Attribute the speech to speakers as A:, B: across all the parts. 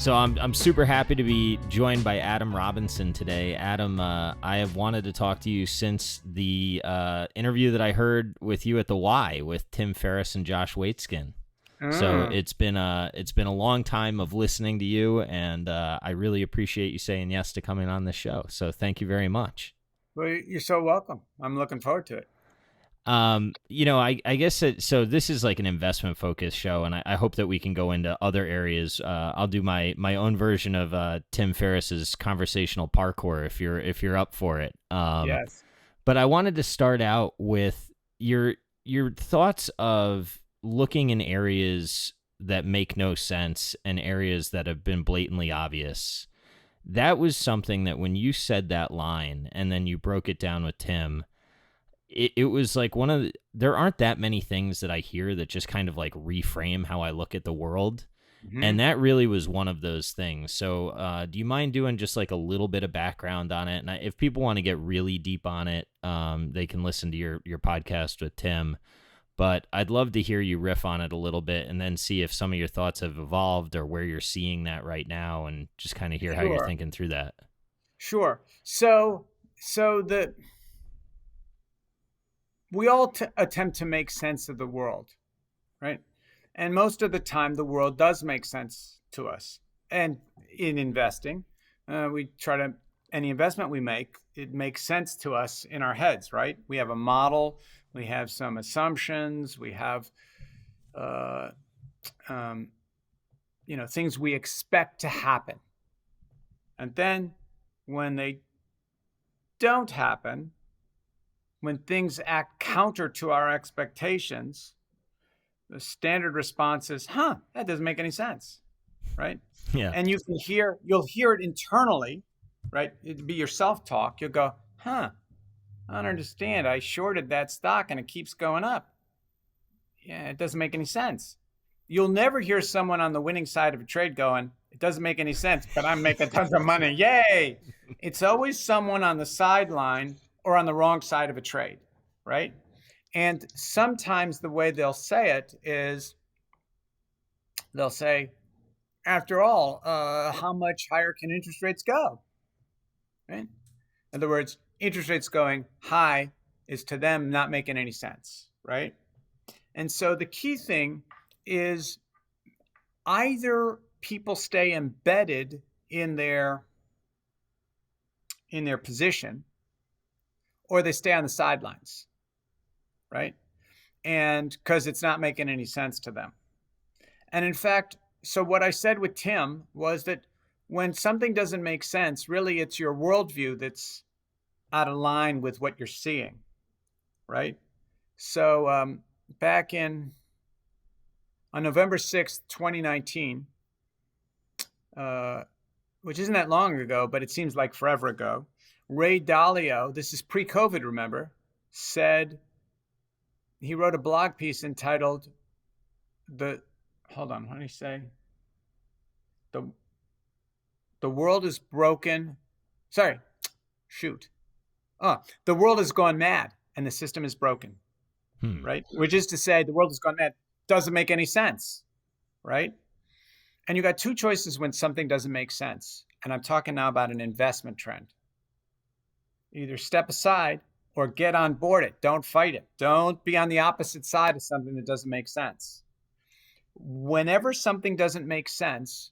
A: So I'm super happy to be joined by Adam Robinson today. Adam, I have wanted to talk to you since the interview that I heard with you at the Y with Tim Ferriss and Josh Waitzkin. So it's been a long time of listening to you, and I really appreciate you saying yes to coming on the show. So thank you very much.
B: Well, you're so welcome. I'm looking forward to it.
A: I guess so this is like an investment focused show, and I hope that we can go into other areas. I'll do my own version of Tim Ferriss's conversational parkour if you're up for it.
B: Yes.
A: But I wanted to start out with your thoughts of looking in areas that make no sense and areas that have been blatantly obvious. That was something that when you said that line and then you broke it down with Tim, it was like there aren't that many things that I hear that just kind of like reframe how I look at the world.
B: Mm-hmm.
A: And that really was one of those things. So do you mind doing just like a little bit of background on it? And if people want to get really deep on it, they can listen to your podcast with Tim. But I'd love to hear you riff on it a little bit and then see if some of your thoughts have evolved or where you're seeing that right now, and just kind of hear how you're thinking through that.
B: Sure. So we all attempt to make sense of the world, right? And most of the time, the world does make sense to us. And in investing, we try to, any investment we make, it makes sense to us in our heads, right? We have a model, we have some assumptions, we have, things we expect to happen. And then when they don't happen, when things act counter to our expectations, the standard response is, that doesn't make any sense, right?
A: Yeah.
B: And you'll hear it internally, right? It'd be your self-talk. You'll go, I don't understand. I shorted that stock and it keeps going up. Yeah, it doesn't make any sense. You'll never hear someone on the winning side of a trade going, it doesn't make any sense, but I'm making tons of money. Yay! It's always someone on the sideline or on the wrong side of a trade, right? And sometimes the way they'll say it is, they'll say, after all, how much higher can interest rates go? Right? In other words, interest rates going high is to them not making any sense, right? And so the key thing is either people stay embedded in their position, or they stay on the sidelines, right? And because it's not making any sense to them. And in fact, so what I said with Tim was that when something doesn't make sense, really it's your worldview that's out of line with what you're seeing, right? So back on November 6th, 2019, which isn't that long ago, but it seems like forever ago, Ray Dalio, this is pre-COVID, remember, said, he wrote a blog piece entitled, hold on, what did he say? The world is broken. Sorry, shoot. The world has gone mad and the system is broken, right? Which is to say the world has gone mad. Doesn't make any sense, right? And you got two choices when something doesn't make sense. And I'm talking now about an investment trend. Either step aside or get on board it. Don't fight it. Don't be on the opposite side of something that doesn't make sense. Whenever something doesn't make sense,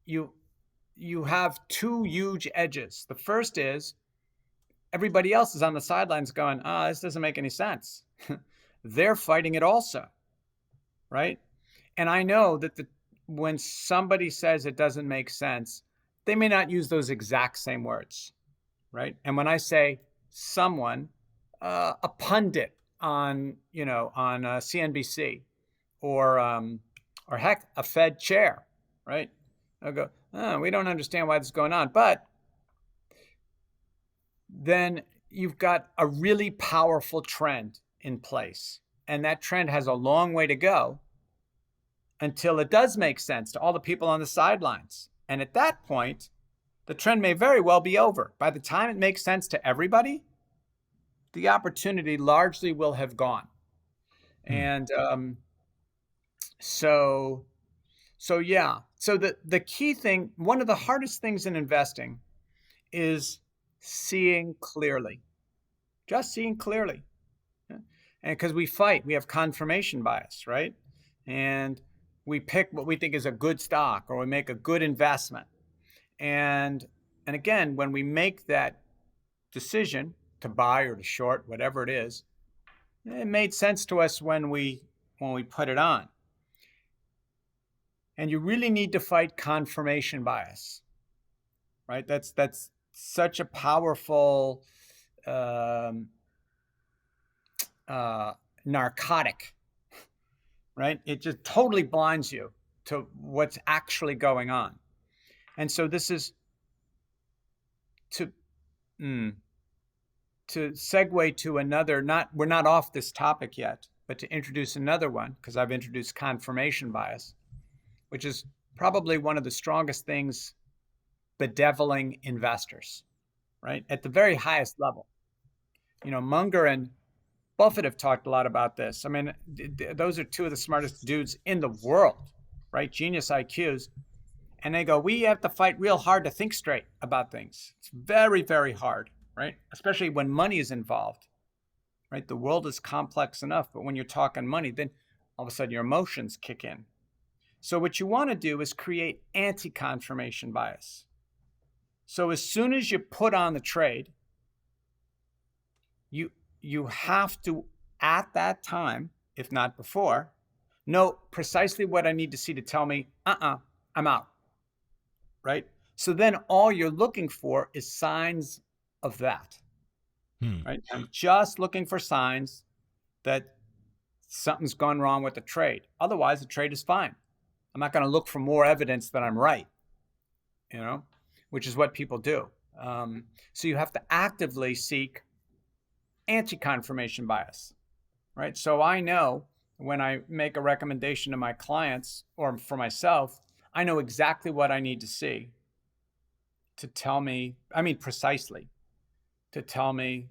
B: you have two huge edges. The first is everybody else is on the sidelines going, this doesn't make any sense. They're fighting it also, right? And I know that when somebody says it doesn't make sense, they may not use those exact same words, right? And when I say someone, a pundit on CNBC, or heck, a Fed chair, right? I'll go, we don't understand why this is going on. But then you've got a really powerful trend in place. And that trend has a long way to go until it does make sense to all the people on the sidelines. And at that point, the trend may very well be over. By the time it makes sense to everybody, the opportunity largely will have gone. And so yeah, So the key thing, one of the hardest things in investing is seeing clearly, just seeing clearly. And because we have confirmation bias, right? And we pick what we think is a good stock, or we make a good investment. And again, when we make that decision to buy or to short, whatever it is, it made sense to us when we put it on. And you really need to fight confirmation bias, right? That's such a powerful narcotic, right? It just totally blinds you to what's actually going on. And so this is to segue to another, we're not off this topic yet, but to introduce another one, because I've introduced confirmation bias, which is probably one of the strongest things bedeviling investors, right? At the very highest level. Munger and Buffett have talked a lot about this. I mean, those are two of the smartest dudes in the world, right? Genius IQs. And they go, we have to fight real hard to think straight about things. It's very, very hard, right? Especially when money is involved, right? The world is complex enough, but when you're talking money, then all of a sudden your emotions kick in. So what you want to do is create anti-confirmation bias. So as soon as you put on the trade, you have to, at that time, if not before, know precisely what I need to see to tell me, I'm out, right? So then all you're looking for is signs of that, right? I'm just looking for signs that something's gone wrong with the trade. Otherwise, the trade is fine. I'm not going to look for more evidence that I'm right, which is what people do. So you have to actively seek anti-confirmation bias, right? So I know when I make a recommendation to my clients or for myself, I know exactly what I need to see to tell me, precisely, to tell me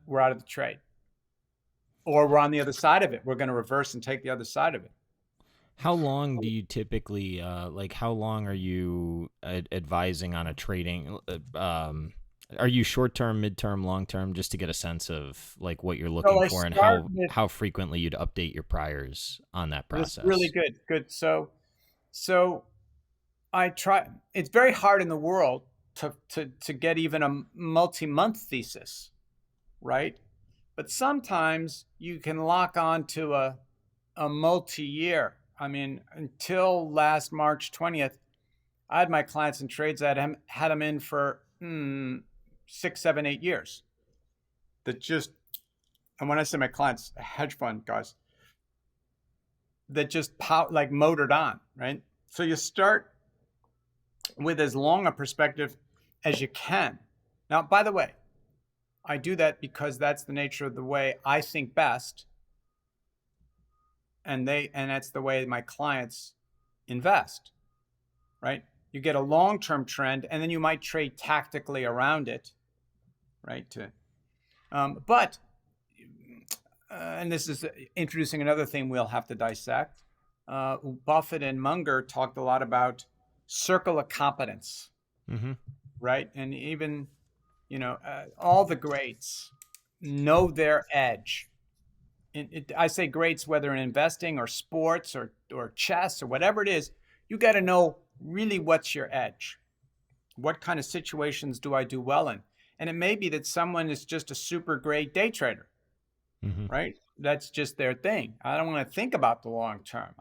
B: we're out of the trade. Or we're on the other side of it. We're going to reverse and take the other side of it.
A: How long do you typically, how long are you advising on a trading? Are you short-term, mid-term, long-term, just to get a sense of like what you're looking for and how frequently you'd update your priors on that process?
B: That's really good. So I try, it's very hard in the world to get even a multi-month thesis, right? But sometimes you can lock on to a multi-year. Until last March 20th, I had my clients in trades that had them in for 6, 7, 8 years. And when I say my clients, hedge fund guys, that just motored on, right? So you start with as long a perspective as you can. Now, by the way, I do that because that's the nature of the way I think best. And that's the way my clients invest, right? You get a long-term trend, and then you might trade tactically around it, right? And this is introducing another thing we'll have to dissect. Buffett and Munger talked a lot about circle of competence, right? And even, all the greats know their edge. I say greats, whether in investing or sports or chess or whatever it is, you got to know really what's your edge. What kind of situations do I do well in? And it may be that someone is just a super great day trader, right? That's just their thing. I don't want to think about the long term.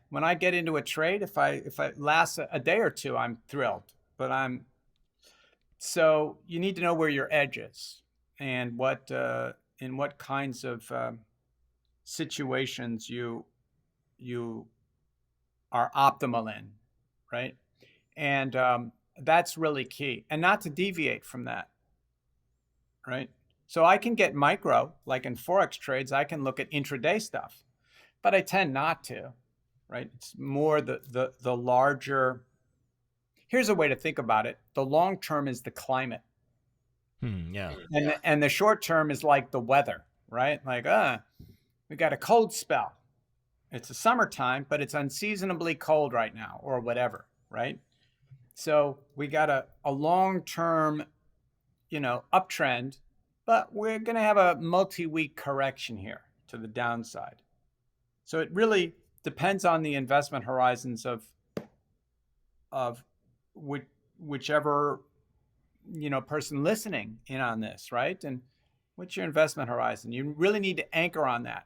B: When I get into a trade, if it lasts a day or two, I'm thrilled. So you need to know where your edge is and what kinds of situations you are optimal in, right? And that's really key, and not to deviate from that, right? So I can get micro, like in Forex trades, I can look at intraday stuff, but I tend not to, right? It's more the larger. Here's a way to think about it. The long term is the climate.
A: Yeah.
B: And the short term is like the weather, right? Like, we got a cold spell. It's a summertime, but it's unseasonably cold right now, or whatever, right? So we got a long-term, uptrend, but we're going to have a multi-week correction here to the downside. So it really depends on the investment horizons of whichever person listening in on this, right? And what's your investment horizon? You really need to anchor on that,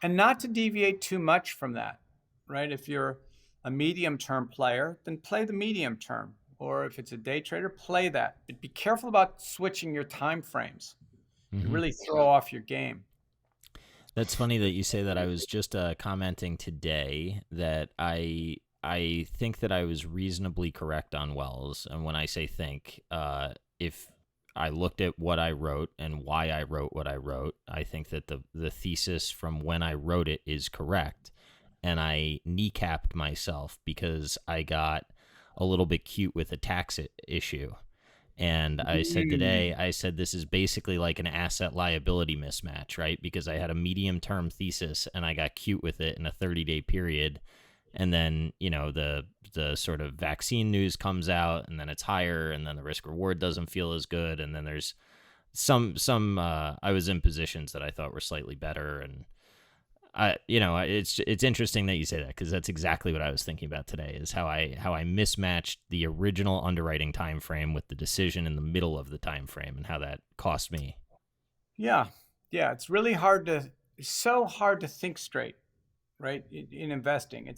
B: and not to deviate too much from that, right? If you're a medium-term player, then play the medium term. Or if it's a day trader, play that. But be careful about switching your time frames. You really throw off your game.
A: That's funny that you say that. I was just commenting today that I think that I was reasonably correct on Wells. And when I say think, if I looked at what I wrote and why I wrote what I wrote, I think that the thesis from when I wrote it is correct. And I kneecapped myself because I got a little bit cute with a tax issue. And I said today, this is basically like an asset liability mismatch, right? Because I had a medium term thesis and I got cute with it in a 30-day period. And then, the sort of vaccine news comes out, and then it's higher, and then the risk reward doesn't feel as good. And then there's some I was in positions that I thought were slightly better. And it's interesting that you say that, because that's exactly what I was thinking about today, is how I mismatched the original underwriting time frame with the decision in the middle of the time frame, and how that cost me.
B: Yeah. It's really so hard to think straight, right? In investing,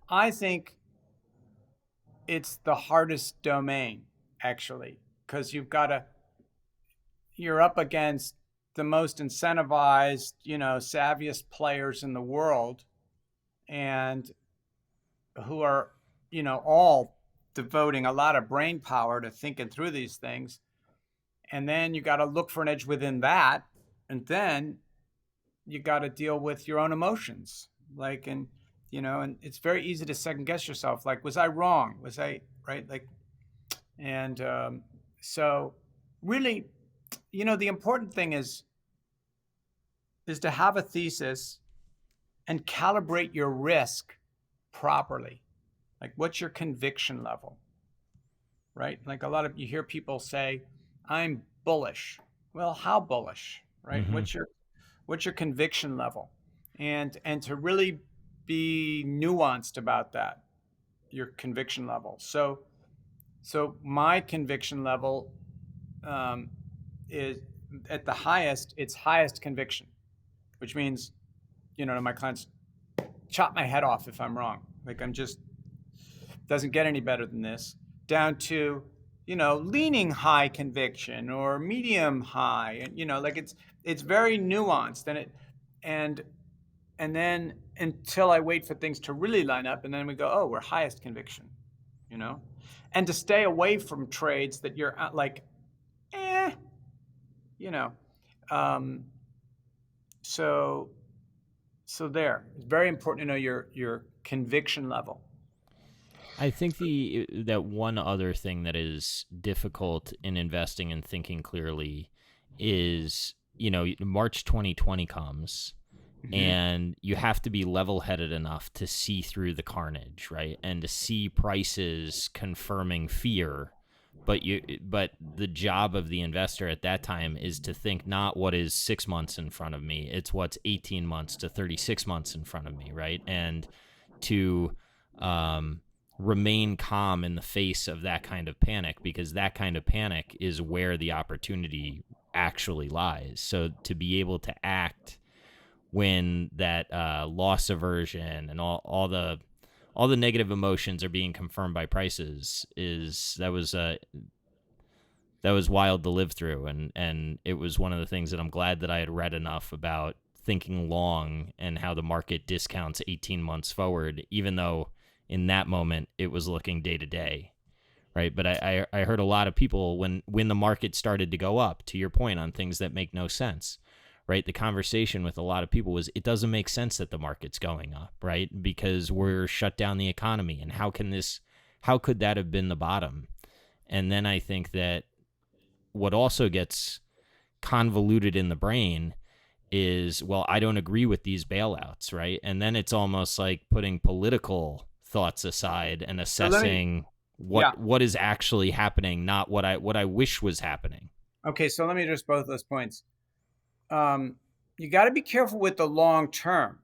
B: I think it's the hardest domain, actually, because you're up against the most incentivized, savviest players in the world, and who are, all devoting a lot of brain power to thinking through these things. And then you got to look for an edge within that. And then you got to deal with your own emotions. And it's very easy to second guess yourself. Like, was I wrong? Was I right? So really, the important thing is to have a thesis and calibrate your risk properly. Like, what's your conviction level, right? Like, you hear people say, I'm bullish. Well, how bullish, right?
A: Mm-hmm.
B: What's your conviction level? And to really be nuanced about that, your conviction level. So my conviction level is at the highest, it's highest conviction, which means, to my clients, chop my head off if I'm wrong. Like, doesn't get any better than this, down to, leaning high conviction or medium high. And, it's very nuanced. And then until I wait for things to really line up, and then we go, oh, we're highest conviction, and to stay away from trades that you're like, so there, it's very important to know your conviction level.
A: I think that one other thing that is difficult in investing and thinking clearly is, March 2020 comes, and you have to be level-headed enough to see through the carnage, right? And to see prices confirming fear. But the job of the investor at that time is to think not what is 6 months in front of me, it's what's 18 months to 36 months in front of me, right? And to remain calm in the face of that kind of panic, because that kind of panic is where the opportunity actually lies. So to be able to act when that loss aversion and all the negative emotions are being confirmed by prices that was wild to live through, and it was one of the things that I'm glad that I had read enough about thinking long and how the market discounts 18 months forward, even though in that moment it was looking day to day, right? But I heard a lot of people when the market started to go up, to your point on things that make no sense, right? The conversation with a lot of people was, it doesn't make sense that the market's going up, right? Because we're shut down the economy, and how could that have been the bottom? And then I think that what also gets convoluted in the brain is, well, I don't agree with these bailouts, right? And then it's almost like putting political thoughts aside and
B: So let me,
A: assessing
B: yeah.
A: what is actually happening, not what I wish was happening.
B: Okay, so let me address both those points. You got to be careful with the long term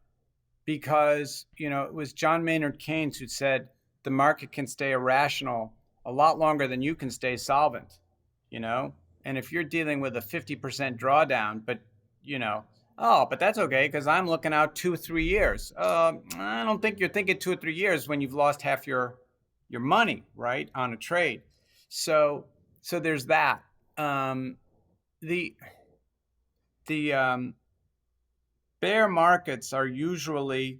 B: because, it was John Maynard Keynes who said the market can stay irrational a lot longer than you can stay solvent, you know? And if you're dealing with a 50% drawdown, but, oh, but that's okay because I'm looking out 2 or 3 years. I don't think you're thinking 2 or 3 years when you've lost half your money, right, on a trade. So there's that. The the bear markets are usually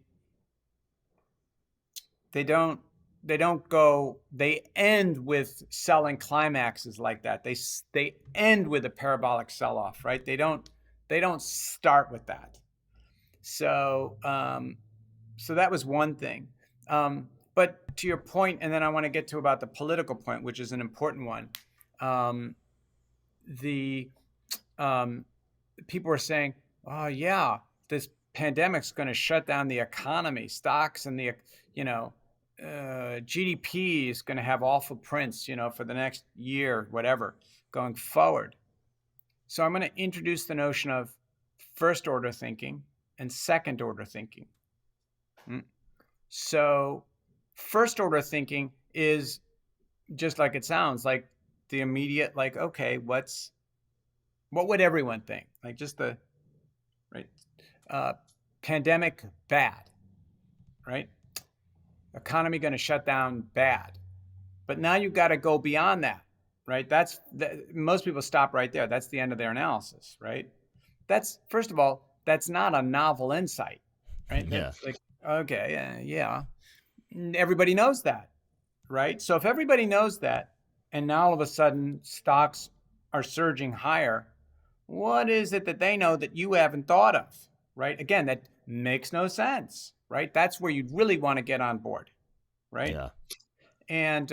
B: they don't they end with selling climaxes like that. They end with a parabolic sell-off, right? They don't start with that. So that was one thing. But to your point, and then I want to get to about the political point, which is an important one. um, the People were saying, "Oh yeah, this pandemic's going to shut down the economy, stocks, and the GDP is going to have awful prints, for the next year, whatever, going forward." So I'm going to introduce the notion of first order thinking and second order thinking. So first order thinking is just like it sounds, like the immediate, like, okay, what would everyone think? Like just the right pandemic, bad, right? Economy going to shut down, bad. But now you've got to go beyond that, right? Most people stop right there. That's the end of their analysis, right? That's, first of all, that's not a novel insight, right?
A: Yeah.
B: That's like, okay, yeah. Everybody knows that, right? So if everybody knows that, and now all of a sudden stocks are surging higher, what is it that they know that you haven't thought of, right? Again, that makes no sense, right? That's where you'd really want to get on board, right?
A: Yeah.
B: And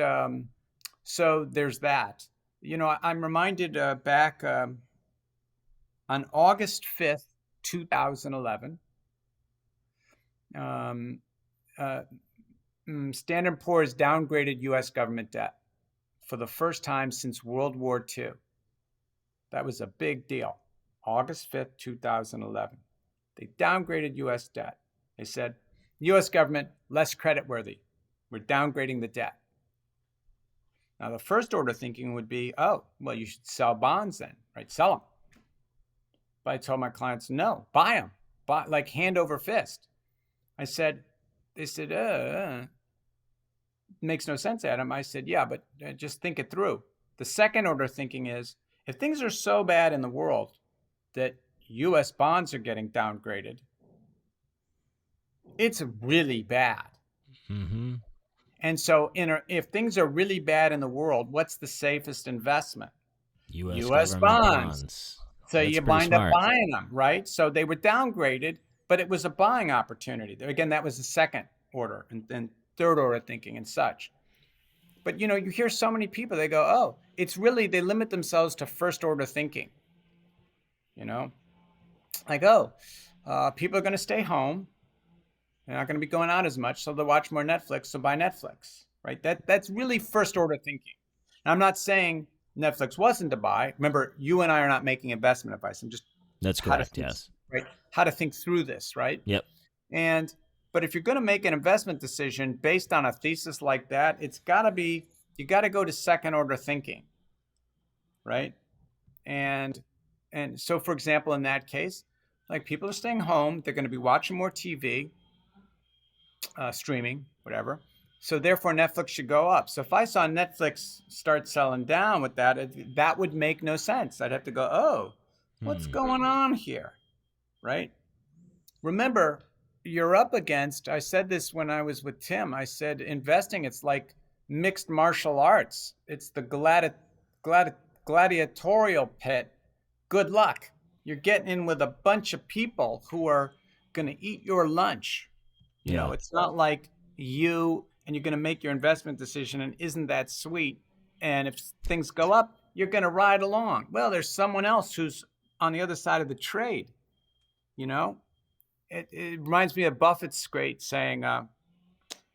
B: so there's that. I'm reminded back on August 5th, 2011, Standard & Poor's downgraded U.S. government debt for the first time since World War II. That was a big deal. August 5th, 2011. They downgraded U.S. debt. They said, U.S. government, less creditworthy. We're downgrading the debt. Now, the first order thinking would be, oh, well, you should sell bonds then, right? Sell them. But I told my clients, no, buy them. Buy, like hand over fist. They said, makes no sense, Adam. I said, yeah, but just think it through. The second order thinking is, if things are so bad in the world that U.S. bonds are getting downgraded, it's really bad.
A: Mm-hmm.
B: And so if things are really bad in the world, what's the safest investment? U.S. bonds. So
A: That's
B: you wind up buying them, right? So they were downgraded, but it was a buying opportunity. Again, that was the second order, and then third order thinking and such. But you hear so many people, they go, oh, it's really, they limit themselves to first order thinking. Like, oh, people are going to stay home. They're not going to be going out as much, so they'll watch more Netflix, so buy Netflix, right? That's really first order thinking. And I'm not saying Netflix wasn't to buy. Remember, you and I are not making investment advice. I'm just
A: That's correct. Yes.
B: Right. How to think through this, right?
A: Yep.
B: But if you're going to make an investment decision based on a thesis like that, you got to go to second order thinking, right? And so, for example, in that case, like people are staying home, they're going to be watching more TV, streaming, whatever. So therefore, Netflix should go up. So if I saw Netflix start selling down with that, that would make no sense. I'd have to go, oh, what's going on here, right? Remember, you're up against, I said this when I was with Tim, I said investing, it's like mixed martial arts. It's the gladiatorial pit. Good luck. You're getting in with a bunch of people who are going to eat your lunch. It's not like you're going to make your investment decision and isn't that sweet. And if things go up, you're going to ride along. Well, there's someone else who's on the other side of the trade. You know, it reminds me of Buffett's great saying,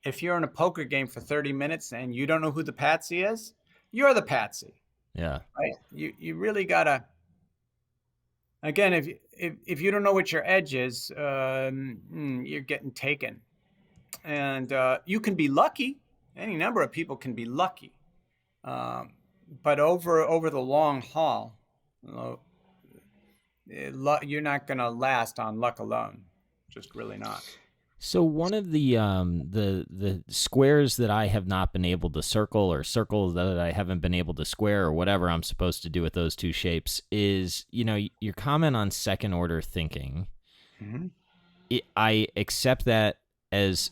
B: if you're in a poker game for 30 minutes and you don't know who the patsy is, you're the patsy.
A: Yeah.
B: Right? You really gotta, again, if you don't know what your edge is, you're getting taken. And you can be lucky. Any number of people can be lucky. But over the long haul, you're not going to last on luck alone. Just really not.
A: So one of the squares that I have not been able to circle, or circles that I haven't been able to square, or whatever I'm supposed to do with those two shapes, is, your comment on second order thinking.
B: Mm-hmm.
A: I accept that as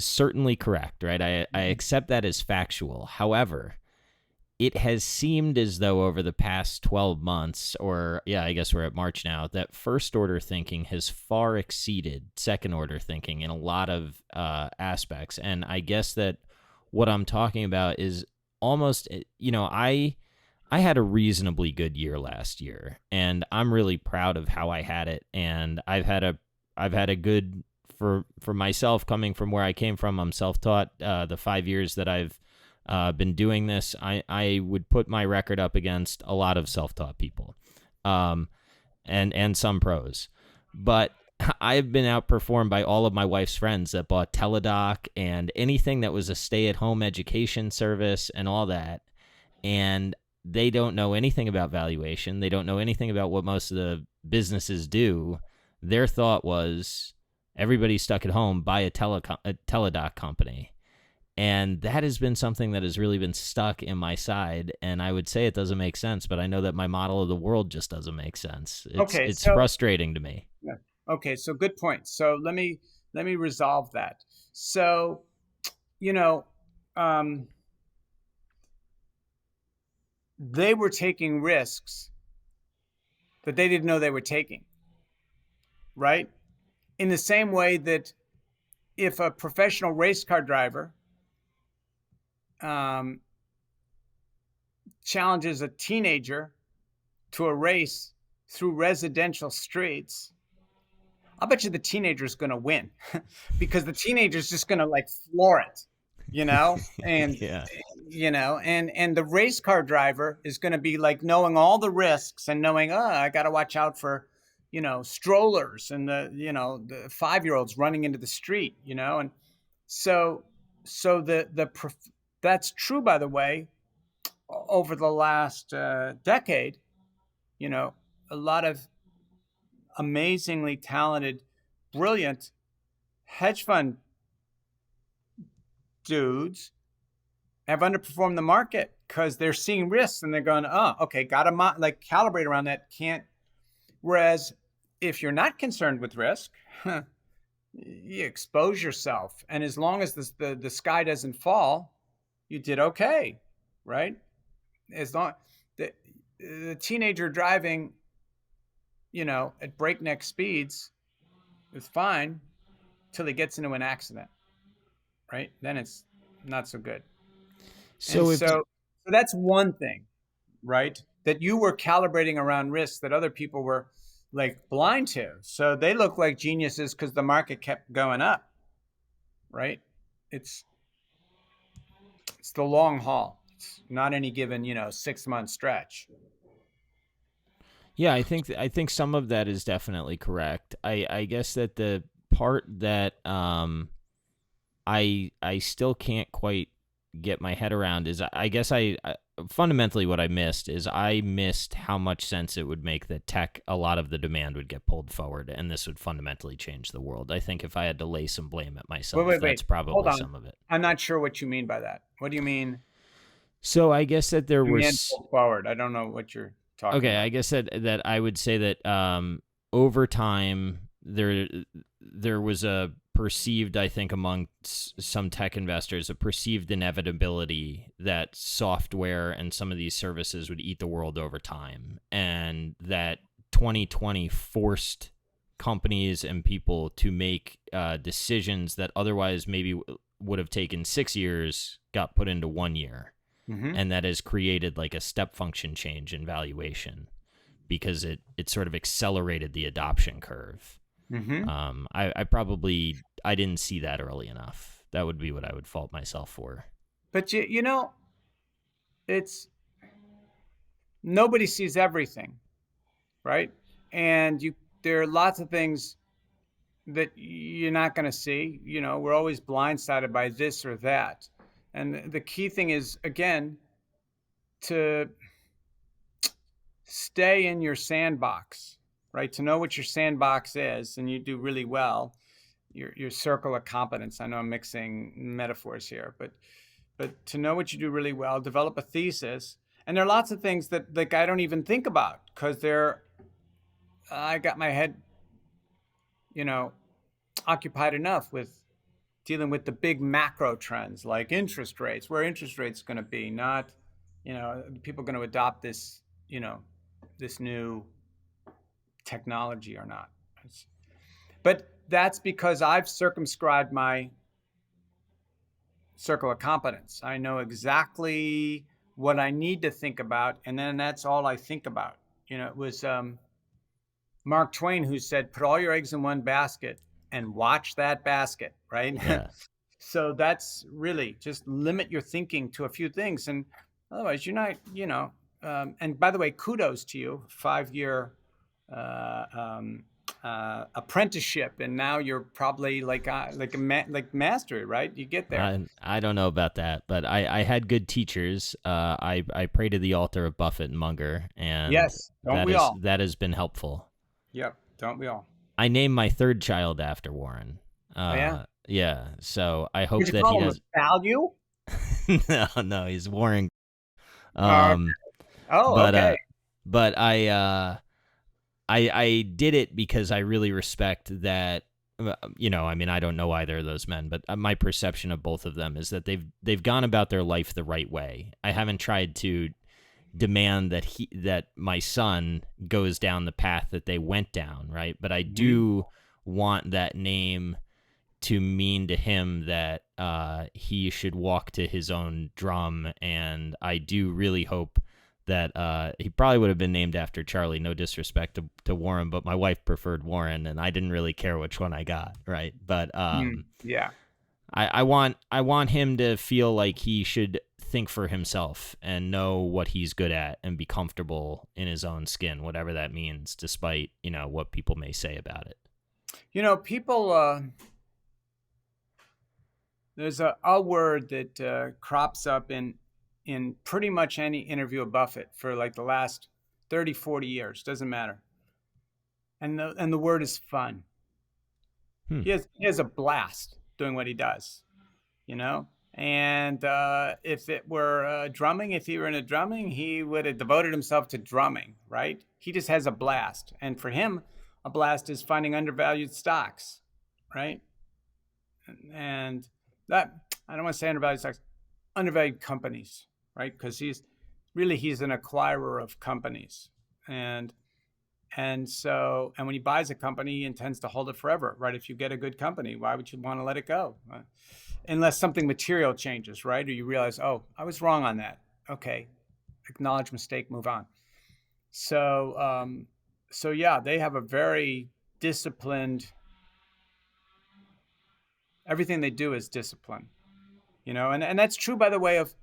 A: certainly correct, right? I accept that as factual. However, it has seemed as though over the past 12 months, or I guess we're at March now, that first order thinking has far exceeded second order thinking in a lot of aspects. And I guess that what I'm talking about is almost, I had a reasonably good year last year, and I'm really proud of how I had it. And I've had a good, for myself, coming from where I came from. I'm self-taught. The 5 years that I've been doing this, I would put my record up against a lot of self-taught people, and some pros, but I've been outperformed by all of my wife's friends that bought Teladoc and anything that was a stay-at-home education service and all that, and they don't know anything about valuation. They don't know anything about what most of the businesses do. Their thought was, everybody's stuck at home, buy a Teladoc company. And that has been something that has really been stuck in my side. And I would say it doesn't make sense, but I know that my model of the world just doesn't make sense. It's frustrating to me.
B: Yeah. Okay, so good point. So let me resolve that. So, they were taking risks that they didn't know they were taking, right? In the same way that if a professional race car driver challenges a teenager to a race through residential streets, I'll bet you the teenager is going to win because the teenager is just going to floor it, and
A: yeah.
B: And the race car driver is going to be knowing all the risks and knowing, I got to watch out for, strollers and the 5-year-olds running into the street, and so that's true, by the way, over the last decade. A lot of amazingly talented, brilliant hedge fund dudes have underperformed the market because they're seeing risks and they're going, okay, got to calibrate around that. Can't. Whereas if you're not concerned with risk, you expose yourself, and as long as the sky doesn't fall, you did okay, right? As long the teenager driving, at breakneck speeds is fine till he gets into an accident, right? Then it's not so good. So that's one thing, right? That you were calibrating around risks that other people were blind to. So they look like geniuses because the market kept going up, right? It's the long haul. It's not any given, 6-month stretch.
A: Yeah, I think some of that is definitely correct. I guess that the part that I still can't quite get my head around is, I guess I fundamentally what I missed how much sense it would make that a lot of the demand would get pulled forward, and this would fundamentally change the world. I think if I had to lay some blame at myself, that's probably some of it.
B: I'm not sure what you mean by that. What do you mean?
A: So I guess that there was
B: pulled forward. I don't know what you're talking about.
A: I guess that I would say that over time there was a perceived, I think, among some tech investors, a perceived inevitability that software and some of these services would eat the world over time, and that 2020 forced companies and people to make decisions that otherwise maybe would have taken 6 years, got put into 1 year. Mm-hmm. And that has created a step function change in valuation. because it sort of accelerated the adoption curve.
B: Mm-hmm.
A: I didn't see that early enough. That would be what I would fault myself for.
B: But it's nobody sees everything, right? And there are lots of things that you're not going to see. We're always blindsided by this or that. And the key thing is, again, to stay in your sandbox, right? To know what your sandbox is, and you do really well. Your circle of competence. I know I'm mixing metaphors here, but to know what you do really well, develop a thesis. And there are lots of things that like I don't even think about because I got my head, occupied enough with dealing with the big macro trends like interest rates, where interest rates going to be, not, people going to adopt this, this new technology or not. But that's because I've circumscribed my circle of competence. I know exactly what I need to think about, and then that's all I think about. It was Mark Twain who said, "Put all your eggs in one basket and watch that basket." Right?
A: Yeah.
B: So that's really just limit your thinking to a few things, and otherwise you're not. And by the way, kudos to you, 5-year apprenticeship, and now you're probably like mastery, right? You get there.
A: I don't know about that, but I had good teachers. I pray to the altar of Buffett and Munger, and
B: Yes, don't we all?
A: that has been helpful.
B: Yep, don't we all?
A: I named my third child after Warren.
B: Oh, yeah.
A: Yeah. So I hope
B: Would you
A: that he
B: call him a
A: does.
B: value?
A: No, he's Warren.
B: Uh, oh,
A: But
B: okay.
A: I did it because I really respect that. I mean, I don't know either of those men, but my perception of both of them is that they've gone about their life the right way. I haven't tried to demand that my son goes down the path that they went down, right? But I do want that name to mean to him that he should walk to his own drum, and I do really hope that he probably would have been named after Charlie. No disrespect to Warren, but my wife preferred Warren, and I didn't really care which one I got, right? But
B: Yeah.
A: I want him to feel like he should think for himself and know what he's good at and be comfortable in his own skin, whatever that means, despite what people may say about it.
B: People. There's a word that crops up in pretty much any interview of Buffett for like the last 30, 40 years. Doesn't matter. And the word is fun. He has a blast doing what he does, And if it were drumming, if he were in a drumming, he would have devoted himself to drumming, right? He just has a blast. And for him, a blast is finding undervalued stocks, right? And that, I don't want to say undervalued stocks, undervalued companies, right? Because he's an acquirer of companies. And when he buys a company, he intends to hold it forever, right? If you get a good company, why would you want to let it go? Unless something material changes, right? Or you realize, oh, I was wrong on that. Okay, acknowledge mistake, move on. So yeah, they have a very disciplined. Everything they do is discipline, and that's true, by the way, of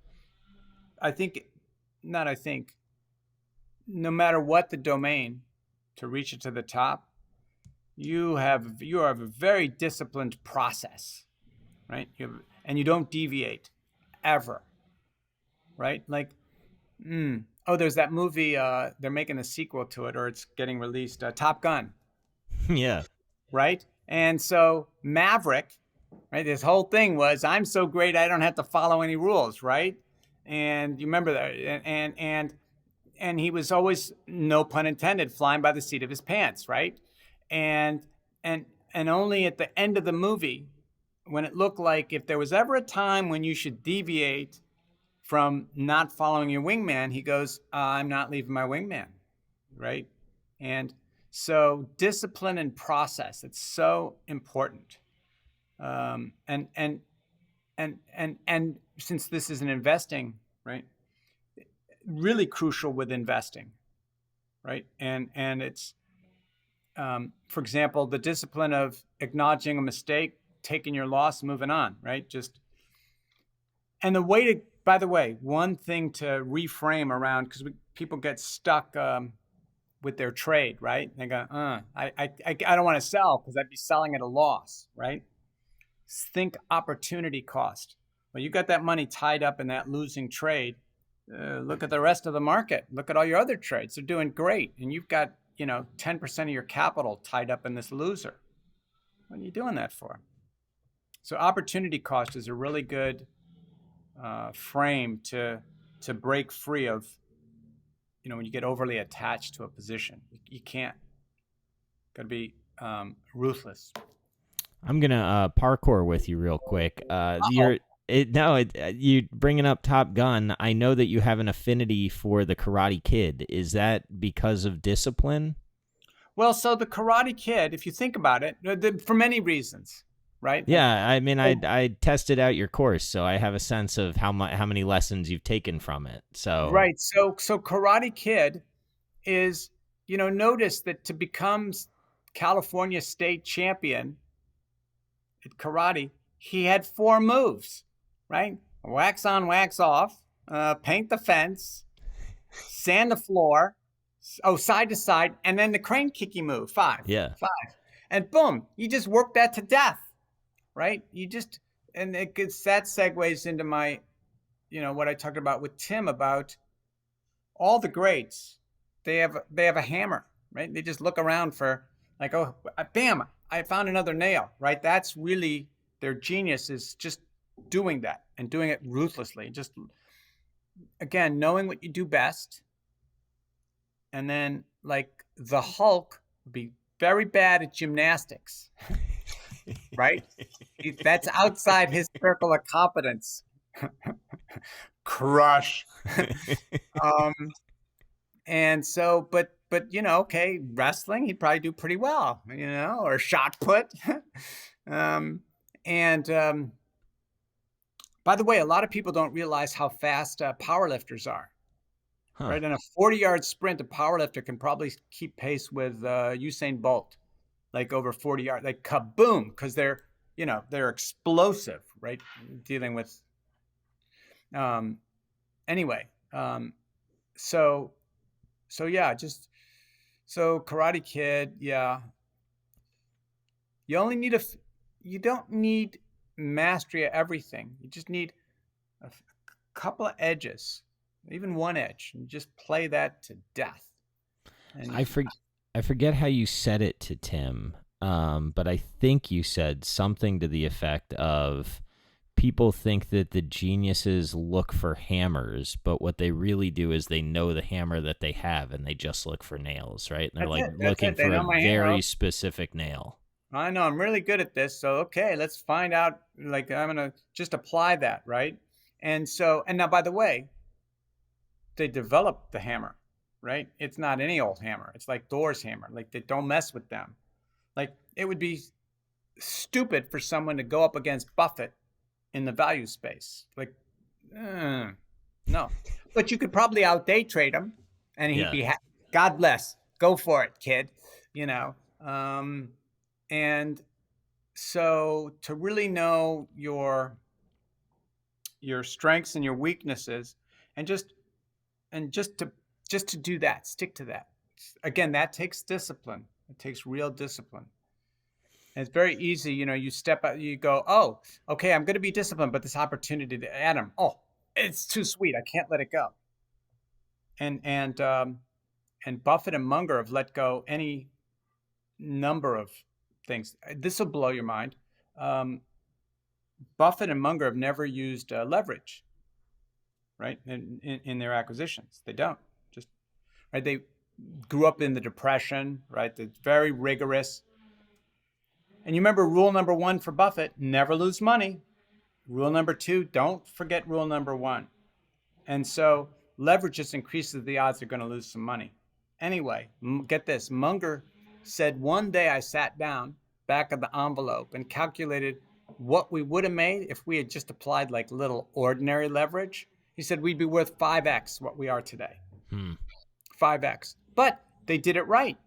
B: no matter what the domain, to reach it to the top, you have a very disciplined process, right? And you don't deviate ever, right? Like, there's that movie, they're making a sequel to it, or it's getting released, Top Gun.
A: Yeah.
B: Right? And so Maverick, right? This whole thing was, I'm so great, I don't have to follow any rules, right? And you remember that, and he was always, no pun intended, flying by the seat of his pants, right? And only at the end of the movie, when it looked like if there was ever a time when you should deviate from not following your wingman, he goes, I'm not leaving my wingman, right? And so discipline and process, it's so important. And since this is an investing, right? Really crucial with investing, right? And it's, for example, the discipline of acknowledging a mistake, taking your loss, moving on, right? And the way to, by the way, one thing to reframe around, because people get stuck with their trade, right? They go, I don't want to sell because I'd be selling at a loss, right? Think opportunity cost. Well, you got that money tied up in that losing trade. Look at the rest of the market. Look at all your other trades. They're doing great. And you've got, 10% of your capital tied up in this loser. What are you doing that for? So opportunity cost is a really good frame to break free of, when you get overly attached to a position. You can't. Got to be ruthless.
A: I'm gonna parkour with you real quick. You bringing up Top Gun. I know that you have an affinity for the Karate Kid. Is that because of discipline?
B: Well, so the Karate Kid, if you think about it, for many reasons, right?
A: Yeah, I mean, I tested out your course, so I have a sense of how many lessons you've taken from it. So
B: right, so Karate Kid is, notice that to become California state champion at karate, he had 4 moves, right? Wax on, wax off, paint the fence, sand the floor, side to side, and then the crane kicky move, 5.
A: Yeah.
B: 5. And boom, you just work that to death, right? And that segues into my, what I talked about with Tim about all the greats. They have a hammer, right? They just look around for like, oh, bam, I found another nail, right? That's really their genius, is just doing that and doing it ruthlessly. Just, again, knowing what you do best. And then, like, the Hulk would be very bad at gymnastics, right? That's outside his circle of competence. Crush. And so, but okay, wrestling, he'd probably do pretty well, or shot put. By the way, a lot of people don't realize how fast powerlifters are. Huh. Right? In a 40-yard sprint, a powerlifter can probably keep pace with Usain Bolt, like over 40 yards, like kaboom, because they're explosive, right? Dealing with, anyway, so yeah, so Karate Kid, yeah. You don't need mastery of everything. You just need a couple of edges, even one edge, and just play that to death. And
A: I forget how you said it to Tim, but I think you said something to the effect of, people think that the geniuses look for hammers, but what they really do is they know the hammer that they have, and they just look for nails, right? And they're looking for a very specific nail.
B: I know, I'm really good at this, so okay, let's find out, like, I'm going to just apply that, right? And now, by the way, they developed the hammer, right? It's not any old hammer. It's like Thor's hammer. Like, they don't mess with them. Like, it would be stupid for someone to go up against Buffett in the value space. Like, no. But you could probably day trade him, and he'd be God bless. Go for it, kid. And so to really know your strengths and your weaknesses, and just to do that, stick to that. Again, that takes discipline. It takes real discipline. And it's very easy, you step out, you go, oh, okay, I'm going to be disciplined, but this opportunity to add them, oh, it's too sweet, I can't let it go. And Buffett and Munger have let go any number of things. This will blow your mind. Buffett and Munger have never used leverage, right, in their acquisitions. They don't. Just right. They grew up in the Depression, right? It's very rigorous. And you remember rule number 1 for Buffett: never lose money. Rule number 2: don't forget rule number 1. And so leverage just increases the odds they're going to lose some money. Anyway, get this. Munger said, one day I sat down back of the envelope and calculated what we would have made if we had just applied like little ordinary leverage. He said we'd be worth 5x what we are today. 5x. But they did it right.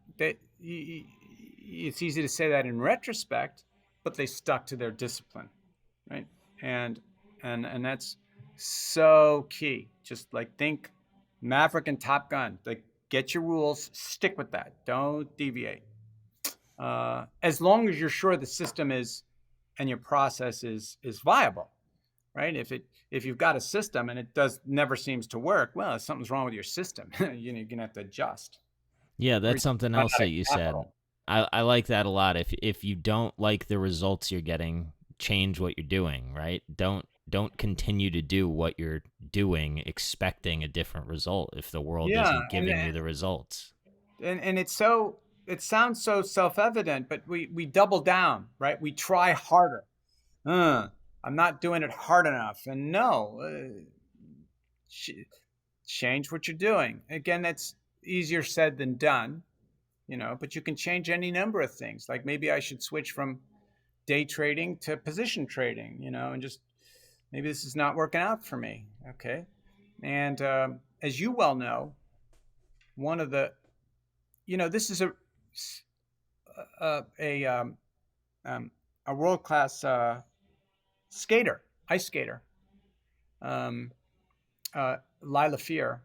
B: It's easy to say that in retrospect, but they stuck to their discipline, right? And that's so key. Just like think Maverick and Top Gun. Like get your rules, stick with that. Don't deviate. As long as you're sure the system is and your process is viable, right? If you've got a system and it never seems to work, well, something's wrong with your system. You're gonna have to adjust.
A: Yeah,
B: Or
A: that's something
B: run
A: else
B: out
A: that
B: of
A: you said.
B: capital.
A: I like that a lot. If you don't like the results you're getting, change what you're doing, right? Don't continue to do what you're doing expecting a different result if the world
B: Yeah,
A: isn't giving you the results.
B: and it sounds so self-evident, but we double down, right? We try harder. I'm not doing it hard enough, and no, change what you're doing. Again, that's easier said than done, but you can change any number of things. Like maybe I should switch from day trading to position trading, and just maybe this is not working out for me. Okay. And as you well know, one of the, this is a, a world class skater, ice skater, um, Lila Fear,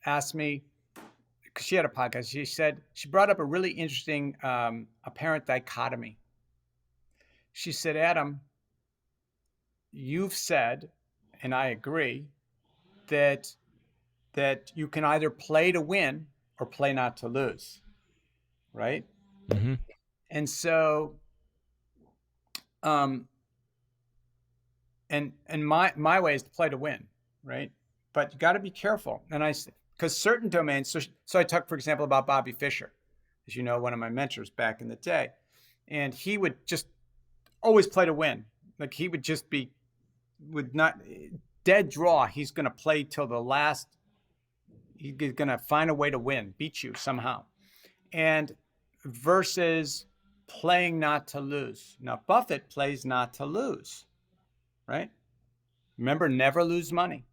B: asked me, because she had a podcast, she brought up a really interesting apparent dichotomy. She said, Adam, you've said, and I agree, that you can either play to win or play not to lose, right?
A: Mm-hmm.
B: And so, and my way is to play to win, right? But you got to be careful. And because certain domains, so I talked, for example, about Bobby Fischer, as you know, one of my mentors back in the day, and he would just always play to win. Like he would just would not dead draw. He's going to play till the last. He's going to find a way to win, beat you somehow. And versus playing not to lose. Now, Buffett plays not to lose, right? Remember, never lose money.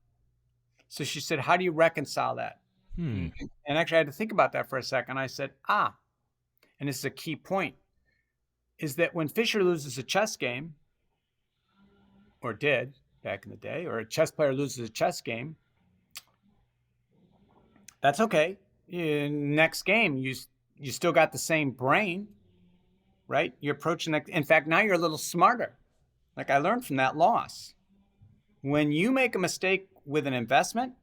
B: So she said, how do you reconcile that? And actually, I had to think about that for a second. I said, and this is a key point, is that when Fisher loses a chess game, or did back in the day, or a chess player loses a chess game, that's okay. Next game, you still got the same brain, right? You're approaching that. In fact, now you're a little smarter. Like I learned from that loss. When you make a mistake with an investment,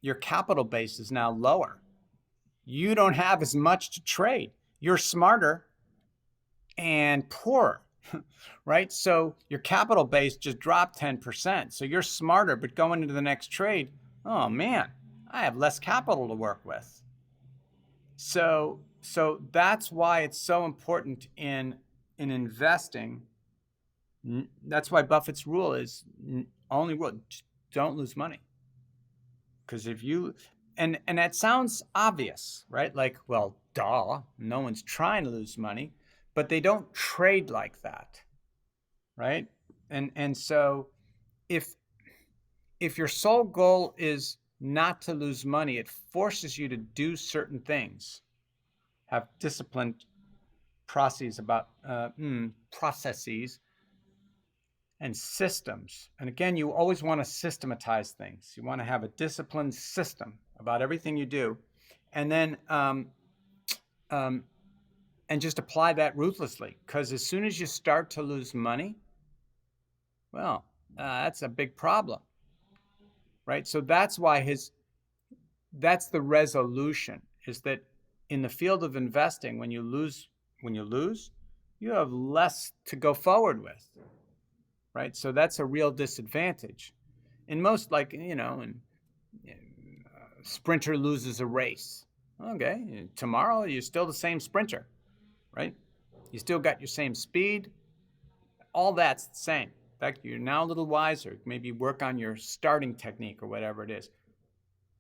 B: your capital base is now lower. You don't have as much to trade. You're smarter and poorer, right? So your capital base just dropped 10%. So you're smarter, but going into the next trade, oh man, I have less capital to work with. So that's why it's so important in investing. That's why Buffett's rule is only rule, just don't lose money. Because if you, and that sounds obvious, right? Like, well, duh, no one's trying to lose money, but they don't trade like that, right? And so if your sole goal is not to lose money, it forces you to do certain things, have disciplined processes and systems. And again, you always want to systematize things. You want to have a disciplined system about everything you do, and then and just apply that ruthlessly. Because as soon as you start to lose money, well, that's a big problem, right? So that's why that's the resolution, is that in the field of investing, when you lose, you have less to go forward with, right? So that's a real disadvantage. In most, like, sprinter loses a race. Okay, tomorrow you're still the same sprinter, right? You still got your same speed. All that's the same. In fact, you're now a little wiser. Maybe work on your starting technique or whatever it is.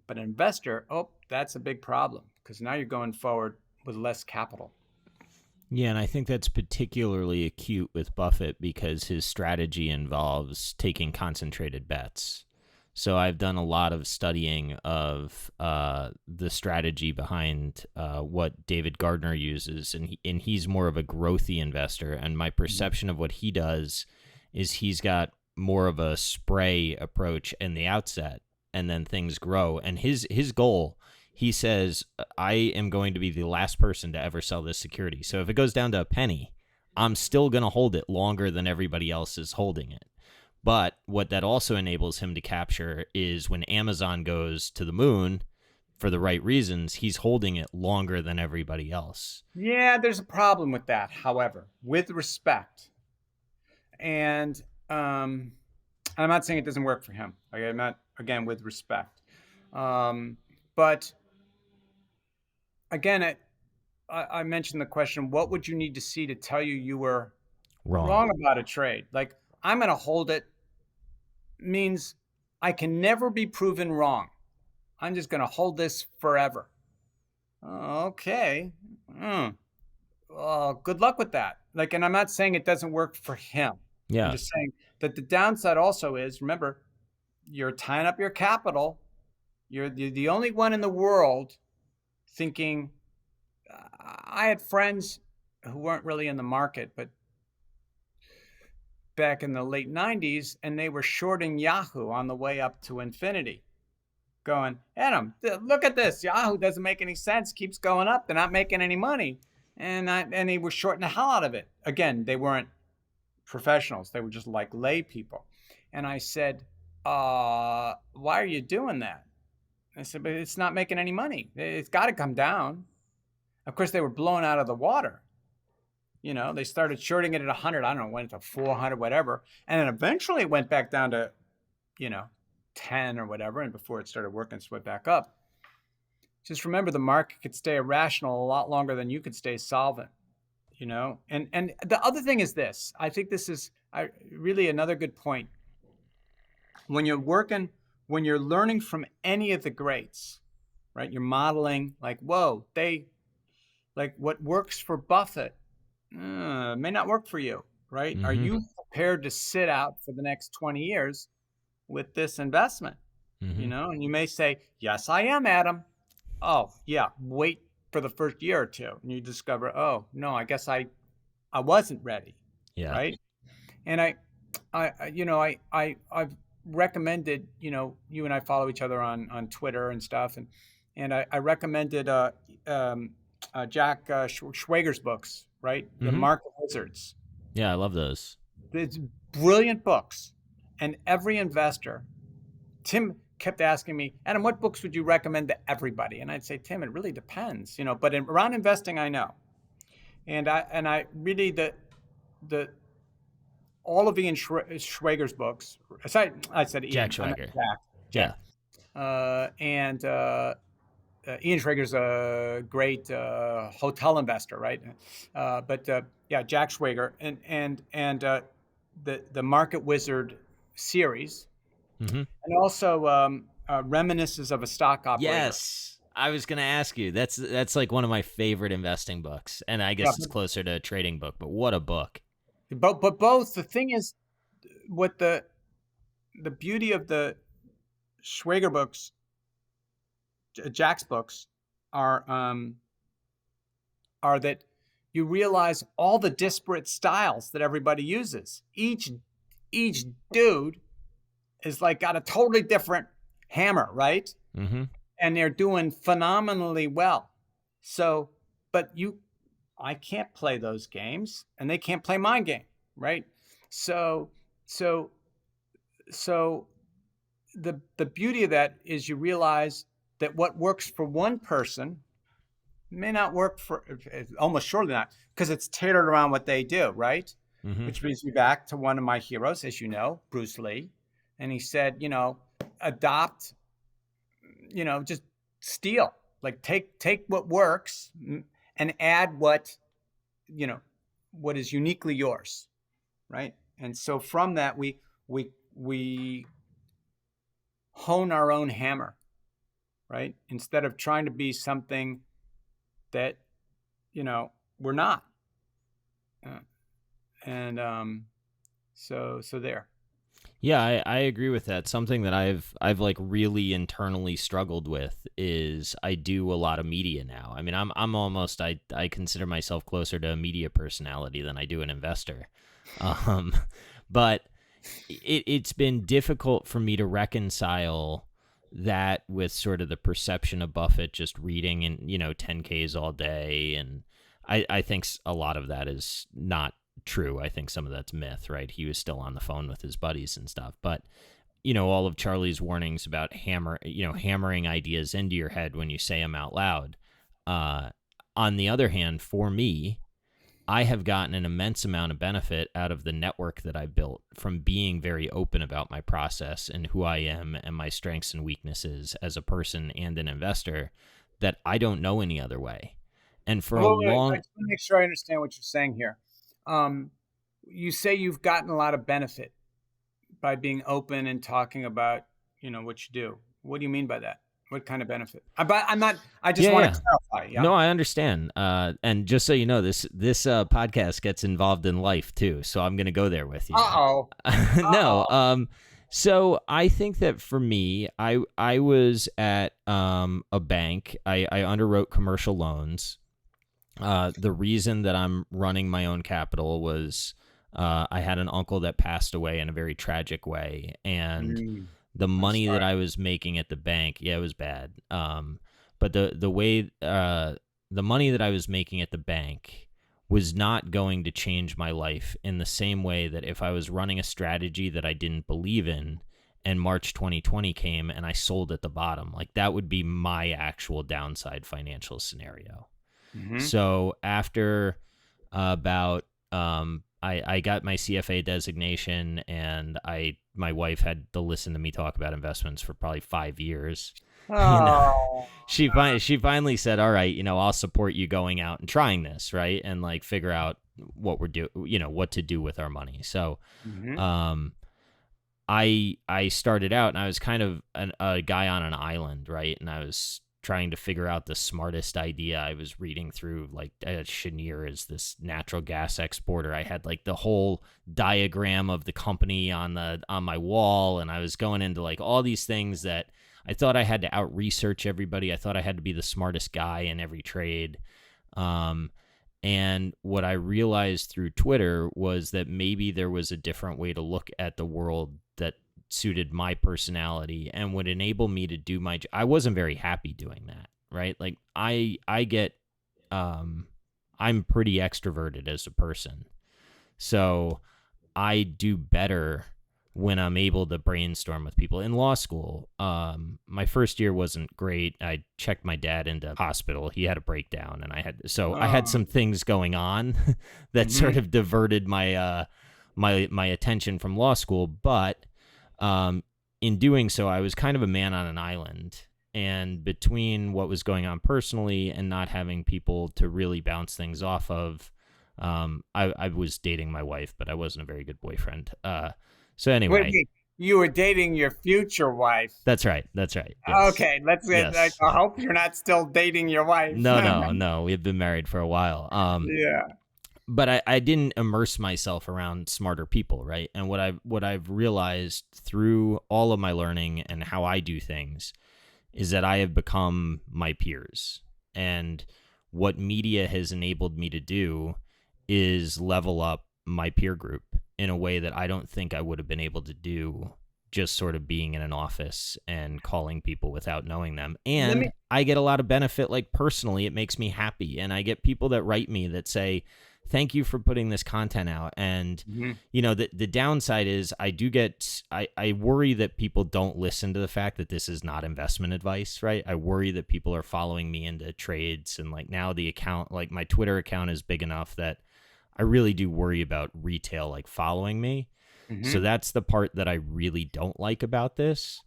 B: But an investor, that's a big problem, because now you're going forward with less capital.
A: Yeah, and I think that's particularly acute with Buffett because his strategy involves taking concentrated bets. So I've done a lot of studying of the strategy behind what David Gardner uses, and he's more of a growthy investor. And my perception of what he does is he's got more of a spray approach in the outset, and then things grow. And his goal, he says, I am going to be the last person to ever sell this security. So if it goes down to a penny, I'm still going to hold it longer than everybody else is holding it. But what that also enables him to capture is when Amazon goes to the moon for the right reasons, he's holding it longer than everybody else.
B: Yeah, there's a problem with that, however, with respect. And I'm not saying it doesn't work for him. Like, I'm not, again, with respect. But again, I mentioned the question, what would you need to see to tell you were wrong about a trade? Like, I'm going to hold it means I can never be proven wrong. I'm just going to hold this forever. Okay. Well, good luck with that. Like, and I'm not saying it doesn't work for him.
A: Yeah.
B: I'm just saying that the downside also is, remember, you're tying up your capital. You're the only one in the world thinking. I had friends who weren't really in the market, but back in the late 90s, and they were shorting Yahoo on the way up to infinity, going, Adam, look at this. Yahoo doesn't make any sense, keeps going up. They're not making any money. And they were shorting the hell out of it. Again, they weren't professionals. They were just like lay people. And I said, why are you doing that? I said, but it's not making any money. It's got to come down. Of course, they were blown out of the water. You know, they started shorting it at 100. I don't know, went to 400, whatever. And then eventually it went back down to, 10 or whatever. And before it started working, it went back up. Just remember, the market could stay irrational a lot longer than you could stay solvent, And the other thing is this. I think this is really another good point. When you're learning from any of the greats, right? You're modeling like, whoa, like what works for Buffett may not work for you, right?
A: Mm-hmm.
B: Are you prepared to sit out for the next 20 years with this investment?
A: Mm-hmm.
B: And you may say, yes, I am, Adam. Oh, yeah, wait for the first year or two. And you discover, oh, no, I guess I wasn't ready.
A: Yeah.
B: Right. And I've recommended, you and I follow each other on Twitter and stuff. And I recommended Jack Schwager's books, right? The Market Wizards.
A: Yeah, I love those.
B: It's brilliant books. And every investor, Tim kept asking me, Adam, what books would you recommend to everybody? And I'd say, Tim, it really depends, but around investing, I know. And I really, all of Ian Schwager's books, I said Ian.
A: Jack Schwager.
B: Jack. Yeah. And Ian Schwager's a great hotel investor, right? But Jack Schwager and the Market Wizard series.
A: Mm-hmm.
B: And also Reminiscences of a Stock Operator.
A: Yes, I was going to ask you. That's like one of my favorite investing books, and I guess it's closer to a trading book. But what a book!
B: But both. The thing is, what the beauty of the Schwager books, Jack's books, are that you realize all the disparate styles that everybody uses. Each dude is like got a totally different hammer, right?
A: Mm-hmm.
B: And they're doing phenomenally well. So, but I can't play those games, and they can't play my game, right? So the beauty of that is you realize that what works for one person may not work for, almost surely not, because it's tailored around what they do, right? Mm-hmm. Which brings me back to one of my heroes, as you know, Bruce Lee. And he said, adopt, just steal, like take what works and add what is uniquely yours, right? And so from that, we hone our own hammer, right? Instead of trying to be something that, we're not. So there.
A: Yeah, I agree with that. Something that I've like really internally struggled with is I do a lot of media now. I mean, I'm almost I consider myself closer to a media personality than I do an investor. Um, but it's been difficult for me to reconcile that with sort of the perception of Buffett just reading and 10Ks all day, and I think a lot of that is not true. I think some of that's myth, right? He was still on the phone with his buddies and stuff, but all of Charlie's warnings about hammering ideas into your head when you say them out loud. Uh, on the other hand, for me, I have gotten an immense amount of benefit out of the network that I built from being very open about my process and who I am and my strengths and weaknesses as a person and an investor that I don't know any other way. And for a
B: Well, wait, I
A: long,
B: just want to make sure I understand what you're saying here. Um, you say you've gotten a lot of benefit by being open and talking about, what you do. What do you mean by that? What kind of benefit? But I'm not. I just
A: yeah,
B: want
A: yeah.
B: to clarify. Yeah.
A: No, I understand. And just so you know, this podcast gets involved in life too, so I'm going to go there with you.
B: Uh-oh.
A: No.
B: Uh-oh.
A: So I think that for me, I was at a bank. I underwrote commercial loans. The reason that I'm running my own capital was I had an uncle that passed away in a very tragic way, and the
B: I'm
A: money that
B: sorry.
A: I was making at the bank, yeah, it was bad. But the way the money that I was making at the bank was not going to change my life in the same way that if I was running a strategy that I didn't believe in and March 2020 came and I sold at the bottom, like that would be my actual downside financial scenario.
B: Mm-hmm.
A: So after about I got my CFA designation, and my wife had to listen to me talk about investments for probably 5 years.
B: Oh.
A: She finally said, "All right, I'll support you going out and trying this, right, and like figure out what what to do with our money." So,
B: Mm-hmm.
A: um, I started out, and I was kind of a guy on an island, right? And I was trying to figure out the smartest idea. I was reading through like Cheniere is this natural gas exporter. I had like the whole diagram of the company on my wall, and I was going into like all these things that I thought I had to out research everybody. I thought I had to be the smartest guy in every trade. And what I realized through Twitter was that maybe there was a different way to look at the world that suited my personality and would enable me to do my I wasn't very happy doing that, right? Like I get I'm pretty extroverted as a person. So I do better when I'm able to brainstorm with people. In law school, my first year wasn't great. I checked my dad into hospital. He had a breakdown, and I had
B: Oh.
A: some things going on that
B: Mm-hmm.
A: sort of diverted my attention from law school. But in doing so, I was kind of a man on an island. And between what was going on personally and not having people to really bounce things off of, I was dating my wife, but I wasn't a very good boyfriend. So anyway,
B: Wait, you were dating your future wife.
A: that's right. That's right. Yes.
B: Okay, let's get. I
A: Yes.
B: hope you're not still dating your wife.
A: No, no, no. We've been married for a while.
B: Yeah.
A: But I didn't immerse myself around smarter people, right? And what I've realized through all of my learning and how I do things is that I have become my peers. And what media has enabled me to do is level up my peer group in a way that I don't think I would have been able to do just sort of being in an office and calling people without knowing them.
B: Let
A: And
B: me.
A: I get a lot of benefit, like personally, it makes me happy. And I get people that write me that say, thank you for putting this content out. And,
B: Mhm.
A: the downside is I worry that people don't listen to the fact that this is not investment advice, right? I worry that people are following me into trades. And like now the account, like my Twitter account is big enough that I really do worry about retail like following me. So
B: Mhm.
A: that's the part that I really don't like about this.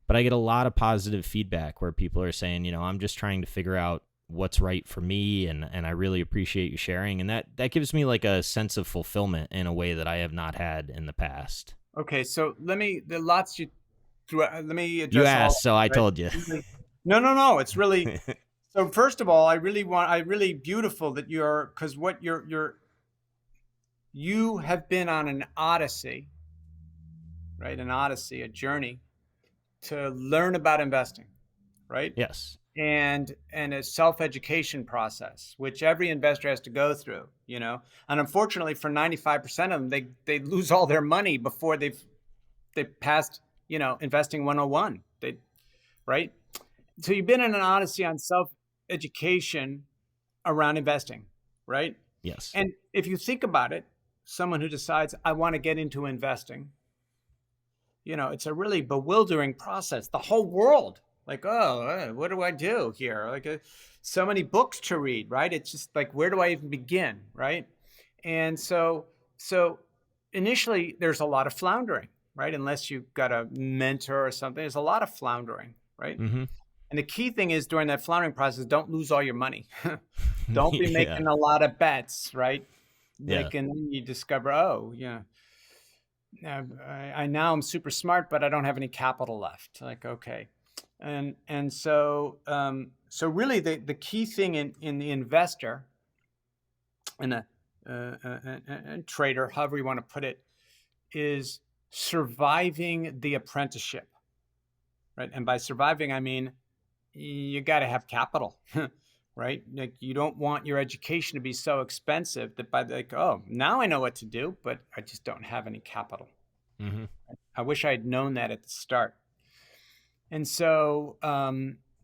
A: But I get a lot of positive feedback where people are saying, I'm just trying to figure out what's right for me, and I really appreciate you sharing. And that gives me like a sense of fulfillment in a way that I have not had in the past.
B: Okay, so the lots you threw. Let me
A: You
B: address all of
A: asked, so I
B: it, right?
A: told you.
B: No, no, no. It's really so. First of all, I really beautiful that because what you have been on an odyssey right? An odyssey, a journey to learn about investing, right?
A: Yes.
B: And a self-education process, which every investor has to go through, and unfortunately for 95% of them, they lose all their money before they've passed, investing 101. Right? So you've been in an odyssey on self-education around investing, right?
A: Yes.
B: And if you think about it, someone who decides I want to get into investing, it's a really bewildering process. The whole world, like, oh, what do I do here? Like, so many books to read, right? It's just like, where do I even begin, right? And so initially, there's a lot of floundering, right? Unless you've got a mentor or something, there's a lot of floundering, right?
A: Mm-hmm.
B: And the key thing is during that floundering process, don't lose all your money. Don't be
A: Yeah.
B: making a lot of bets, right?
A: Yeah.
B: Like, and then you discover, oh, yeah, I now I'm super smart, but I don't have any capital left. Like, okay. And so really the key thing in the investor and a trader, however you want to put it, is surviving the apprenticeship, right? And by surviving, I mean, you got to have capital, right? Like, you don't want your education to be so expensive that by like, oh, now I know what to do, but I just don't have any capital.
A: Mm-hmm.
B: I wish I had known that at the start. And so,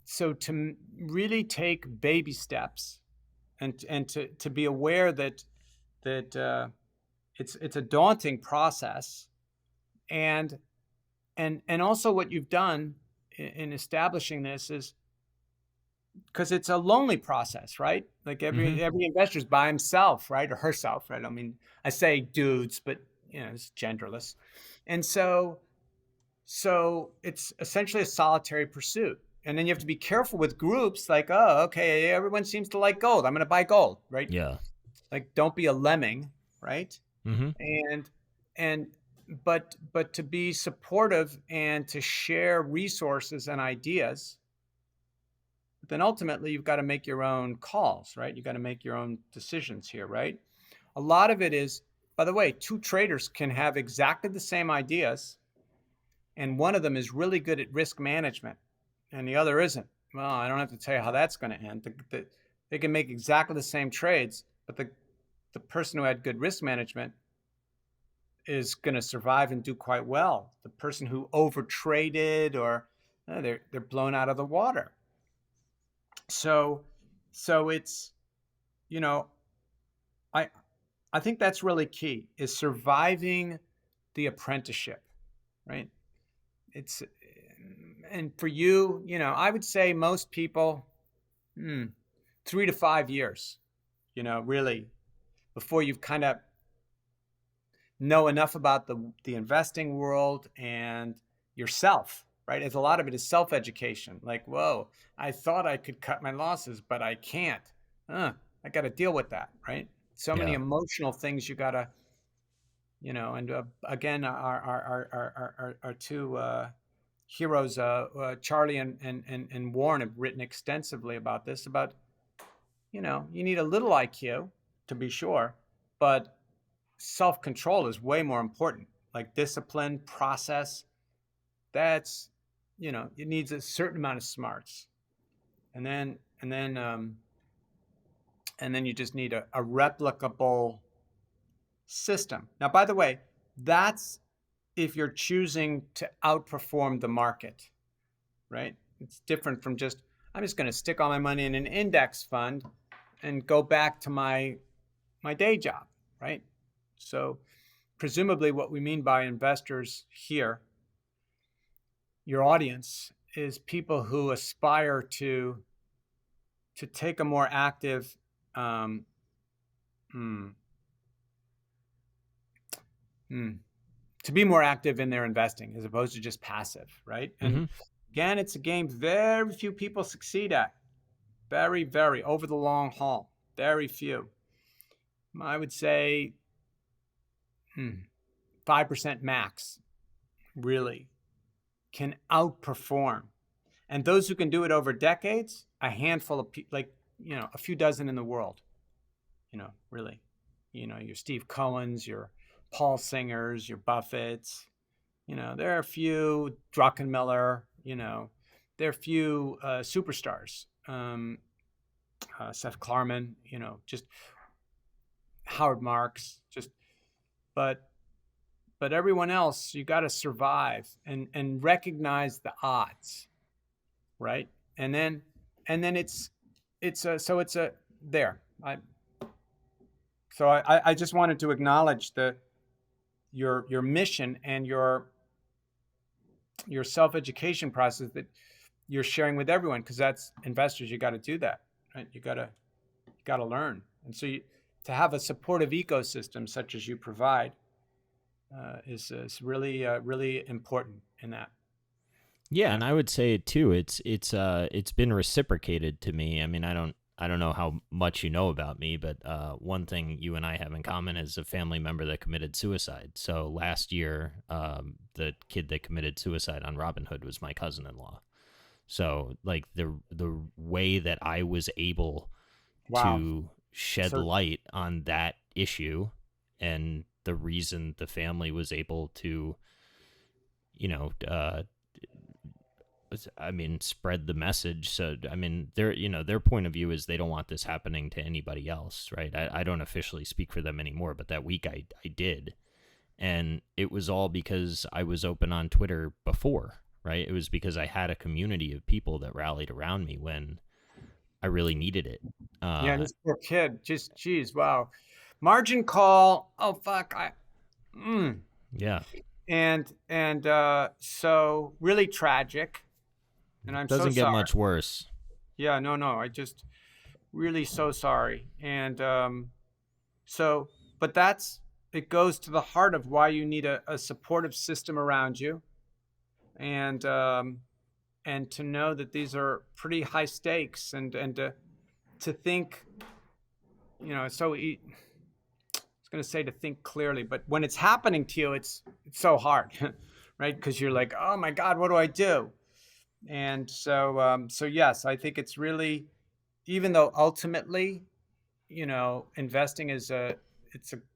B: so to really take baby steps, and to be aware that it's a daunting process, and also what you've done in establishing this is because it's a lonely process, right? Like
A: Mm-hmm.
B: every investor's by himself, right, or herself, right? I mean, I say dudes, but it's genderless, and so it's essentially a solitary pursuit. And then you have to be careful with groups like, oh, okay, everyone seems to like gold. I'm going to buy gold, right?
A: Yeah.
B: Like, don't be a lemming, right?
A: Mm-hmm.
B: And and but to be supportive and to share resources and ideas. But then ultimately you've got to make your own calls, right? You've got to make your own decisions here, right? A lot of it is, by the way, two traders can have exactly the same ideas, and one of them is really good at risk management and the other isn't. Well, I don't have to tell you how that's going to end. They can make exactly the same trades, but the person who had good risk management is going to survive and do quite well. The person who over traded, or they're blown out of the water. So it's, you know, I I think that's really key, is surviving the apprenticeship, right? It's And for you, I would say most people, 3 to 5 years, really, before you've kind of know enough about the investing world and yourself, right? As a lot of it is self-education. Like, whoa, I thought I could cut my losses, but I can't. I got to deal with that, right? So many
A: Yeah.
B: emotional things you got to, and again, our two heroes, Charlie and Warren, have written extensively about this, about, you need a little IQ to be sure, but self-control is way more important. Like discipline, process, that's, it needs a certain amount of smarts. And then you just need a replicable system. Now, by the way, that's if you're choosing to outperform the market, right? It's different from just, I'm just going to stick all my money in an index fund and go back to my day job, right? So presumably what we mean by investors here, your audience, is people who aspire to take a more active, um, hmm, hmm, to be more active in their investing as opposed to just passive, right? And
A: Mm-hmm.
B: again, it's a game very few people succeed at. Very, very, over the long haul. Very few. I would say 5% max really can outperform. And those who can do it over decades, a handful of people, like, a few dozen in the world, really. Your Steve Cohens, your Paul Singers, your Buffetts, there are a few Druckenmiller, there are a few superstars, Seth Klarman, just Howard Marks, but everyone else, you got to survive and recognize the odds, right? And then it's a there. I just wanted to acknowledge your mission and your self-education process that you're sharing with everyone, because that's investors. You got to do that, right? You got to learn, and so to have a supportive ecosystem such as you provide is really really important in that.
A: Yeah, and I would say too, it's been reciprocated to me. I mean, I don't know how much you know about me, but one thing you and I have in common is a family member that committed suicide. So last year, the kid that committed suicide on Robinhood was my cousin-in-law. So like the way that I was able
B: Wow.
A: to shed
B: So
A: light on that issue, and the reason the family was able to, you know, I mean, spread the message. So, I mean, their point of view is they don't want this happening to anybody else, right? I don't officially speak for them anymore, but that week I did. And it was all because I was open on Twitter before, right? It was because I had a community of people that rallied around me when I really needed it.
B: yeah, this poor kid, just geez, wow, margin call. Oh fuck, mm.
A: Yeah.
B: And so really tragic, and I'm so
A: Doesn't get
B: sorry.
A: much worse.
B: Yeah, no, I just really so sorry. And so, but it goes to the heart of why you need a supportive system around you, and to know that these are pretty high stakes, and to think, so I was going to say to think clearly, but when it's happening to you, it's so hard, right? Because you're like, oh my God, what do I do? And so yes, I think it's really, even though ultimately, investing it's a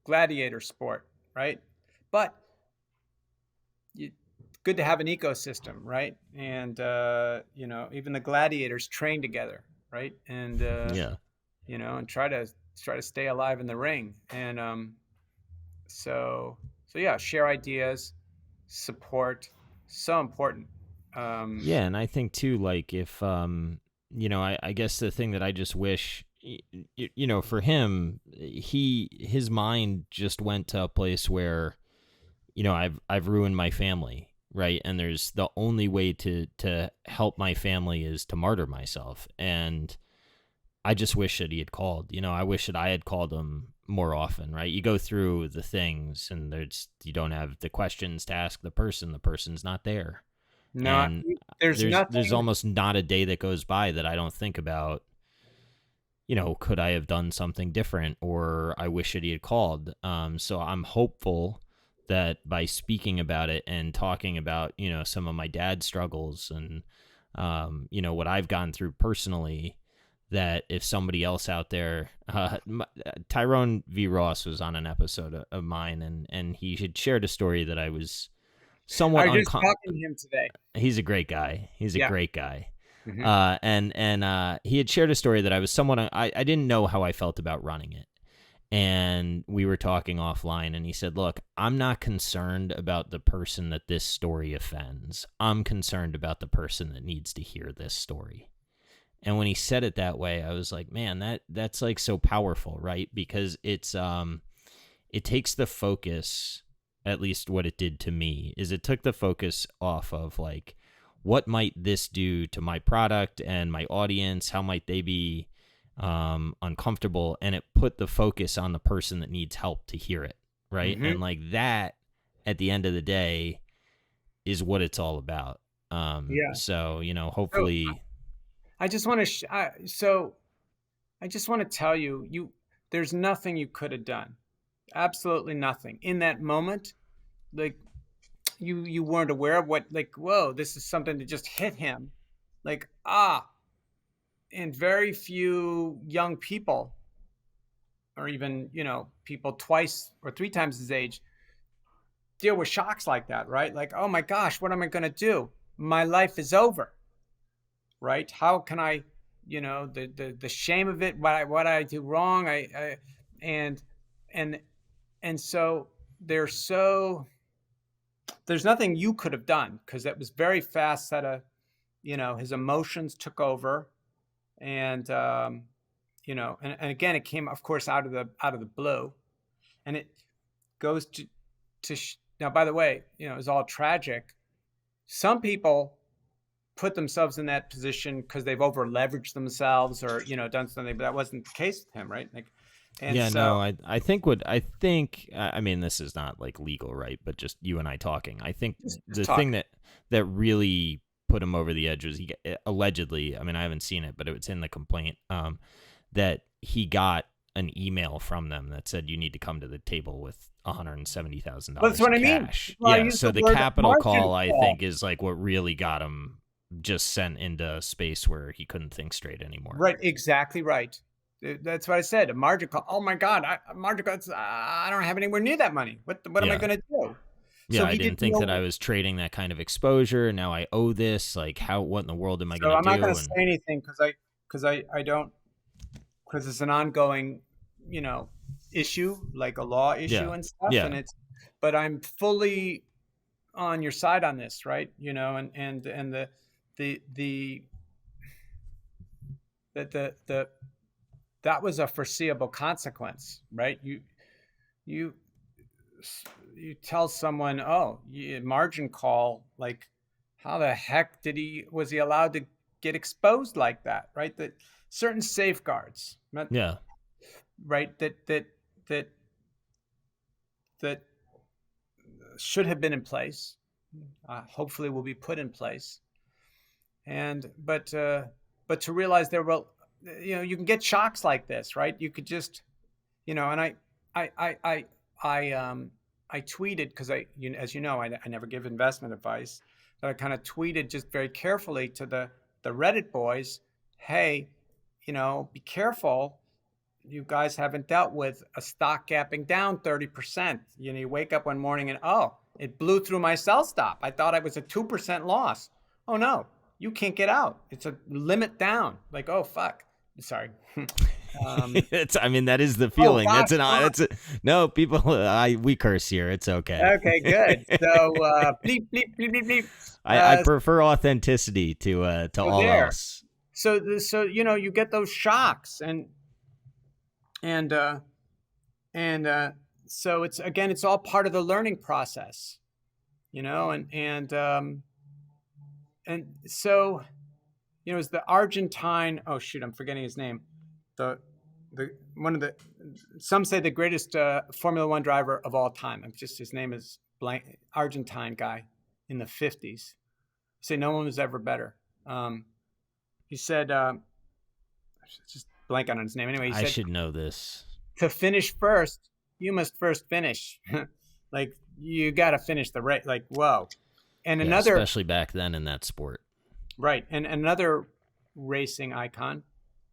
B: gladiator sport, right? But good to have an ecosystem, right? And even the gladiators train together, right? And
A: Yeah.
B: and try to stay alive in the ring. And so yeah, share ideas, support, so important.
A: Yeah, and I think too, like if I guess the thing that I just wish, for him, his mind just went to a place where, I've ruined my family, right? And there's the only way to help my family is to martyr myself, and I just wish that he had called. I wish that I had called him more often, right? You go through the things, and you don't have the questions to ask the person. The person's not there,
B: No,
A: and
B: there's
A: there's
B: nothing.
A: almost not a day that goes by that I don't think about, could I have done something different, or I wish that he had called. So I'm hopeful that by speaking about it and talking about, some of my dad's struggles and, what I've gone through personally, that if somebody else out there, Tyrone V. Ross was on an episode of mine, and he had shared a story that I was
B: I
A: somewhat
B: was just talking to him today.
A: He's a great guy. He's a
B: Yeah.
A: great guy.
B: Hmm.
A: And he had shared a story that I was somewhat, I didn't know how I felt about running it. And we were talking offline, and he said, look, I'm not concerned about the person that this story offends. I'm concerned about the person that needs to hear this story. And when he said it that way, I was like, man, that's like so powerful, right? Because it takes the focus, at least what it did to me, is it took the focus off of like, what might this do to my product and my audience? How might they be uncomfortable? And it put the focus on the person that needs help to hear it, right?
B: Hmm.
A: And like that, at the end of the day, is what it's all about.
B: Yeah.
A: So,
B: So
A: hopefully,
B: I just want to. So I just want to tell you, there's nothing you could have done. Absolutely nothing in that moment. Like you weren't aware of what. Like, whoa, this is something that just hit him. Like, and very few young people, or even people twice or three times his age, deal with shocks like that, right? Like, oh my gosh, what am I going to do? My life is over, right? How can I, the shame of it, what I do wrong, and and and so there's nothing you could have done, because that was very fast set of, his emotions took over, and and again, it came, of course, out of the blue, and it goes to now, by the way, it was all tragic. Some people put themselves in that position because they've over leveraged themselves, or done something, but that wasn't the case with him, right? Like, and
A: yeah,
B: so
A: no, I think I mean, this is not like legal, right? But just you and I talking. I think
B: just
A: the
B: talk.
A: thing that really put him over the edge was allegedly. I mean, I haven't seen it, but it's in the complaint. That he got an email from them that said you need to come to the table with $170,000
B: That's what I
A: in
B: mean.
A: cash.
B: Well, I
A: Yeah,
B: use
A: so
B: the
A: the
B: word
A: capital
B: margin
A: call, I
B: call.
A: think, is like what really got him just sent into a space where he couldn't think straight anymore.
B: Right, exactly right. That's what I said. A margin call. Oh my God, margin calls. I don't have anywhere near that money. What am I
A: Yeah.
B: going to do?
A: Yeah,
B: So
A: I
B: he
A: didn't
B: didn't
A: think
B: know.
A: that I was trading that kind of exposure. Now I owe this. Like, what in the world am I
B: So
A: going
B: I'm
A: to
B: not going
A: do?
B: to
A: And
B: say anything, because I don't, because it's an ongoing, issue, like a law issue
A: yeah,
B: and stuff,
A: yeah,
B: but I'm fully on your side on this, right? And the the that was a foreseeable consequence, right? You you tell someone, oh, margin call, like, how the heck was he allowed to get exposed like that, right? That certain safeguards,
A: yeah.
B: right, that that should have been in place, hopefully will be put in place, and but to realize there will, you can get shocks like this, right? You could just, and I I I I tweeted, because as you know, I never give investment advice, but I kind of tweeted just very carefully to the Reddit boys, hey, be careful. You guys haven't dealt with a stock gapping down 30%. You wake up one morning and, oh, it blew through my sell stop. I thought it was a 2% loss. Oh no, you can't get out. It's a limit down. Like, oh fuck. Sorry.
A: I mean, that is the
B: Oh
A: feeling.
B: gosh,
A: No, people. We curse here. It's okay.
B: okay, good. So bleep bleep bleep bleep bleep.
A: I prefer authenticity to
B: So
A: all
B: there.
A: else.
B: So you get those shocks, and so it's all part of the learning process, and so it's the Argentine. Oh shoot, I'm forgetting his name. The one of the, some say the greatest Formula One driver of all time. I'm just, his name is blank. Argentine guy in the 50s. Say no one was ever better. He said, just blank on his name. Anyway, he
A: I
B: said,
A: should know this.
B: to finish first, you must first finish. Like, you got to finish the race. Like, whoa. And
A: Yeah,
B: another,
A: especially back then in that sport.
B: right. And another racing icon,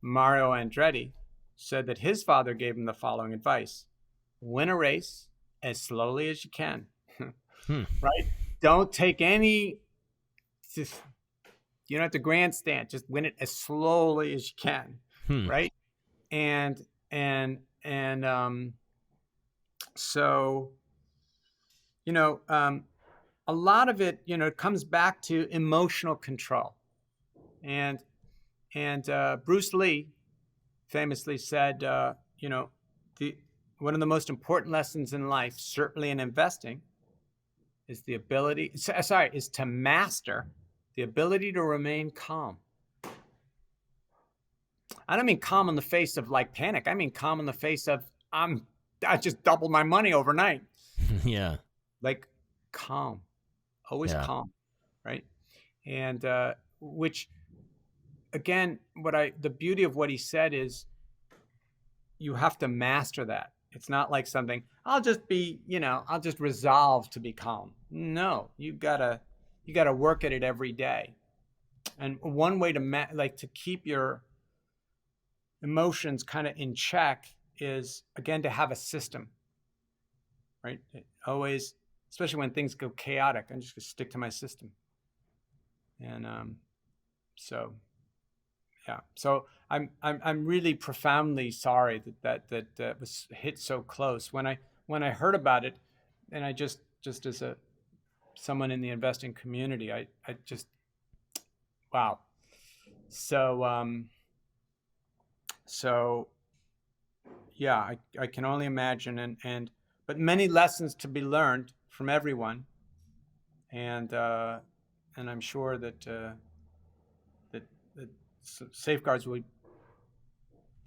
B: Mario Andretti, said that his father gave him the following advice: win a race as slowly as you can. Right? Don't take any, just, you don't have to grandstand, just win it as slowly as you can. Right? And so, a lot of it, it comes back to emotional control. And Bruce Lee famously said, one of the most important lessons in life, certainly in investing, is is to master the ability to remain calm. I don't mean calm in the face of like panic. I mean calm in the face of, I just doubled my money overnight.
A: Yeah.
B: Like, calm, always calm, right? And which, again, the beauty of what he said is, you have to master that. It's not like something, I'll just resolve to be calm. No, you gotta work at it every day. And one way to keep your emotions kind of in check is, again, to have a system, right? Always especially when things go chaotic. I'm just gonna stick to my system. And so yeah, so I'm really profoundly sorry that was hit so close. When I heard about it, and I just as a someone in the investing community, I just, wow. So so yeah, I can only imagine, but many lessons to be learned from everyone, and I'm sure that that safeguards will be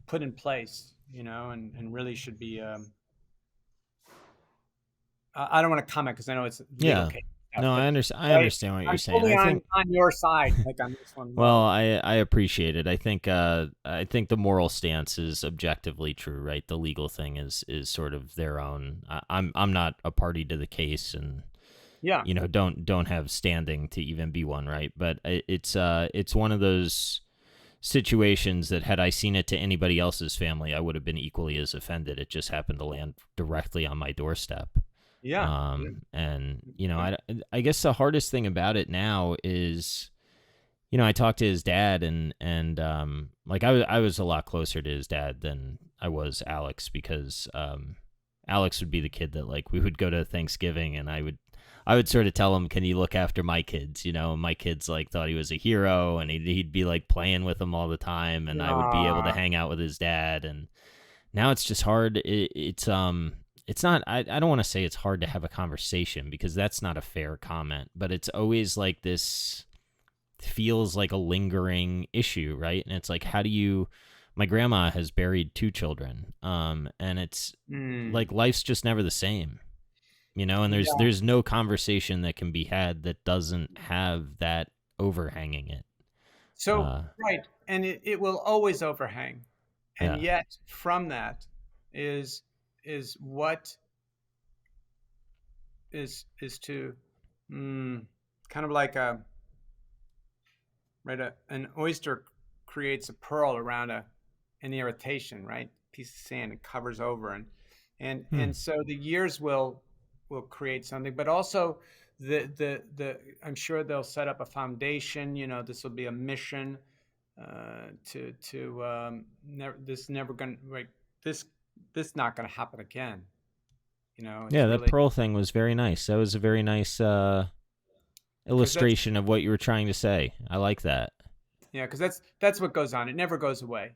B: put in place, and really should be. I don't want to comment because I know it's legal
A: Yeah.
B: case stuff,
A: No,
B: but
A: I understand what you're
B: I'm
A: saying.
B: fully
A: I
B: on
A: think,
B: your side, like on this one.
A: well, I appreciate it. I think the moral stance is objectively true, right? The legal thing is sort of their own. I'm not a party to the case, and
B: Yeah,
A: don't have standing to even be one, right? But it's one of those situations that, had I seen it to anybody else's family, I would have been equally as offended. It just happened to land directly on my doorstep.
B: yeah,
A: And I guess the hardest thing about it now is, I talked to his dad, and like I was a lot closer to his dad than I was Alex, because Alex would be the kid that, like, we would go to Thanksgiving, and I would sort of tell him, "Can you look after my kids?" And my kids, like, thought he was a hero, and he'd be like playing with them all the time, and I would be able to
B: uh,
A: hang out with his dad. And now it's just hard. It's not. I don't want to say it's hard to have a conversation, because that's not a fair comment, but it's always like this feels like a lingering issue, right? And it's like, how do you? My grandma has buried 2 children, and it's
B: mm,
A: like life's just never the same, and
B: yeah.
A: there's no conversation that can be had that doesn't have that overhanging it.
B: So
A: Uh,
B: right, and it will always overhang, and
A: yeah.
B: yet from that is what is to, kind of like a right, an oyster creates a pearl around an irritation, right? Piece of sand, it covers over,
A: Hmm.
B: and so the years will create something, but also the I'm sure they'll set up a foundation. This will be a mission, to this never gonna, like, this this not gonna happen again.
A: Yeah,
B: It's
A: that
B: really,
A: pearl thing was very nice. That was a very nice
B: because that's,
A: illustration of what you were trying to say. I like that.
B: yeah, because that's what goes on. It never goes away.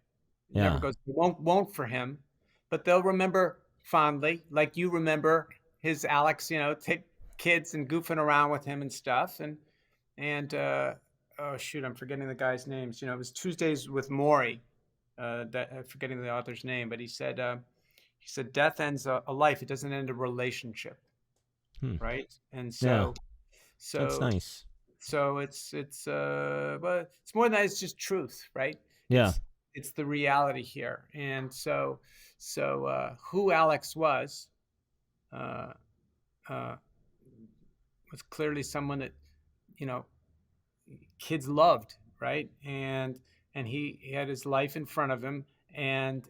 B: It never
A: Yeah.
B: goes. It won't for him, but they'll remember fondly, like you remember his Alex. Take kids and goofing around with him and stuff, and oh shoot, I'm forgetting the guy's names. It was Tuesdays with Maury. That I'm forgetting the author's name, but he said death ends a life. It doesn't end a relationship,
A: Hmm.
B: right? And
A: Yeah, that's
B: so
A: nice.
B: but it's more than that. It's just truth, right?
A: Yeah.
B: It's the reality here. And who Alex uh, uh, was clearly someone that, you know kids loved, right? And he had his life in front of him, and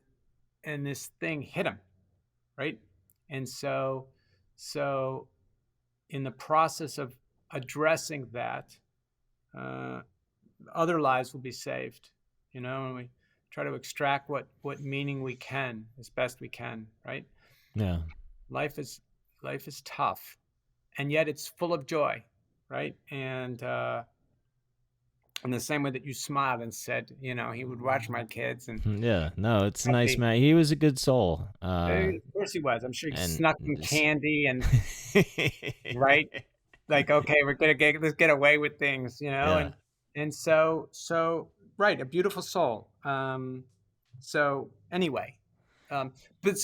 B: this thing hit him, right? And so in the process of addressing that, uh, other lives will be saved, and we try to extract what meaning we can as best we can, right?
A: Yeah.
B: life is Life is tough, and yet it's full of joy, right? And in the same way that you smiled and said, he would watch my kids, and
A: Yeah. No, it's nice,
B: happy.
A: man. He was a good soul.
B: Of course he was. I'm sure he
A: And
B: snuck some candy, and right, like, okay, we're gonna let's get away with things,
A: yeah.
B: and right, a beautiful soul. So anyway, but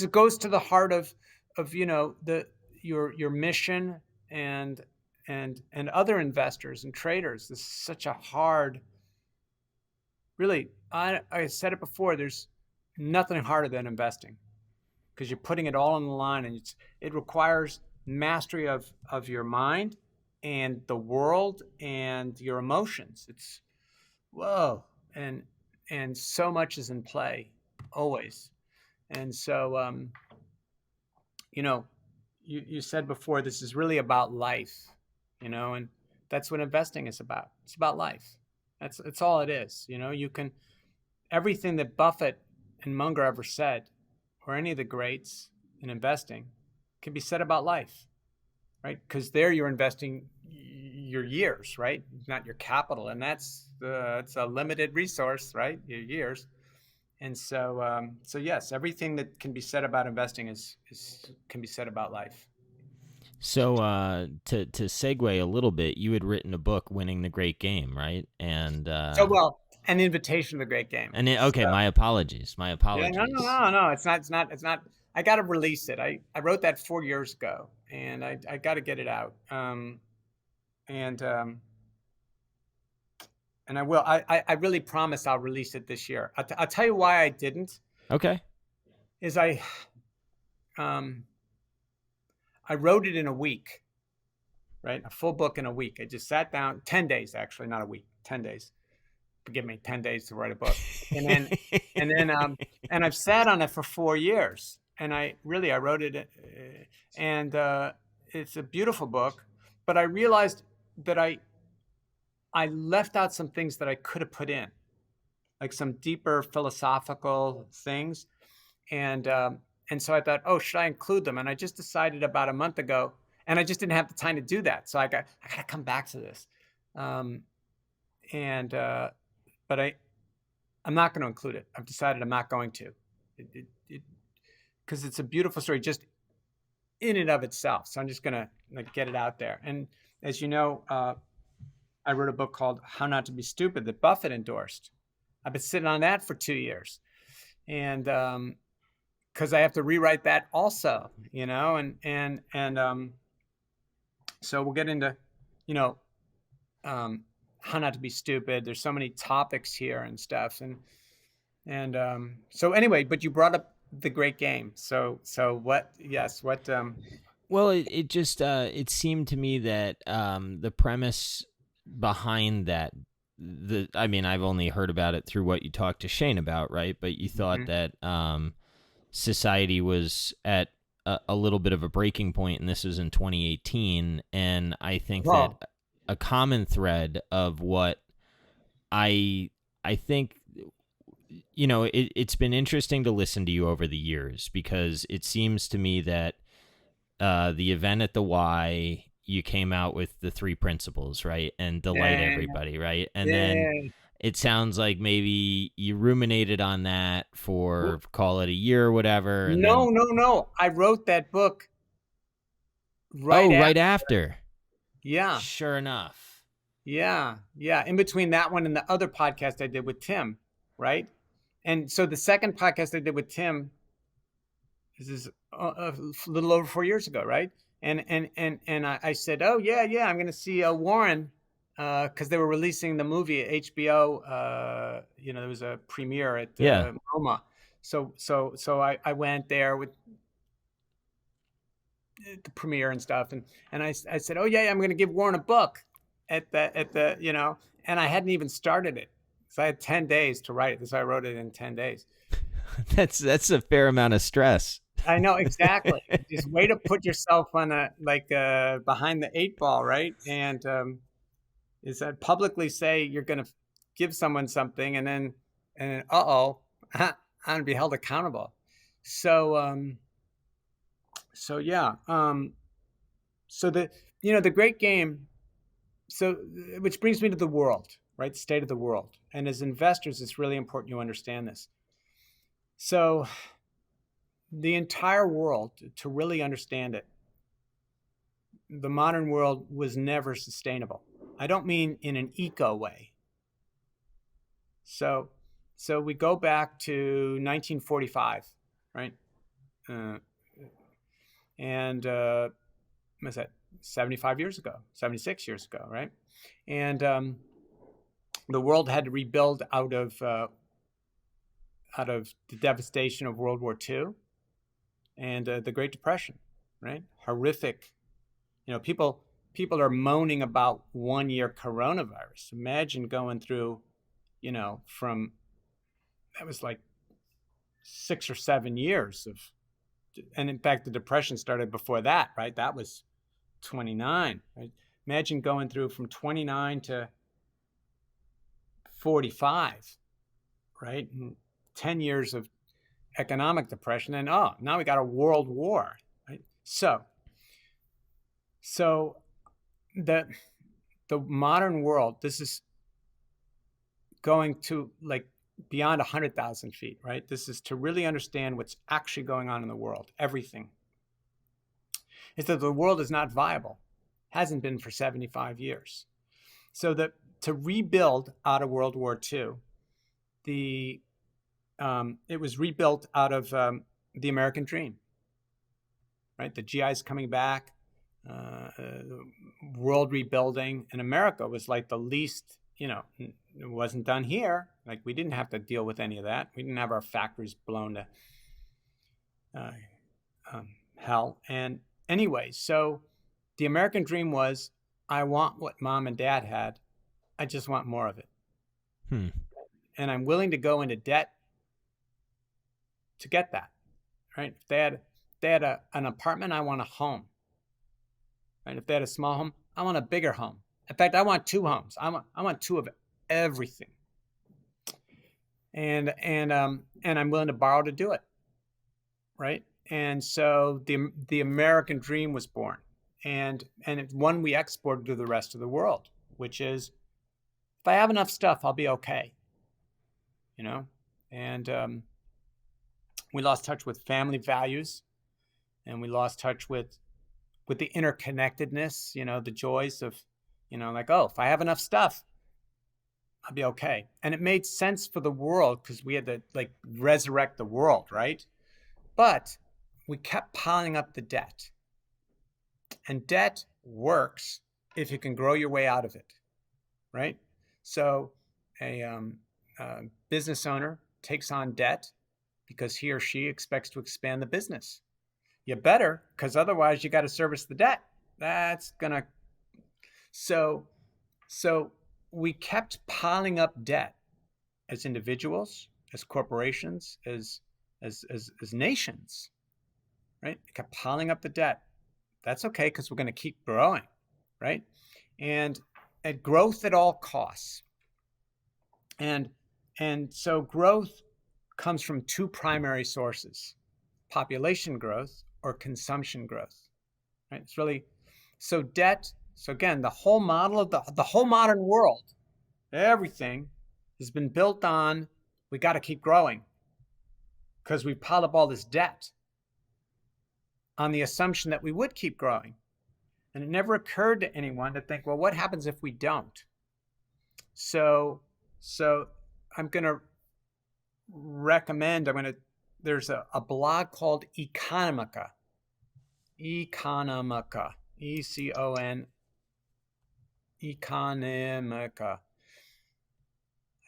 B: it goes to the heart of the your mission, and other investors and traders. This is such a hard, really. I said it before. There's nothing harder than investing, because you're putting it all on the line, and it requires mastery of your mind and the world and your emotions. It's, whoa, and so much is in play always. And so, you know you said before, this is really about life, and that's what investing is about. It's about life. That's all it is. You can, everything that Buffett and Munger ever said, or any of the greats in investing, can be said about life, right? Because there you're investing your years, right? Not your capital, and it's a limited resource, right? Your years. And so yes, everything that can be said about investing can be said about life.
A: So to segue a little bit, you had written a book, "Winning the Great Game," right? And
B: An invitation to the great game.
A: okay, my apologies. My
B: Yeah,
A: apologies.
B: no. It's not. I got to release it. I wrote that 4 years ago, and I got to get it out. And I will. I really promise I'll release it this year. I'll tell you why I didn't.
A: Okay.
B: Is I wrote it in a week, right? A full book in a week. I just sat down, 10 days, actually, not a week, 10 days. Forgive me, 10 days to write a book. And I've sat on it for 4 years. And I wrote it, and it's a beautiful book. But I realized that I left out some things that I could have put in, like some deeper philosophical things. And so I thought, oh, should I include them? And I just decided about a month ago, and I just didn't have the time to do that. So I got to come back to this. But I'm not going to include it. I've decided I'm not going to, because it's a beautiful story just in and of itself. So I'm just going to get it out there. And as you know, I wrote a book called How Not to Be Stupid that Buffett endorsed. I've been sitting on that for 2 years. And because I have to rewrite that also, so we'll get into, how not to be stupid. There's so many topics here and stuff. And so anyway, but you brought up the great game. So what, yes, what,
A: well, it just, it seemed to me that the premise behind that, I mean, I've only heard about it through what you talked to Shane about, right? But you thought that society was at a little bit of a breaking point, and this was in 2018. And I think that a common thread of what I think, it's been interesting to listen to you over the years, because it seems to me that the event at the Y, you came out with the 3 principles, right? And delight everybody, right? And then it sounds like maybe you ruminated on that for, call it a year or whatever. And
B: no. I wrote that book right
A: after.
B: Yeah.
A: Sure enough.
B: Yeah. In between that one and the other podcast I did with Tim, right? And so the second podcast I did with Tim, this is a little over 4 years ago, right? And I said, oh yeah, I'm going to see Warren, because they were releasing the movie at HBO. There was a premiere at MoMA. So I went there with the premiere and stuff, and I said, oh yeah, I'm going to give Warren a book at the and I hadn't even started it, so I had 10 days to write it. So I wrote it in 10 days.
A: That's a fair amount of stress.
B: I know, exactly. Just way to put yourself on behind the 8 ball, right? And is that publicly say you're going to give someone something, and then I'm going to be held accountable. So yeah. So the great game. So which brings me to the world, right? The state of the world. And as investors, it's really important you understand this. So the entire world, to really understand it, the modern world was never sustainable. I don't mean in an eco way. So we go back to 1945, right? What's that? 75 years ago, 76 years ago, right? And the world had to rebuild out of the devastation of World War II and the Great Depression, right? Horrific. People are moaning about 1 year coronavirus. Imagine going through, from that was like 6 or 7 years of And in fact, the Depression started before that, right? That was 29. Right? Imagine going through from 29 to 45, right? And 10 years of economic depression, and now we got a world war, right? So the modern world, this is going to like beyond 100,000 feet, right? This is to really understand what's actually going on in the world, everything. Is that the world is not viable, hasn't been for 75 years. So that to rebuild out of World War II, it was rebuilt out of the American dream, right? The GIs coming back, world rebuilding, and America was like the least, it wasn't done here. Like we didn't have to deal with any of that. We didn't have our factories blown to hell. And anyway, so the American dream was, I want what mom and dad had. I just want more of it. And I'm willing to go into debt to get that, right? If they had an apartment, I want a home. Right? If they had a small home, I want a bigger home. In fact, I want two homes. I want two of everything. And I'm willing to borrow to do it, right? And so the American dream was born, and it's one we exported to the rest of the world, which is, if I have enough stuff, I'll be okay, And we lost touch with family values, and we lost touch with the interconnectedness, the joys of, like, if I have enough stuff, I'll be okay. And it made sense for the world because we had to like resurrect the world, right? But we kept piling up the debt. And debt works if you can grow your way out of it, right? So a business owner takes on debt because he or she expects to expand the business. You better, because otherwise you got to service the debt. That's gonna. So we kept piling up debt as individuals, as corporations, as nations, right? We kept piling up the debt. That's okay because we're going to keep growing, right? And at growth at all costs. And so growth comes from two primary sources: population growth or consumption growth, right? It's really, so debt. So again, the whole model of the whole modern world, everything has been built on, we got to keep growing because we piled up all this debt on the assumption that we would keep growing. And it never occurred to anyone to think, well, what happens if we don't? So I'm going to recommend, there's a blog called Economica, E-C-O-N, Economica.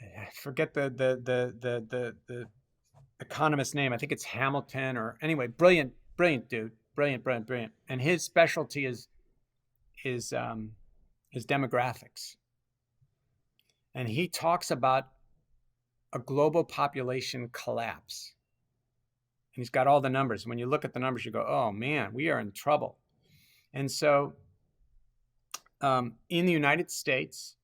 B: I forget the economist's name. I think it's Hamilton, or anyway, brilliant dude, brilliant. And his specialty is demographics. And he talks about a global population collapse. And he's got all the numbers. When you look at the numbers, you go, oh man, we are in trouble. And so in the United States,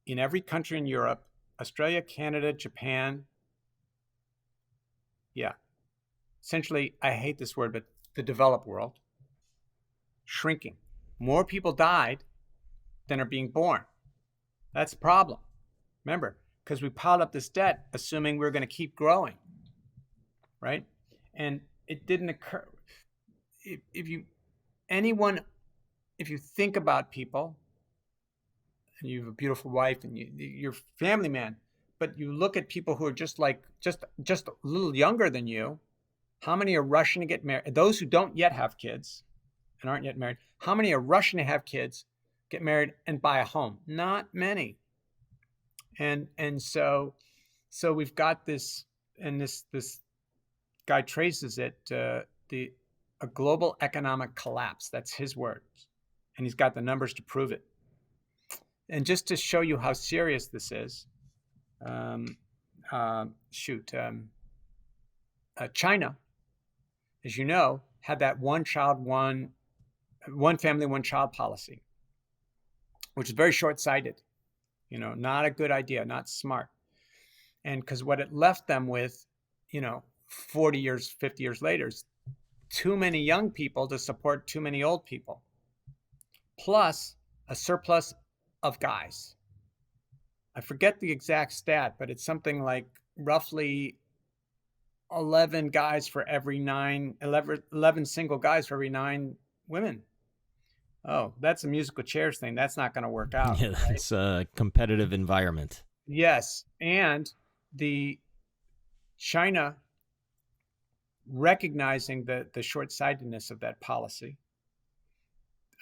B: in every country in Europe, Australia, Canada, Japan, essentially, I hate this word, but the developed world, shrinking. More people died than are being born. That's a problem. Remember, because we piled up this debt assuming we were going to keep growing, right? And it didn't occur. If you think about people, and you have a beautiful wife and you're a family man, but you look at people who are just a little younger than you, how many are rushing to get married? Those who don't yet have kids and aren't yet married, how many are rushing to have kids, get married, and buy a home? Not many. And so we've got this, and this guy traces it, a global economic collapse. That's his words. And he's got the numbers to prove it. And just to show you how serious this is, China as you know, had that one family, one child policy, which is very short-sighted, not a good idea, not smart. And because what it left them with, 40 years, 50 years later, is too many young people to support too many old people, plus a surplus of guys. I forget the exact stat, but it's something like roughly 11 guys for every 11 single guys for every 9 women. Oh, that's a musical chairs thing. That's not going to work out.
A: Yeah, it's a competitive environment.
B: Yes. And the China recognizing the short-sightedness of that policy.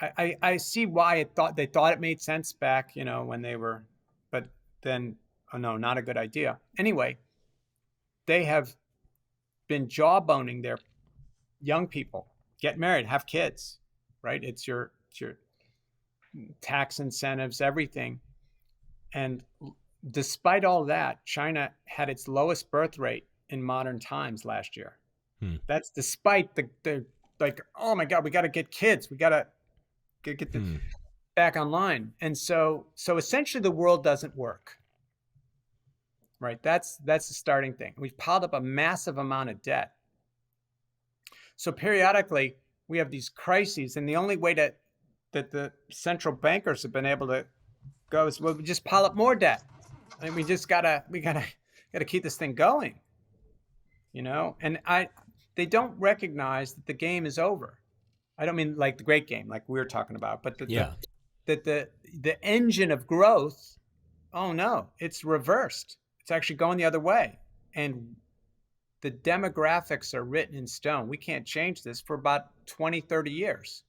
B: I see why they thought it made sense back, when they were, but then, oh no, not a good idea. Anyway, they have been jawboning their young people, get married, have kids, right? It's your tax incentives, everything. And despite all that, China had its lowest birth rate in modern times last year. That's despite the like, oh my God, we got to get kids. We got to get the back online. And so essentially the world doesn't work, right? That's the starting thing. We've piled up a massive amount of debt. So periodically we have these crises, and the only way that the central bankers have been able to go is, well, we just pile up more debt. I mean, we gotta keep this thing going, and they don't recognize that the game is over. I don't mean like the great game, like we were talking about, but the engine of growth, oh no, it's reversed. It's actually going the other way. And the demographics are written in stone. We can't change this for about 20, 30 years.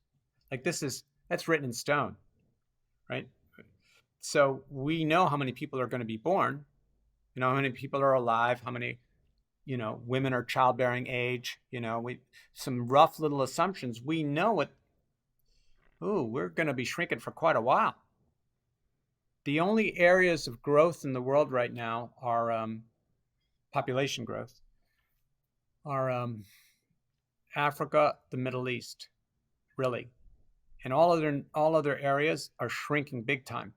B: Like that's written in stone, right? So we know how many people are going to be born, how many people are alive, how many, women are childbearing age, some rough little assumptions. We know we're going to be shrinking for quite a while. The only areas of growth in the world right now are population growth, are Africa, the Middle East, really. And all other areas are shrinking big time.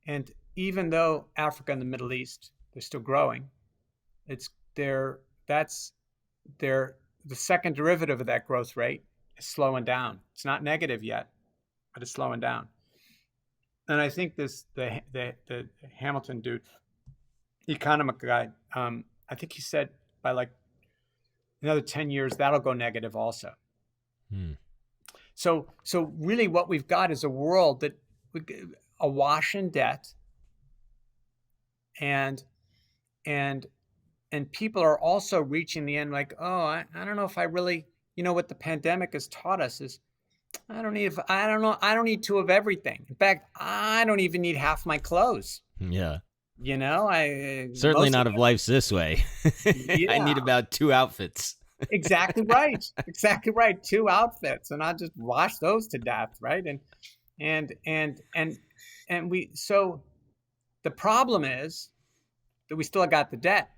B: And even though Africa and the Middle East, they're still growing, the second derivative of that growth rate is slowing down. It's not negative yet, but it's slowing down. And I think the Hamilton dude, economic guy, I think he said by like another 10 years, that'll go negative also. So really what we've got is a world that awash in debt, and people are also reaching the end, like, oh, I don't know if I really, what the pandemic has taught us is I don't need two of everything. In fact, I don't even need half my clothes.
A: Yeah.
B: I
A: certainly not if life's this way.
B: Yeah.
A: I need about 2 outfits.
B: Exactly right. Exactly right. 2 outfits, and I'll just wash those to death, right? And so the problem is that we still got the debt.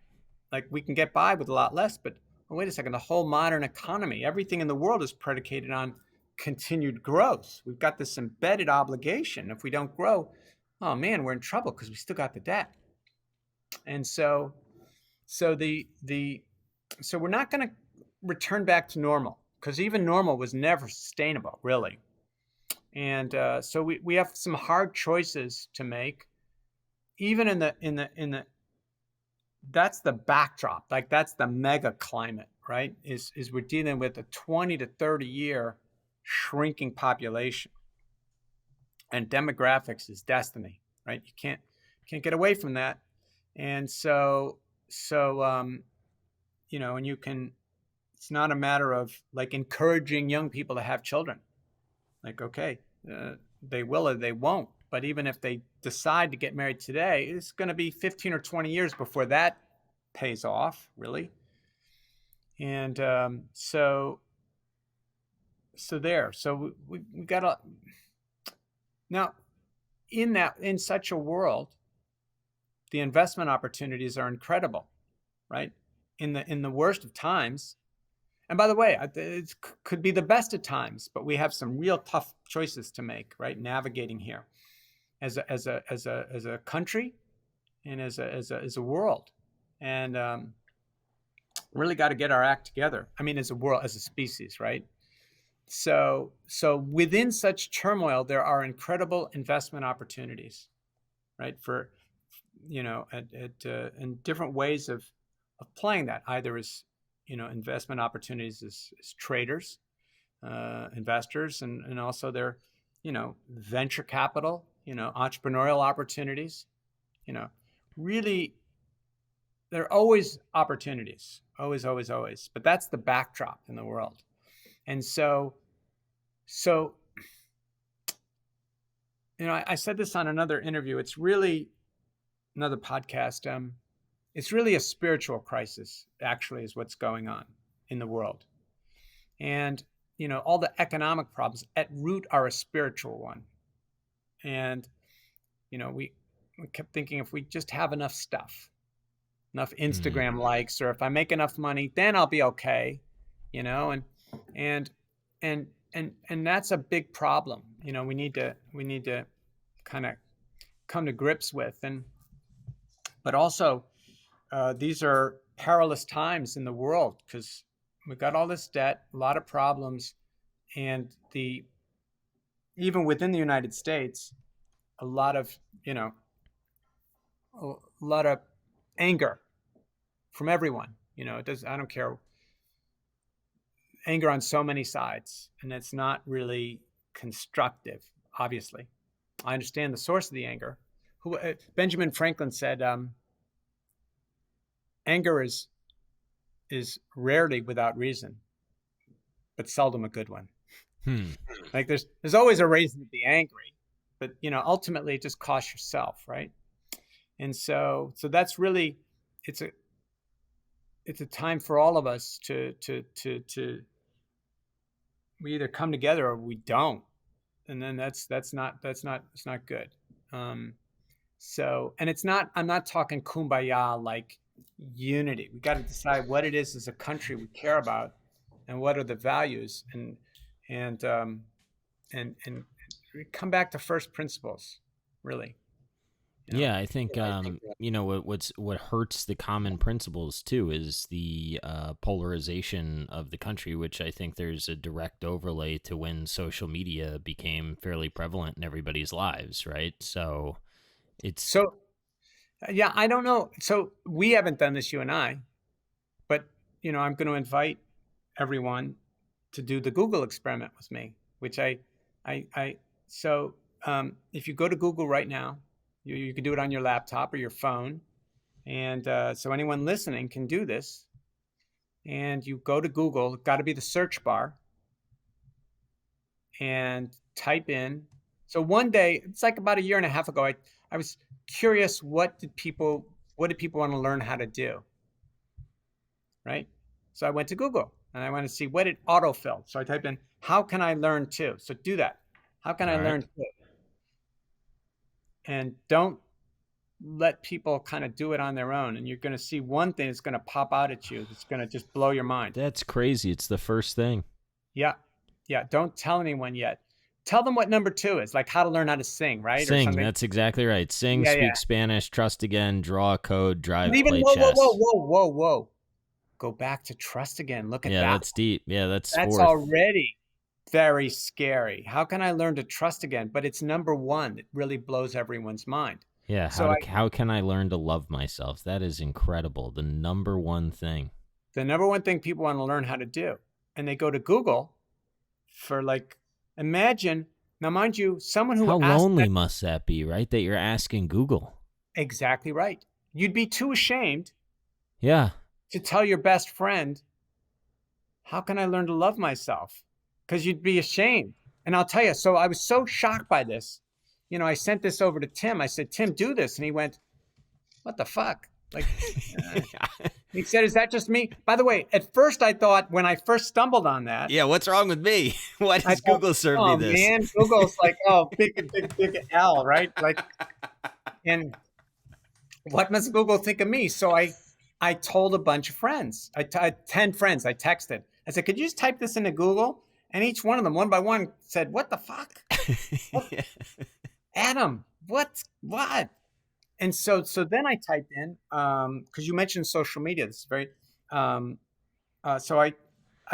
B: Like, we can get by with a lot less, but wait a second, the whole modern economy, everything in the world is predicated on continued growth. We've got this embedded obligation. If we don't grow, oh man, we're in trouble because we still got the debt. And so we're not going to return back to normal, because even normal was never sustainable, really. And so we have some hard choices to make, even in the that's the backdrop, like that's the mega climate, right? Is we're dealing with a 20 to 30 year shrinking population, and demographics is destiny, right? You can't get away from that. And so and you can, it's not a matter of like encouraging young people to have children. Like, okay, they will or they won't. But even if they decide to get married today, it's going to be 15 or 20 years before that pays off, really. And so we got to, now in such a world, the investment opportunities are incredible, right? In the worst of times, And by the way, it could be the best at times, but we have some real tough choices to make, right? Navigating here as a country and as a world. And really got to get our act together. I mean, as a world, as a species, right? So within such turmoil, there are incredible investment opportunities, right? For, and different ways of playing that, either as, investment opportunities as traders, investors, and also their, venture capital, entrepreneurial opportunities, really, there are always opportunities, always, always, always. But that's the backdrop in the world. And so, I said this on another interview. It's really another podcast. It's really a spiritual crisis, actually, is what's going on in the world. And, all the economic problems at root are a spiritual one. And, we kept thinking, if we just have enough stuff, enough Instagram likes, or if I make enough money, then I'll be okay, and that's a big problem. We need to kind of come to grips with. But also, these are perilous times in the world because we've got all this debt, a lot of problems, and even within the United States, a lot of anger from everyone. I don't care. Anger on so many sides, and it's not really constructive. Obviously, I understand the source of the anger. Benjamin Franklin said, anger is rarely without reason, but seldom a good one. Like there's always a reason to be angry, but ultimately it just costs yourself, right? And so that's really, it's a time for all of us to we either come together or we don't, and then it's not good. So, and it's not, I'm not talking kumbaya like unity. We got to decide what it is as a country we care about, and what are the values, and come back to first principles, really.
A: Yeah, I think what hurts the common principles too is the polarization of the country, which I think there's a direct overlay to when social media became fairly prevalent in everybody's lives, right? So it's
B: yeah, I don't know. So we haven't done this, you and I, but I'm going to invite everyone to do the Google experiment with me, which if you go to Google right now, you can do it on your laptop or your phone. And so anyone listening can do this. And you go to Google, got to be the search bar, and type in. So one day, it's like about a year and a half ago, I was curious, what did people want to learn how to do? Right? So I went to Google and I want to see what it autofilled. So I typed in, how can I learn to? So do that. How can I learn to? And don't let people kind of do it on their own. And you're going to see one thing that's going to pop out at you that's going to just blow your mind.
A: That's crazy. It's the first thing.
B: Yeah. Yeah. Don't tell anyone yet. Tell them what number 2 is, like how to learn how to sing, right?
A: Sing. That's exactly right. Sing, speak Spanish, trust again, draw a code, drive, play chess.
B: Whoa. Go back to trust again. Look at that.
A: Yeah, that's deep. Yeah, that's fourth.
B: Already very scary. How can I learn to trust again? But it's number 1 that really blows everyone's mind.
A: Yeah, how can I learn to love myself? That is incredible. The number 1 thing.
B: The number 1 thing people want to learn how to do. And they go to Google for imagine, now mind you, someone who
A: How lonely must that be, right? That you're asking Google.
B: Exactly right. You'd be too ashamed.
A: Yeah.
B: To tell your best friend, how can I learn to love myself? Because you'd be ashamed. And I'll tell you, so I was so shocked by this. I sent this over to Tim. I said, Tim, do this. And he went, what the fuck? He said, is that just me? By the way, at first I thought, when I first stumbled on that.
A: Yeah, what's wrong with me? Why does Google serve me this?
B: Oh, man, Google's like, big L, right? And what must Google think of me? So I told a bunch of friends. I 10 friends. I texted I said, could you just type this into Google? And each one of them, one by one, said, what the fuck? What?
A: Yeah.
B: Adam, what? And so then I typed in, because you mentioned social media. This is very, so I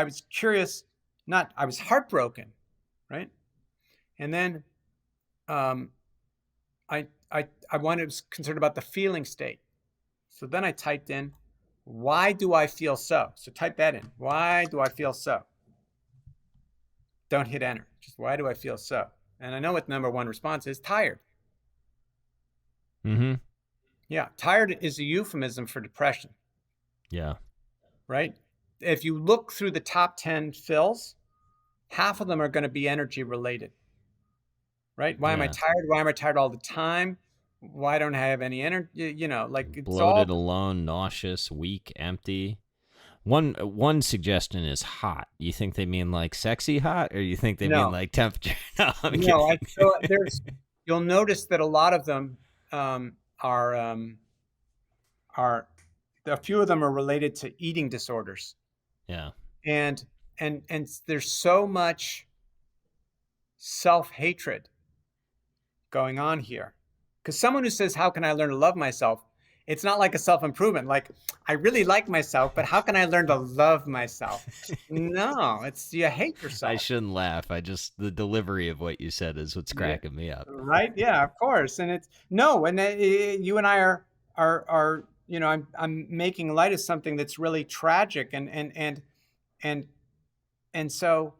B: was curious, I was heartbroken, right? And then I was concerned about the feeling state. So then I typed in, why do I feel so? So type that in. Why do I feel so? Don't hit enter. Just why do I feel so? And I know what the number one response is: tired.
A: Mm-hmm.
B: Yeah, tired is a euphemism for depression.
A: Yeah.
B: Right? If you look through the top 10 fills, half of them are going to be energy related. Right? Why am I tired? Why am I tired all the time? Why don't I have any energy? You know, like it's
A: bloated,
B: all
A: alone, nauseous, weak, empty. One suggestion is hot. You think they mean like sexy hot, or you think they mean
B: no,
A: like temperature? No, I'm
B: no.
A: kidding.
B: So you'll notice that a lot of them are a few of them are related to eating disorders.
A: Yeah.
B: And there's so much self-hatred going on here. Because someone who says, how can I learn to love myself? It's not like a self-improvement. Like, I really like myself, but how can I learn to love myself? No, it's you hate yourself.
A: I shouldn't laugh. The delivery of what you said is what's cracking me up.
B: Right? Yeah, of course. And it's no, and you and I are you know, I'm making light of something that's really tragic, and so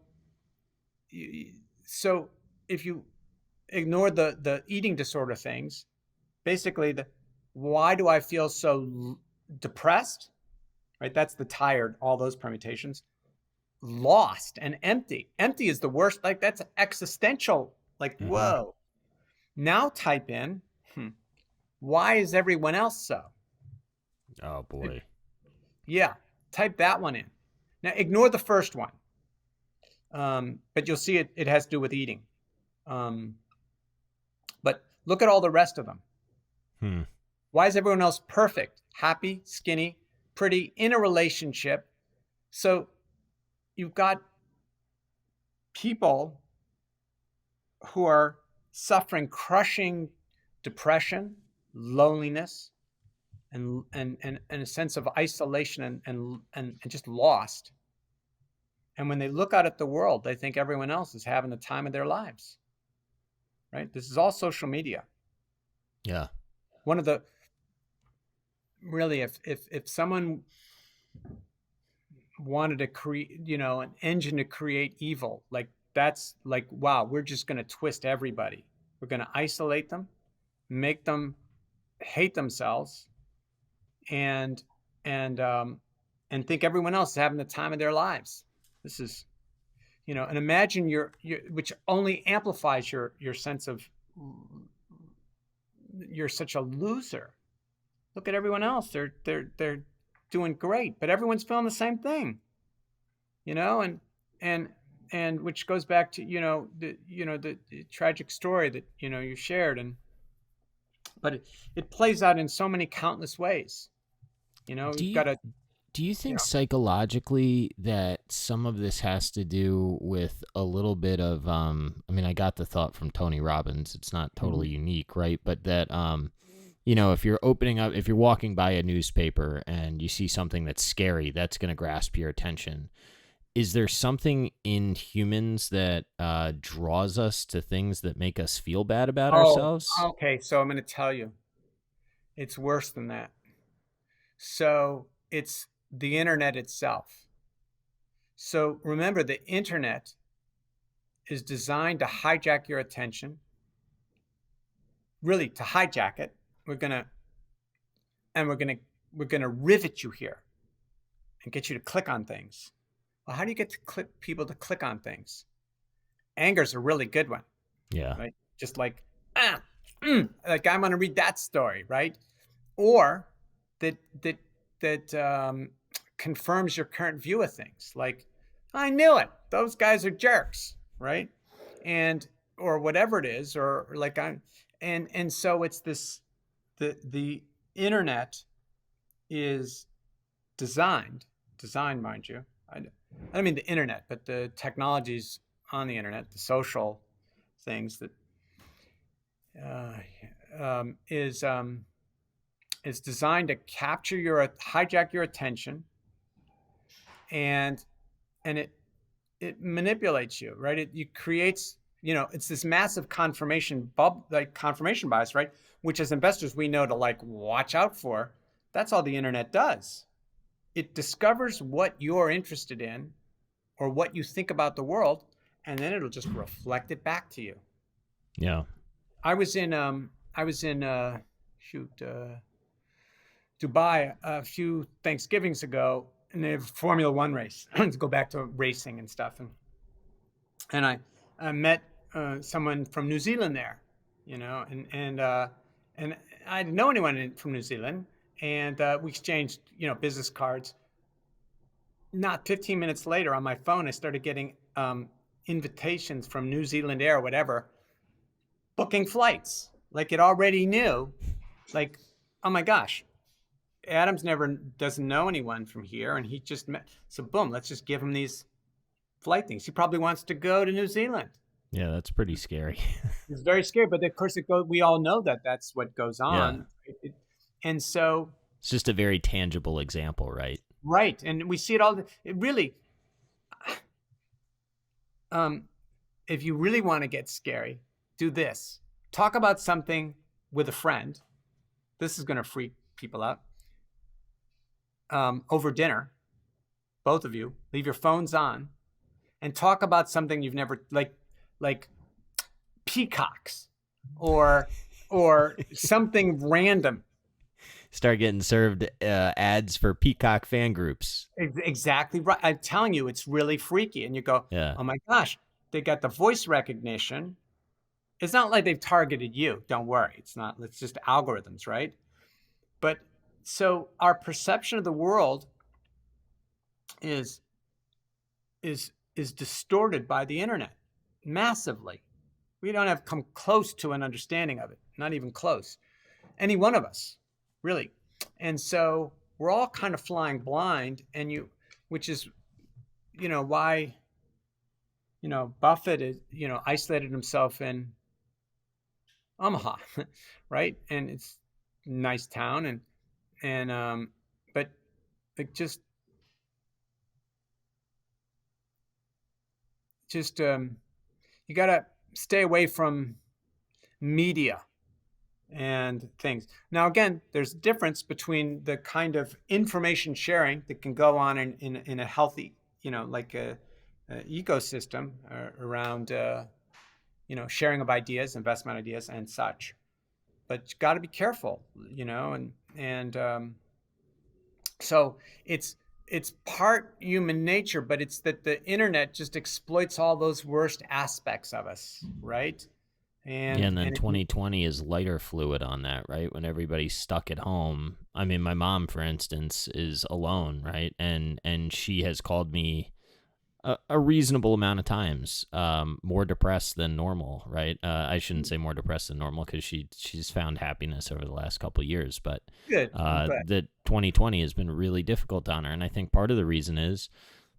B: if you ignore the eating disorder things, basically why do I feel so depressed? Right? That's the tired, all those permutations. Lost and empty. Empty is the worst. Like that's existential. Like, whoa. Now type in, why is everyone else so?
A: Oh boy.
B: Yeah, type that one in. Now ignore the first one. But you'll see it has to do with eating. But look at all the rest of them. Why is everyone else perfect, happy, skinny, pretty, in a relationship? So you've got people who are suffering crushing depression, loneliness, and a sense of isolation and just lost. And when they look out at the world, they think everyone else is having the time of their lives. Right? This is all social media.
A: Yeah.
B: One of the really, if someone wanted to create, an engine to create evil, like that's like, wow, we're just going to twist everybody. We're going to isolate them, make them hate themselves, and think everyone else is having the time of their lives. This is, and imagine which only amplifies your sense of you're such a loser. Look at everyone else. They're doing great, but everyone's feeling the same thing. And which goes back to the tragic story that you shared, but it plays out in so many countless ways. You've got to.
A: Do you think psychologically that some of this has to do with a little bit of I mean, I got the thought from Tony Robbins. It's not totally unique, right? But that if you're walking by a newspaper and you see something that's scary, that's going to grasp your attention. Is there something in humans that draws us to things that make us feel bad about ourselves?
B: Okay, so I'm going to tell you, it's worse than that. So it's the internet itself. So remember, the internet is designed to hijack your attention. Really, to hijack it, we're gonna rivet you here and get you to click on things. Well, how do you get people to click on things? Anger's a really good one.
A: Yeah.
B: Right. Just like, like I'm going to read that story, right? Or that confirms your current view of things. Like, I knew it. Those guys are jerks, right? Or whatever it is, or like and so it's this. The internet is designed, mind you, I don't mean the internet, but the technologies on the internet, the social things that uh, um, is um, is designed to hijack your attention, and it manipulates you, right? It creates, it's this massive confirmation bias, right? Which as investors we know to like watch out for. That's all the internet does. It discovers what you're interested in or what you think about the world, and then it'll just reflect it back to you.
A: Yeah.
B: I was in Dubai a few Thanksgivings ago, and they have a Formula One race. To go back to racing and stuff, and I met someone from New Zealand there, and I didn't know anyone from New Zealand, and we exchanged business cards. Not 15 minutes later, on my phone, I started getting invitations from New Zealand Air, whatever, booking flights. Like it already knew, like, oh my gosh, Adams never doesn't know anyone from here, and he just met. So boom, let's just give him these flight things. He probably wants to go to New Zealand.
A: Yeah, that's pretty scary.
B: It's very scary, but of course we all know that that's what goes on. Yeah. And so
A: it's just a very tangible example, right?
B: Right, and we see it all. It really, if you really want to get scary, do this. Talk about something with a friend. This is going to freak people out. Over dinner, both of you, leave your phones on, and talk about something you've never like peacocks or something random.
A: Start getting served ads for peacock fan groups.
B: Exactly right. I'm telling you, it's really freaky. And you go,
A: yeah.
B: Oh my gosh, they got the voice recognition. It's not like they've targeted you. Don't worry. It's just algorithms, right? But so our perception of the world is distorted by the internet massively. We don't have come close to an understanding of it, not even close. Any one of us, really. And so we're all kind of flying blind, which is, why, Buffett is, isolated himself in Omaha, right? And it's a nice town, but like just you gotta stay away from media and things. Now, again, there's a difference between the kind of information sharing that can go on in a healthy, like a ecosystem around, sharing of ideas, investment ideas, and such. But you got to be careful, so it's part human nature, but it's that the internet just exploits all those worst aspects of us, right?
A: And then 2020 is lighter fluid on that, right? When everybody's stuck at home. I mean, my mom, for instance, is alone, right? And she has called me a reasonable amount of times, more depressed than normal, right? I shouldn't say more depressed than normal because she's found happiness over the last couple of years, but the 2020 has been really difficult on her. And I think part of the reason is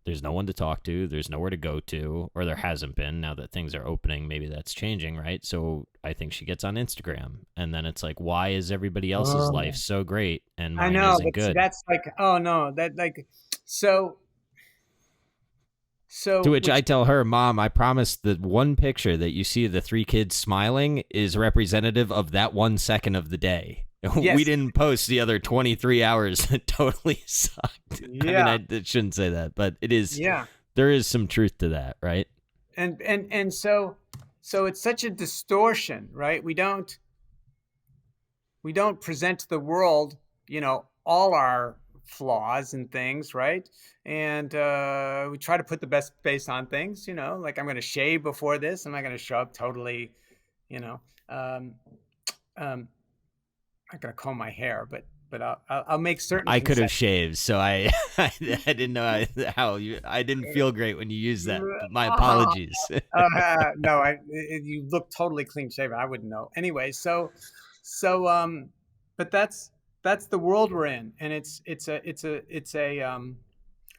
A: there's no one to talk to, there's nowhere to go to, or there hasn't been. Now that things are opening, maybe that's changing, right? So I think she gets on Instagram, and then it's like, why is everybody else's life so great and mine isn't good?
B: That's like, oh no, that like, so
A: to which I tell her, Mom, I promise the one picture that you see of the three kids smiling is representative of that 1 second of the day. Yes. We didn't post the other 23 hours that totally sucked. Yeah. I mean, I shouldn't say that, but it is. Yeah. There is some truth to that, right?
B: And so it's such a distortion, right? We don't present to the world, all our flaws and things, right? And we try to put the best face on things, like I'm going to shave before this. I'm not going to show up totally, I'm not going to comb my hair, but I'll make certain.
A: I could have shaved, so I didn't know how I didn't feel great when you used that. My apologies.
B: No, you look totally clean shaven. I wouldn't know. Anyway, but that's the world we're in, and it's a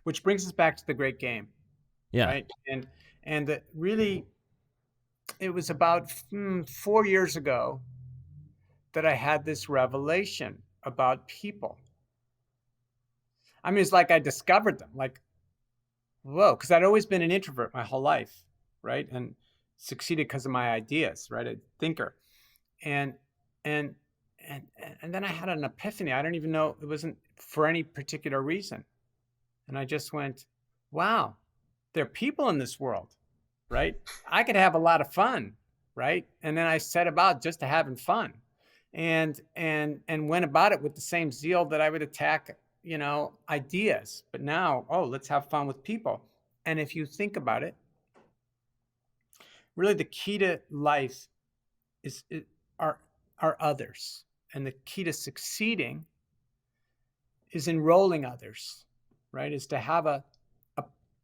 B: which brings us back to the great game,
A: Yeah.
B: right? And really, it was about 4 years ago that I had this revelation about people. I mean, it's like I discovered them, like, whoa, because I'd always been an introvert my whole life, right? And succeeded because of my ideas, right? A thinker. And and and then I had an epiphany. I don't even know, it wasn't for any particular reason. And I just went, wow, there are people in this world, right? I could have a lot of fun, right? And then I set about just to having fun, and went about it with the same zeal that I would attack, ideas. But now, oh, let's have fun with people. And if you think about it, really the key to life is are others, and the key to succeeding is enrolling others, right? Is to have a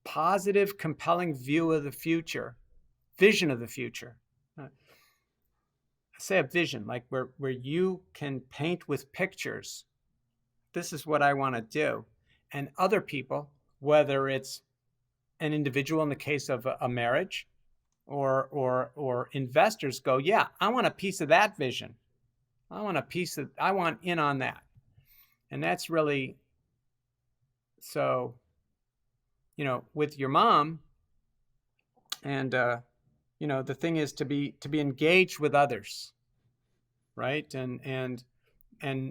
B: positive, compelling view of the future, vision of the future. I say a vision, like where you can paint with pictures. This is what I want to do. And other people, whether it's an individual in the case of a marriage, or investors go, yeah, I want a piece of that vision. I want in on that. And that's really, so, with your mom, and the thing is to be engaged with others, right? And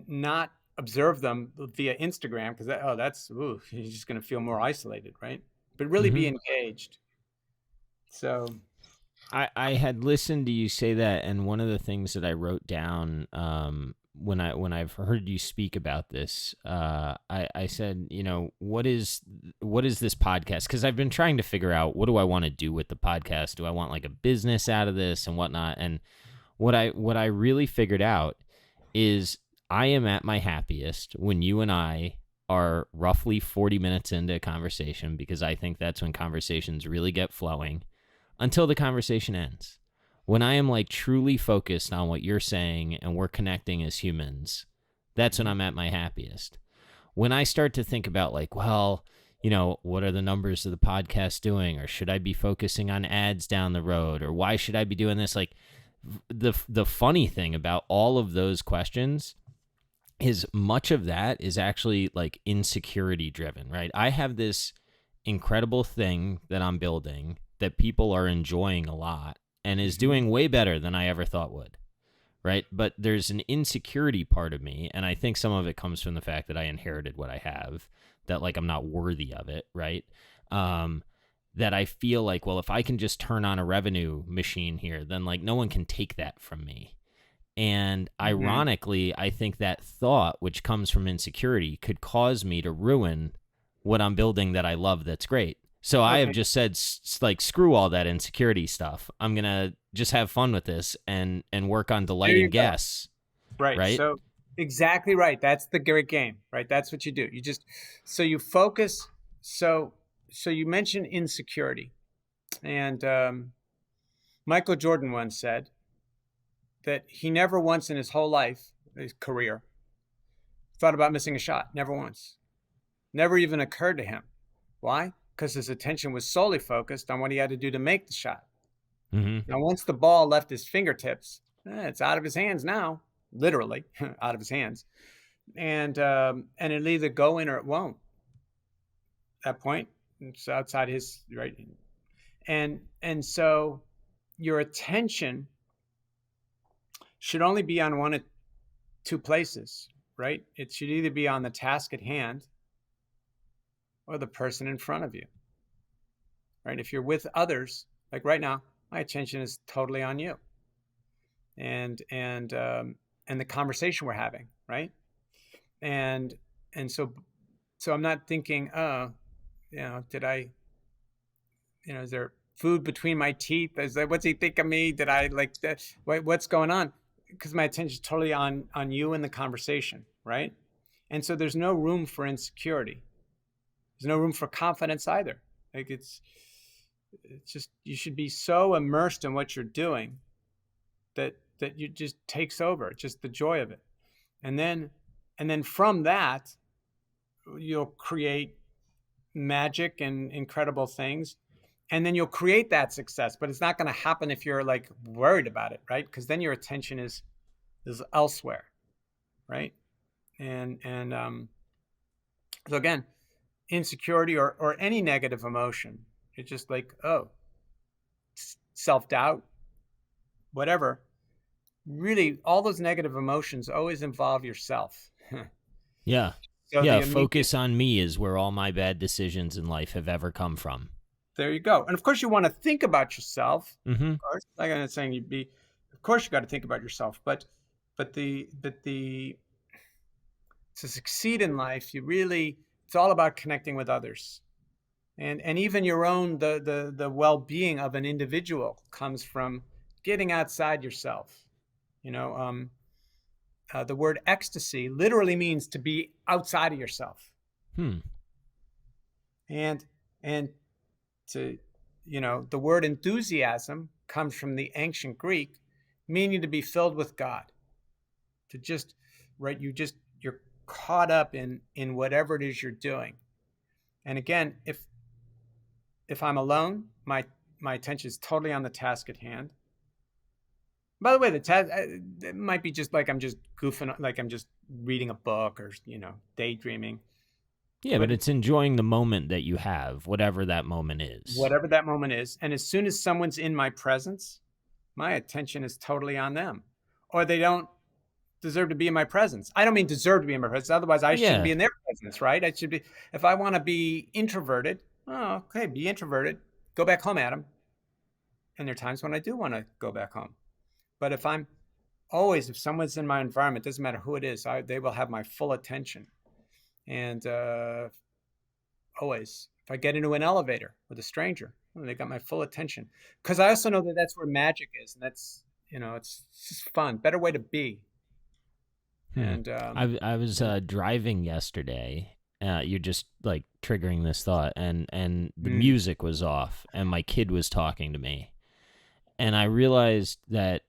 B: not observe them via Instagram, because you're just going to feel more isolated, right? But really be engaged. So
A: I had listened to you say that, and one of the things that I wrote down when I've heard you speak about this, I said, what is this podcast? Because I've been trying to figure out, what do I want to do with the podcast? Do I want like a business out of this and whatnot? And what I really figured out is I am at my happiest when you and I are roughly 40 minutes into a conversation, because I think that's when conversations really get flowing, until the conversation ends. When I am like truly focused on what you're saying and we're connecting as humans, that's when I'm at my happiest. When I start to think about like, well, what are the numbers of the podcast doing? Or should I be focusing on ads down the road? Or why should I be doing this? Like, the funny thing about all of those questions is much of that is actually like insecurity driven, right? I have this incredible thing that I'm building that people are enjoying a lot and is doing way better than I ever thought would, right? But there's an insecurity part of me, and I think some of it comes from the fact that I inherited what I have, that like I'm not worthy of it, right? That I feel like, well, if I can just turn on a revenue machine here, then like no one can take that from me. And ironically, I think that thought, which comes from insecurity, could cause me to ruin what I'm building that I love, that's great. So I have just said, like, screw all that insecurity stuff. I'm going to just have fun with this and work on delighting guests.
B: Right. So exactly right. That's the great game, right? That's what you do. So you focus. So you mentioned insecurity, and Michael Jordan once said that he never once in his whole life, his career, thought about missing a shot. Never once. Never even occurred to him. Why? Because his attention was solely focused on what he had to do to make the shot. Now, once the ball left his fingertips, it's out of his hands now, literally out of his hands, and it'll either go in or it won't. At that point, it's outside his right, and so your attention should only be on one of two places, right? It should either be on the task at hand or the person in front of you, right? If you're with others, like right now, my attention is totally on you, and the conversation we're having, right? And so I'm not thinking, oh, did I, is there food between my teeth? Is that, what's he think of me? Did I like that? What's going on? Because my attention is totally on you and the conversation, right? And so there's no room for insecurity. There's no room for confidence either. Like it's just, you should be so immersed in what you're doing that you just takes over. It's just the joy of it. And then from that, you'll create magic and incredible things. And then you'll create that success, but it's not going to happen if you're like worried about it, right? Because then your attention is elsewhere, right? And so again, insecurity or any negative emotion, it's just like, oh, self-doubt, whatever. Really, all those negative emotions always involve yourself.
A: Yeah.
B: So
A: Yeah.
B: the immediate,
A: Focus on me is where all my bad decisions in life have ever come from.
B: there you go. And of course, you want to think about yourself.
A: Mm-hmm.
B: Of course, like I'm not saying you'd be. Of course, you got to think about yourself, but the to succeed in life, it's all about connecting with others, and even your own the well-being of an individual comes from getting outside yourself. You know, the word ecstasy literally means to be outside of yourself,
A: Hmm.
B: and and to the word enthusiasm comes from the ancient Greek, meaning to be filled with God. To just right, you're caught up in whatever it is you're doing. And again, if I'm alone, my attention is totally on the task at hand. By the way, the task it might be just like I'm just goofing, like I'm just reading a book or daydreaming.
A: Yeah, but
B: But
A: it's enjoying the moment that you have, whatever that moment is.
B: whatever that moment is, and as soon as someone's in my presence, my attention is totally on them, or they don't deserve to be in my presence. I don't mean deserve to be in my presence. Otherwise, I shouldn't
A: Yeah.
B: be in their presence, right? I should be. If I want to be introverted, oh, okay, be introverted. Go back home, Adam. And there are times when I do want to go back home. But if someone's in my environment, doesn't matter who it is, they will have my full attention. And always, if I get into an elevator with a stranger, they got my full attention. Because I also know that that's where magic is, and that's it's just fun. Better way to be. And
A: I was driving yesterday. You're just like triggering this thought, and the music was off, and my kid was talking to me, and I realized that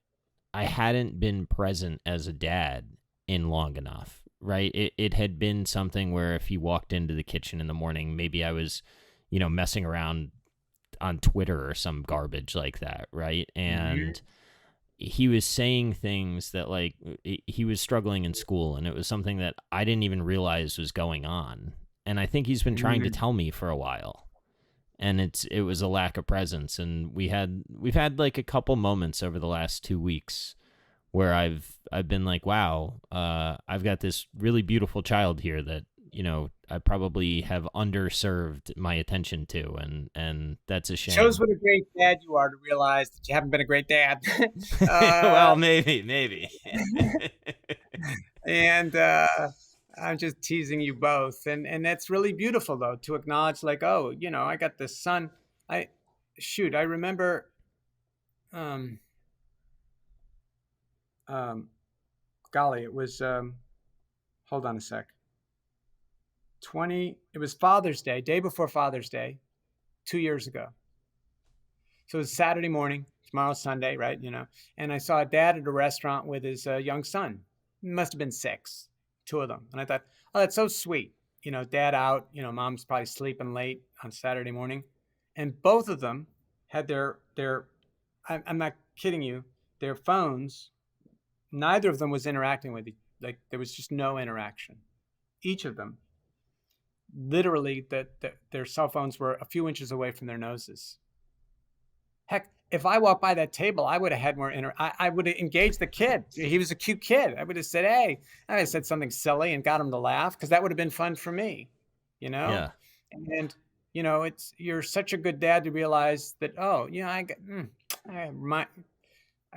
A: I hadn't been present as a dad in long enough. Right? It had been something where if he walked into the kitchen in the morning, maybe I was, messing around on Twitter or some garbage like that, right? And he was saying things that like he was struggling in school, and it was something that I didn't even realize was going on. And I think he's been trying to tell me for a while. And it was a lack of presence, and we've had like a couple moments over the last 2 weeks where I've been like, wow, I've got this really beautiful child here that I probably have underserved my attention to, and that's a shame.
B: Shows what a great dad you are to realize that you haven't been a great dad.
A: Well, maybe.
B: And I'm just teasing you both, and that's really beautiful though to acknowledge, like, oh, I got this son. I remember, um, golly, it was hold on a sec. It was Father's Day, day before Father's Day, 2 years ago. So it was Saturday morning. Tomorrow's Sunday, right? And I saw a dad at a restaurant with his young son. He must have been 6, 2 of them. And I thought, oh, that's so sweet. Dad out. Mom's probably sleeping late on Saturday morning, and both of them had their. I'm not kidding you. Their phones. Neither of them was interacting with each. Like there was just no interaction. Each of them, literally, their cell phones were a few inches away from their noses. Heck, if I walked by that table, I would have had more I would have engaged the kid. He was a cute kid. I would have said, hey, I would have said something silly and got him to laugh, because that would have been fun for me,
A: Yeah.
B: And you're such a good dad to realize that, oh, I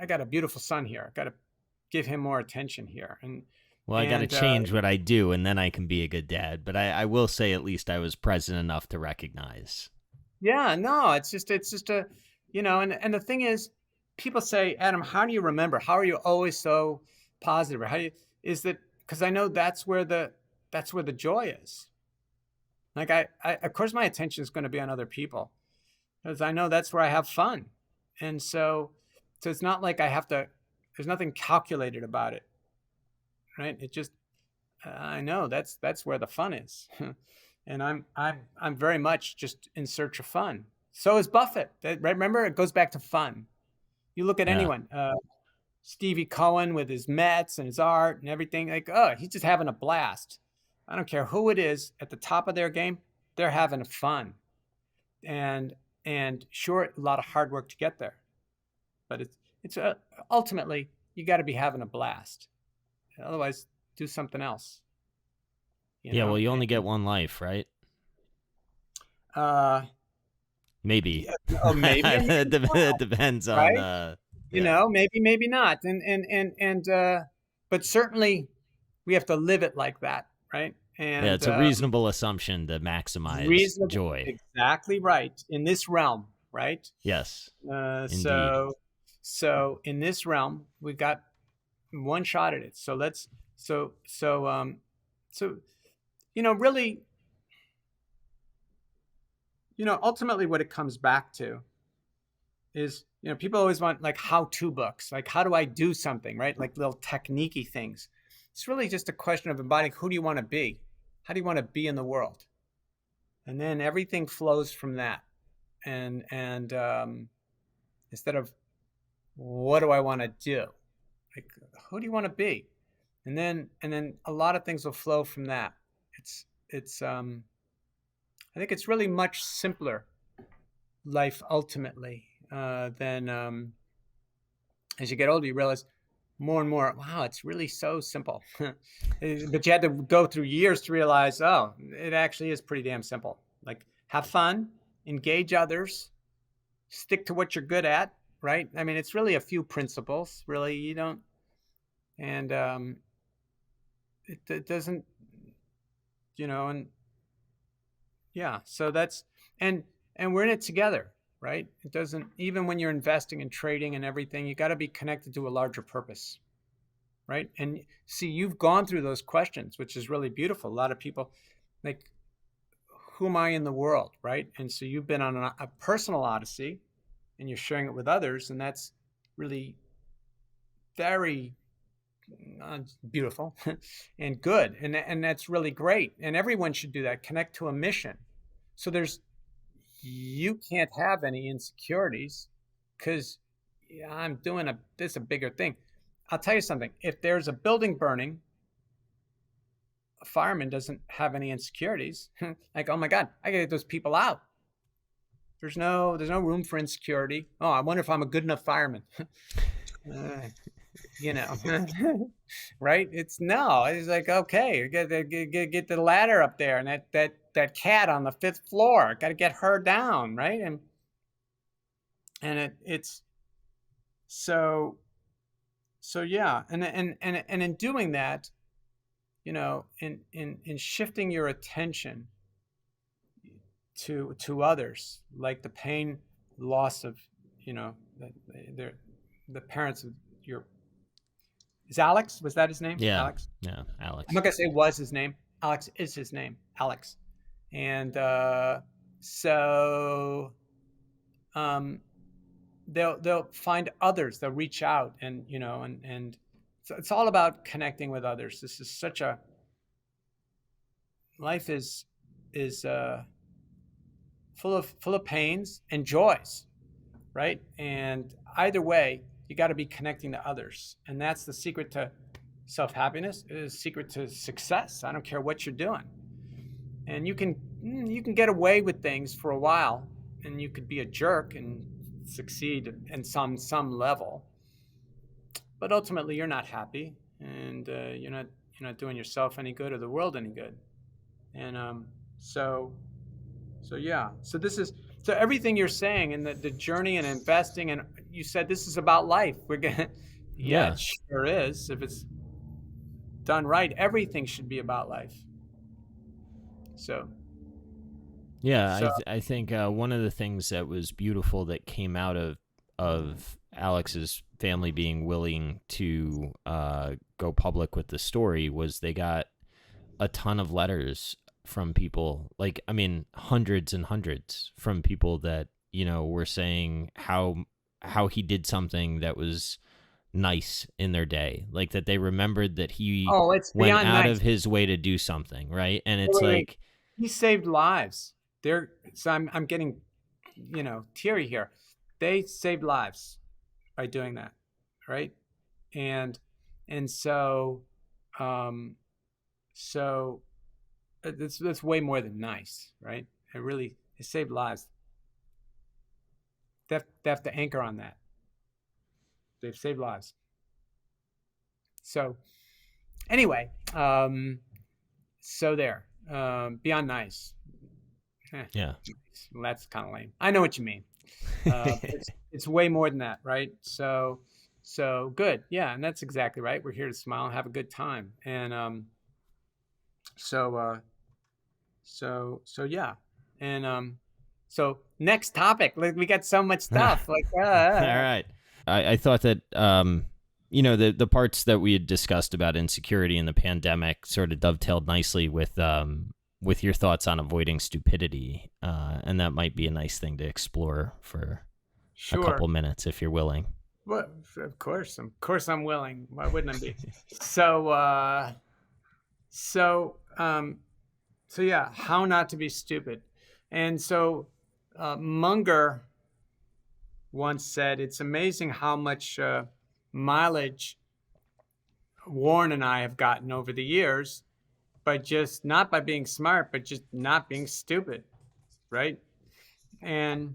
B: got a beautiful son here. I got to give him more attention here.
A: Well, I got to change what I do, and then I can be a good dad. But I will say, at least I was present enough to recognize.
B: Yeah, no, it's just a, and the thing is, people say, Adam, how do you remember? How are you always so positive? Is that because I know that's where the joy is. Like I of course my attention is going to be on other people, because I know that's where I have fun. And so it's not like there's nothing calculated about it. Right? It just, I know that's where the fun is. and I'm very much just in search of fun. So is Buffett. Right? Remember, it goes back to fun. You look at
A: Yeah.
B: anyone, Stevie Cohen with his Mets and his art and everything. Like, oh, he's just having a blast. I don't care who it is at the top of their game, they're having fun. And sure, a lot of hard work to get there, but it's ultimately you got to be having a blast. Otherwise, do something else.
A: Yeah, well, you only get one life, right?
B: Uh,
A: Maybe.
B: yeah, oh, maybe,
A: It depends on
B: right?
A: yeah.
B: Maybe not. But certainly we have to live it like that, right?
A: Yeah,
B: And
A: it's a reasonable assumption to maximize
B: reasonable,
A: joy.
B: exactly right in this realm, right?
A: Yes.
B: Uh,
A: Indeed.
B: so, so in this realm, we've got one shot at it. So let's, so, really, ultimately what it comes back to is, people always want like how-to books, like how do I do something, right? Like little techniquey things. It's really just a question of embodying who do you want to be? How do you want to be in the world? And then everything flows from that. And instead of what do I want to do? Like who do you want to be? And then a lot of things will flow from that. It's I think it's really much simpler life ultimately than as you get older, you realize more and more, wow, it's really so simple. But you had to go through years to realize, oh, it actually is pretty damn simple. Like have fun, engage others, stick to what you're good at, right? I mean, it's really a few principles, really. You don't, and it doesn't, and yeah, so that's, and we're in it together, right? It doesn't, even when you're investing and trading and everything, you got to be connected to a larger purpose, right? And see, you've gone through those questions, which is really beautiful. A lot of people, like, who am I in the world, right? And so you've been on a personal odyssey, and you're sharing it with others, and that's really very beautiful and good, and that's really great. And everyone should do that. Connect to a mission. So you can't have any insecurities because I'm doing a bigger thing. I'll tell you something. If there's a building burning, a fireman doesn't have any insecurities. Like, oh my God, I gotta get those people out. There's no room for insecurity. Oh, I wonder if I'm a good enough fireman. You know, right? It's like, okay, get the ladder up there, and that cat on the 5th floor, got to get her down, right? And it's so yeah, and in doing that, in shifting your attention to others, like the pain, loss of, the parents of your, is Alex, was that his name?
A: Yeah.
B: Alex?
A: Yeah, Alex.
B: I'm not gonna say was his name. Alex is his name. Alex. And so they'll find others. They'll reach out, and so it's all about connecting with others. This is such a life is full of pains and joys, right? And either way, you got to be connecting to others, and that's the secret to self-happiness. It is the secret to success. I don't care what you're doing, and you can get away with things for a while, and you could be a jerk and succeed in some level, but ultimately you're not happy, and you're not doing yourself any good or the world any good. And so yeah, so everything you're saying, and the journey and investing, and you said this is about life. We're gonna yeah, it sure is. If it's done right, everything should be about life. So
A: yeah, I think one of the things that was beautiful that came out of Alex's family being willing to go public with the story was they got a ton of letters from people, like, I mean, hundreds and hundreds from people that, were saying how he did something that was nice in their day, like that they remembered that he
B: it's
A: went
B: beyond
A: out
B: nice.
A: of his way to do something, right? And it's
B: Wait.
A: like,
B: he saved lives. So I'm getting, teary here. They saved lives by doing that, right? And so so that's way more than nice, right? It saved lives. They have to anchor on that. They've saved lives. So anyway, so there. Beyond nice.
A: Yeah.
B: Well, that's kind of lame. I know what you mean. It's way more than that, right? So good. Yeah, and that's exactly right. We're here to smile and have a good time. And so yeah. And so next topic. Like, we got so much stuff. Like,
A: All right. I thought that the parts that we had discussed about insecurity and the pandemic sort of dovetailed nicely with your thoughts on avoiding stupidity, and that might be a nice thing to explore for
B: sure.
A: a couple minutes if you're willing.
B: Well, of course I'm willing. Why wouldn't I be? So yeah, how not to be stupid. And so Munger once said, it's amazing how much mileage Warren and I have gotten over the years by just not by being smart, but just not being stupid, right? And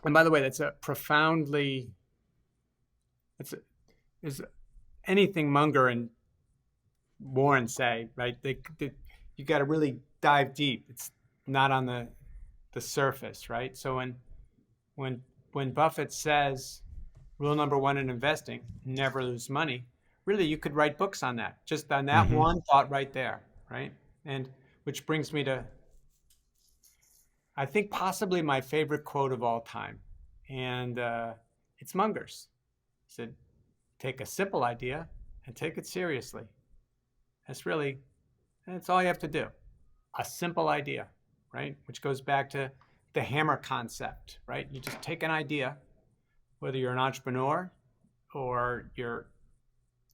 B: by the way, that's a profoundly, is anything Munger and Warren say, right? You got to really dive deep. It's not on the surface, right? So when Buffett says rule number one in investing, never lose money, really you could write books on that, just on that one thought right there, right? And which brings me to, I think, possibly my favorite quote of all time, and it's Munger's. He said, take a simple idea and take it seriously. That's all you have to do. A simple idea, right? Which goes back to the hammer concept, right? You just take an idea, whether you're an entrepreneur or you're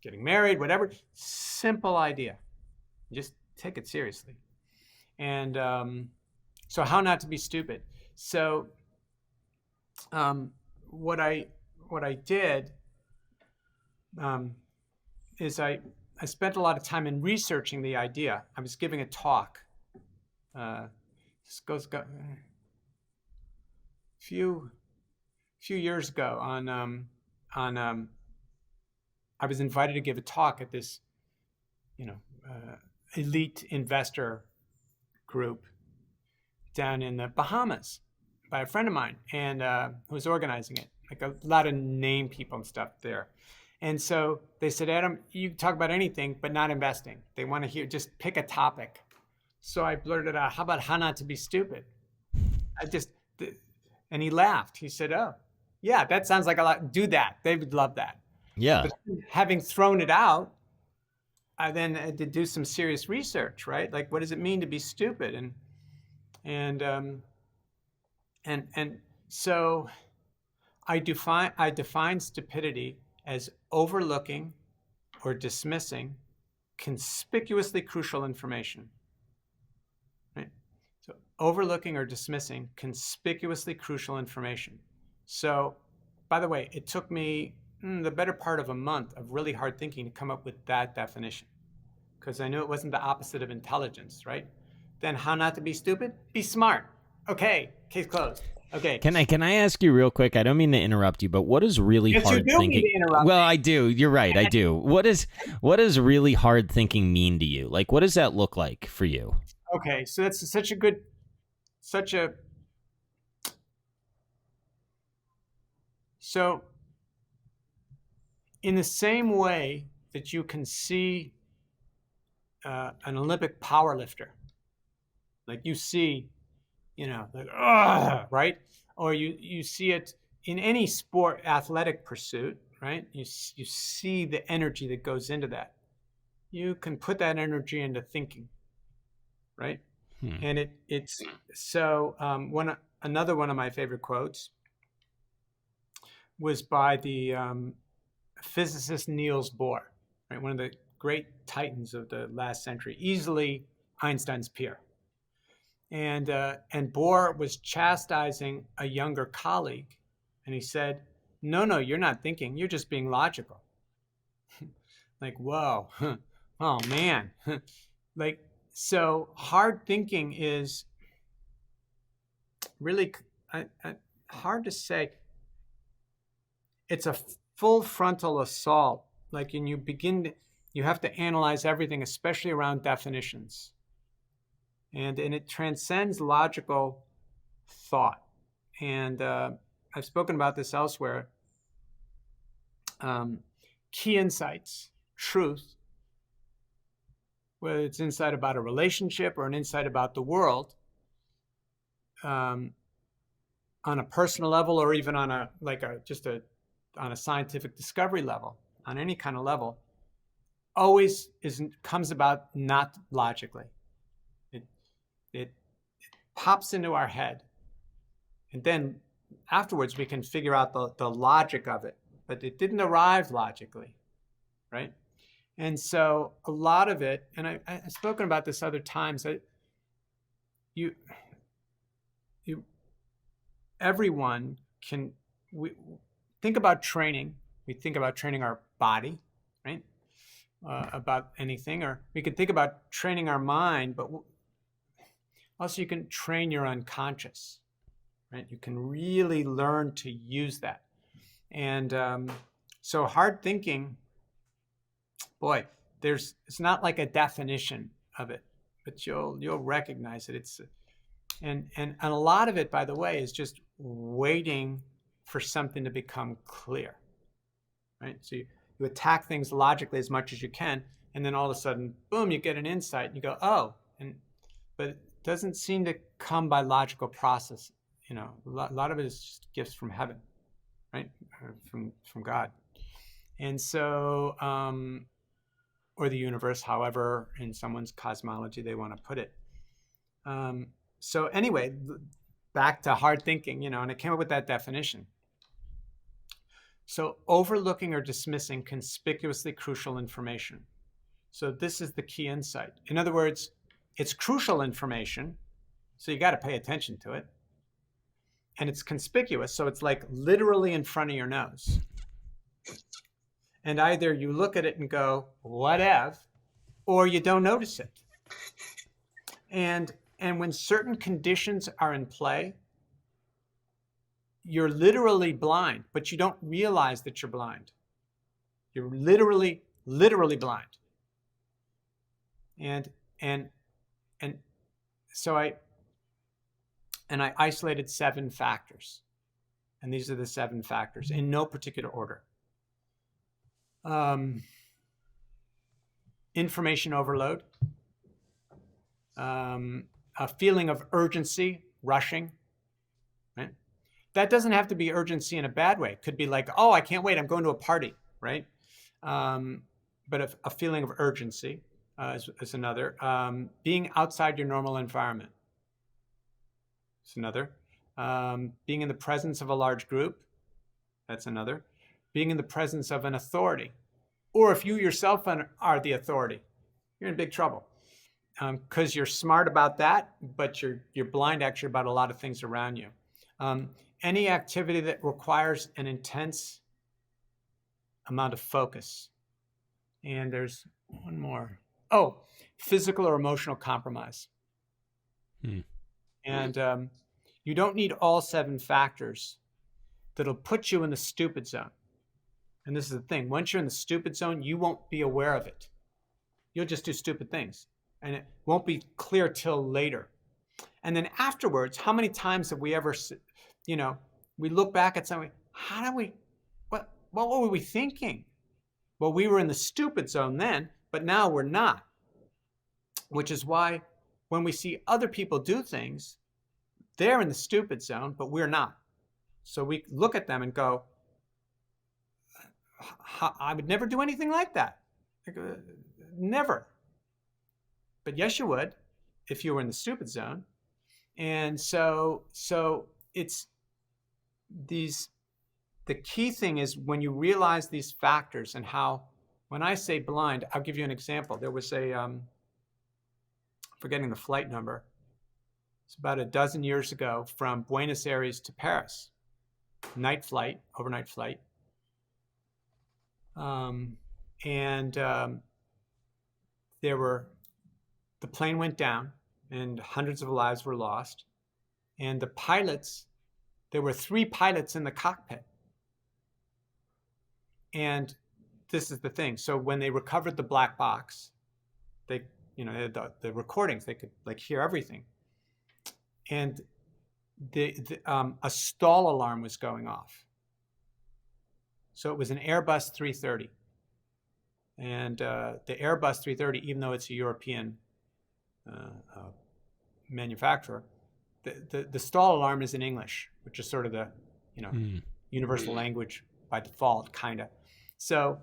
B: getting married, whatever, simple idea. Just take it seriously. And so how not to be stupid. So what I did is I spent a lot of time in researching the idea. I was giving a talk. This goes a few years ago on I was invited to give a talk at this elite investor group down in the Bahamas by a friend of mine, and who was organizing it. Like a lot of name people and stuff there. And so they said, Adam, you can talk about anything, but not investing. They want to hear, just pick a topic. So I blurted out, how about how not to be stupid? And he laughed. He said, oh, yeah, that sounds like a lot. Do that. They would love that.
A: Yeah.
B: But having thrown it out, I then had to do some serious research, right? Like, what does it mean to be stupid? And so I define stupidity as overlooking or dismissing conspicuously crucial information. Right? So overlooking or dismissing conspicuously crucial information. So, by the way, it took me the better part of a month of really hard thinking to come up with that definition, because I knew it wasn't the opposite of intelligence, right? Then how not to be stupid? Be smart. Okay, case closed. Okay.
A: Can I ask you real quick? I don't mean to interrupt you, but what is really hard thinking? Well, I do. You're right. I do. What does really hard thinking mean to you? Like, what does that look like for you?
B: Okay, so that's so in the same way that you can see an Olympic powerlifter, like you see, like, right? Or you see it in any sport, athletic pursuit, right? You see the energy that goes into that. You can put that energy into thinking, right? And it's so another one of my favorite quotes was by the physicist Niels Bohr, right? One of the great titans of the last century, easily Einstein's peer. And Bohr was chastising a younger colleague, and he said, no, you're not thinking, you're just being logical. Like, whoa, oh man. Like, so hard thinking is really hard to say. It's a full frontal assault. Like, and you have to analyze everything, especially around definitions. And it transcends logical thought. And I've spoken about this elsewhere. Key insights, truth, whether it's insight about a relationship or an insight about the world, on a personal level, or even on a scientific discovery level, on any kind of level, always comes about not logically. It pops into our head, and then afterwards we can figure out the logic of it, but it didn't arrive logically, right? And so a lot of it, and I've spoken about this other times, everyone can, we think about training. We think about training our body, right? About anything, or we could think about training our mind, but also you can train your unconscious, right? You can really learn to use that. And so hard thinking, boy, it's not like a definition of it, but you'll recognize it. And a lot of it, by the way, is just waiting for something to become clear, right? So you attack things logically as much as you can, and then all of a sudden, boom, you get an insight, and you go, oh, but it doesn't seem to come by logical process. You know, a lot of it is just gifts from heaven, right? From God. And so, or the universe, however, in someone's cosmology they want to put it. So anyway, back to hard thinking, and I came up with that definition. So overlooking or dismissing conspicuously crucial information. So this is the key insight. In other words, it's crucial information, so you got to pay attention to it. And it's conspicuous, so it's like literally in front of your nose. And either you look at it and go, whatever, or you don't notice it. And when certain conditions are in play, you're literally blind, but you don't realize that you're blind. You're literally blind. And so I isolated 7 factors. And these are the 7 factors in no particular order. Information overload, a feeling of urgency, rushing, right? That doesn't have to be urgency in a bad way. It could be like, oh, I can't wait, I'm going to a party, right? But a feeling of urgency is another. Being outside your normal environment is another. Being in the presence of a large group, that's another. Being in the presence of an authority, or if you yourself are the authority, you're in big trouble, because you're smart about that, but you're blind actually about a lot of things around you. Any activity that requires an intense amount of focus. And there's one more. Oh, physical or emotional compromise. And you don't need all 7 factors that'll put you in the stupid zone. And this is the thing. Once you're in the stupid zone, you won't be aware of it. You'll just do stupid things. And it won't be clear till later. And then afterwards, how many times have we ever, we look back at something, what were we thinking? Well, we were in the stupid zone then, but now we're not. Which is why when we see other people do things, they're in the stupid zone, but we're not. So we look at them and go, I would never do anything like that. Never. But yes, you would if you were in the stupid zone. And so it's the key thing is when you realize these factors and how, when I say blind, I'll give you an example. There was forgetting the flight number, It's about a dozen years ago from Buenos Aires to Paris. Night flight, overnight flight. The plane went down and hundreds of lives were lost. And the pilots, there were 3 pilots in the cockpit. And this is the thing. So when they recovered the black box, they, had the recordings, they could like hear everything. And a stall alarm was going off. So it was an Airbus 330. And the Airbus 330, even though it's a European manufacturer, the stall alarm is in English, which is sort of the universal language by default, kind of. So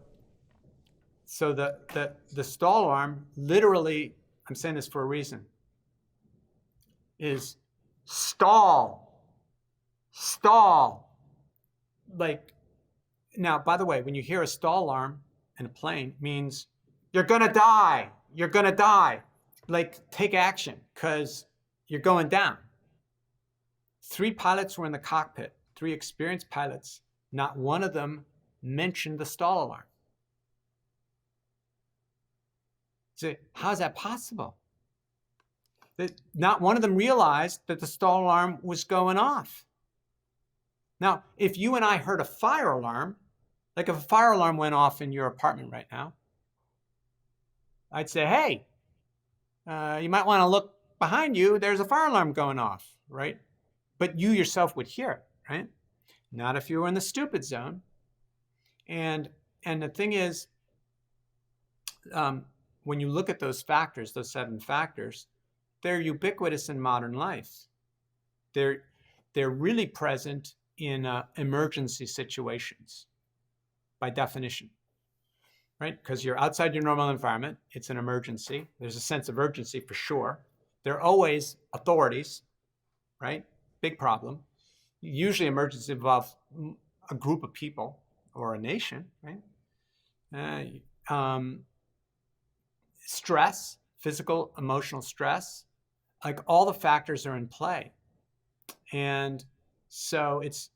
B: the stall alarm, literally, I'm saying this for a reason, is stall. Like, now, by the way, when you hear a stall alarm in a plane, it means you're gonna die. You're gonna die. Like, take action, because you're going down. 3 pilots were in the cockpit, 3 experienced pilots. Not one of them mentioned the stall alarm. So how is that possible? That not one of them realized that the stall alarm was going off. Now, if you and I heard a fire alarm, like if a fire alarm went off in your apartment right now, I'd say, hey, you might want to look behind you. There's a fire alarm going off, right? But you yourself would hear it, right? Not if you were in the stupid zone. And the thing is, when you look at those factors, those 7 factors, they're ubiquitous in modern life. They're really present in emergency situations, by definition, right? Because you're outside your normal environment. It's an emergency. There's a sense of urgency for sure. There are always authorities, right? Big problem. Usually emergencies involve a group of people or a nation, right? Stress, physical, emotional stress, like all the factors are in play. And so it's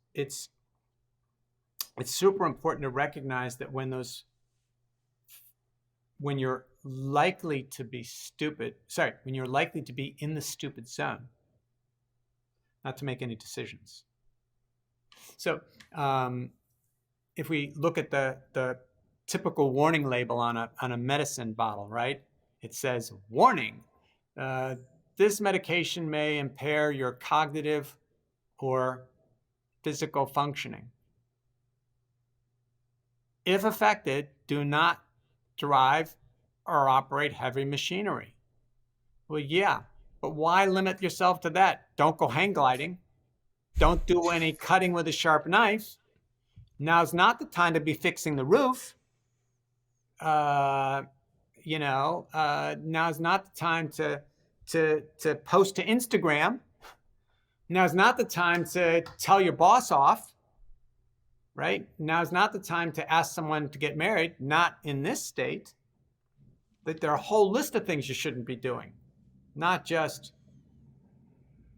B: super important to recognize that when you're likely to be when you're likely to be in the stupid zone, not to make any decisions. So if we look at the typical warning label on a medicine bottle, right? It says, warning, this medication may impair your cognitive or physical functioning. If affected, do not drive or operate heavy machinery. Well, yeah, but why limit yourself to that? Don't go hang gliding. Don't do any cutting with a sharp knife. Now's not the time to be fixing the roof. Now's not the time to post to Instagram. Now's not the time to tell your boss off, right? Now's not the time to ask someone to get married, not in this state. That there are a whole list of things you shouldn't be doing, not just,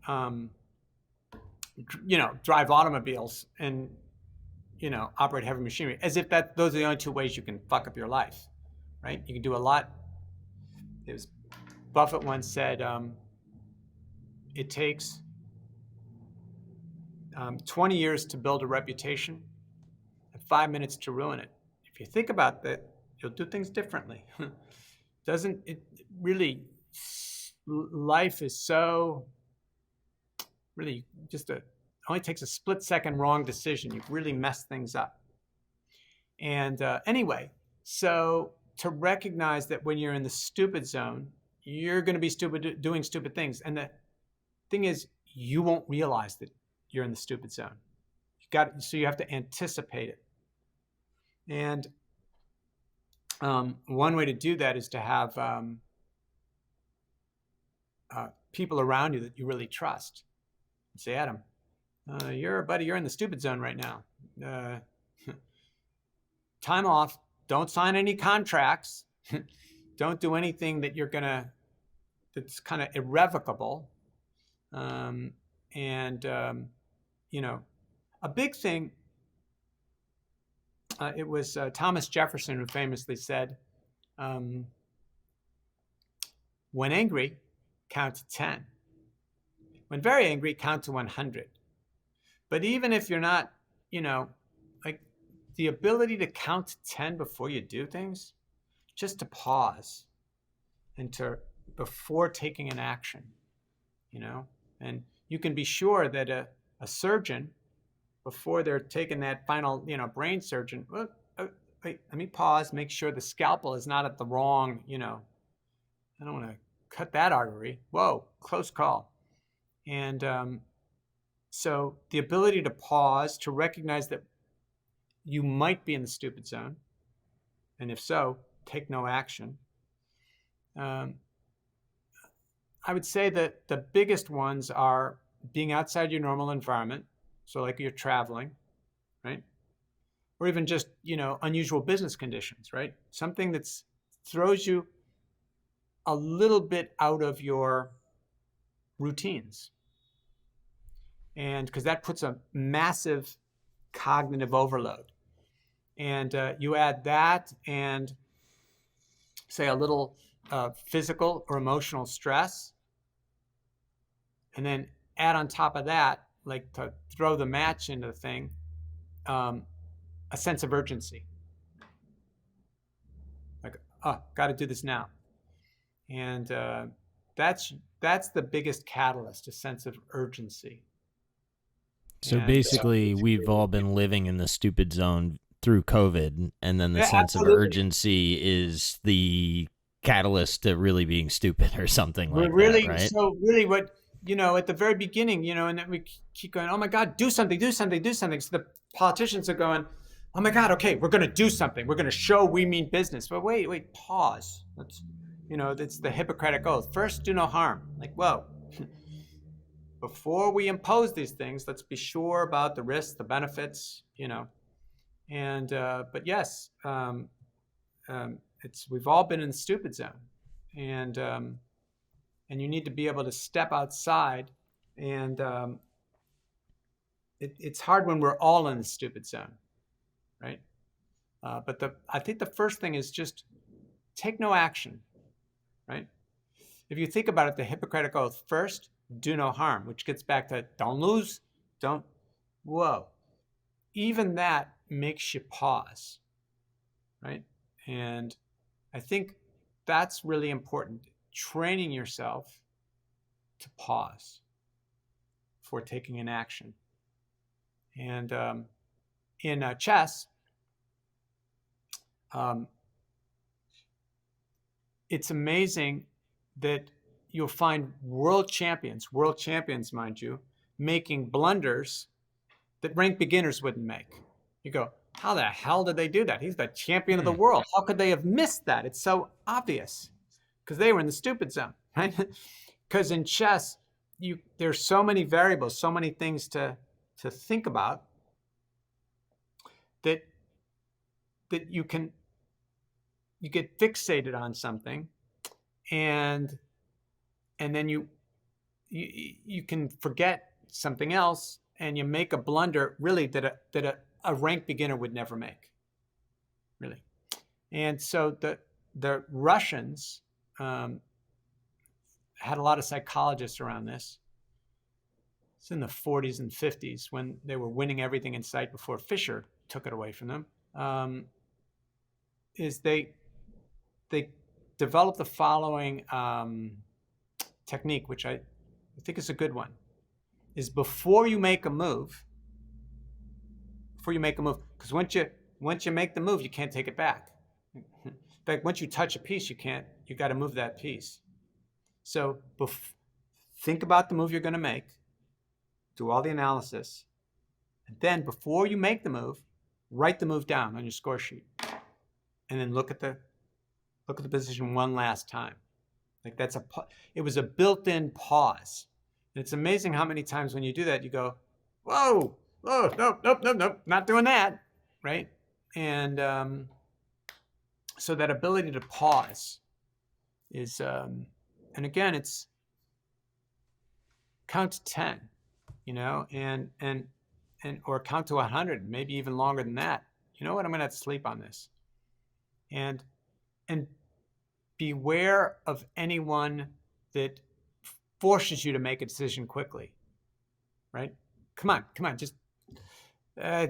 B: drive automobiles and, operate heavy machinery, as if those are the only 2 ways you can fuck up your life, right? You can do a lot. Buffett once said, it takes 20 years to build a reputation and 5 minutes to ruin it. If you think about that, you'll do things differently. Doesn't it really, life is so, really just only takes a split-second wrong decision. You've really messed things up. And anyway, so to recognize that when you're in the stupid zone, you're going to be doing stupid things. And the thing is, you won't realize that you're in the stupid zone. So you have to anticipate it. And one way to do that is to have people around you that you really trust. Say, Adam, you're in the stupid zone right now. Time off. Don't sign any contracts. Don't do anything that that's kind of irrevocable. And a big thing, it was Thomas Jefferson who famously said, when angry, count to 10. When very angry, count to 100. But even if you're not, like the ability to count to 10 before you do things, just to pause and before taking an action, and you can be sure that a surgeon, before they're taking that final, brain surgeon, wait, let me pause, make sure the scalpel is not at the wrong, I don't want to cut that artery. Whoa, close call. And so the ability to pause, to recognize that you might be in the stupid zone, and if so, take no action. I would say that the biggest ones are being outside your normal environment. So like you're traveling, right? Or even just, unusual business conditions, right? Something that throws you a little bit out of your routines. And because that puts a massive cognitive overload. And you add that and say a little physical or emotional stress, and then add on top of that, like to throw the match into the thing, a sense of urgency. Like, got to do this now. And that's the biggest catalyst, a sense of urgency.
A: So basically, we've all been living in the stupid zone through COVID, and then the sense of urgency is the catalyst to really being stupid or something like that, right?
B: So really what, at the very beginning, and then we keep going, oh my God, do something, do something, do something. So the politicians are going, oh my God, okay, we're going to do something. We're going to show we mean business. But wait, pause. Let's, that's the Hippocratic Oath. First, do no harm. Like, whoa. Before we impose these things, let's be sure about the risks, the benefits, And but yes, we've all been in the stupid zone, and you need to be able to step outside. And it's hard when we're all in the stupid zone, right? But I think the first thing is just take no action, right? If you think about it, the Hippocratic Oath, first, do no harm, which gets back to don't lose, whoa. Even that makes you pause, right? And I think that's really important, training yourself to pause before taking an action. And in chess, it's amazing that you'll find world champions, mind you, making blunders that ranked beginners wouldn't make. You go, how the hell did they do that? He's the champion of the world. How could they have missed that? It's so obvious because they were in the stupid zone, right? Because in chess, there's so many variables, so many things to think about that you get fixated on something, and then you can forget something else, and you make a blunder really that a ranked beginner would never make, really. And so the Russians had a lot of psychologists around this. It's in the 40s and 50s when they were winning everything in sight before Fischer took it away from them. Is they developed the following technique, which I think is a good one, is before you make a move, because once you make the move, you can't take it back. In fact, once you touch a piece, you got to move that piece. So think about the move you're going to make, do all the analysis, and then before you make the move, write the move down on your score sheet, and then look at the position one last time. Like it was a built-in pause. And it's amazing how many times when you do that, you go, whoa, nope, not doing that, right? And so that ability to pause is, and again, count to 10, and or count to 100, maybe even longer than that. You know what? I'm going to have to sleep on this. And beware of anyone that forces you to make a decision quickly, right? Come on, just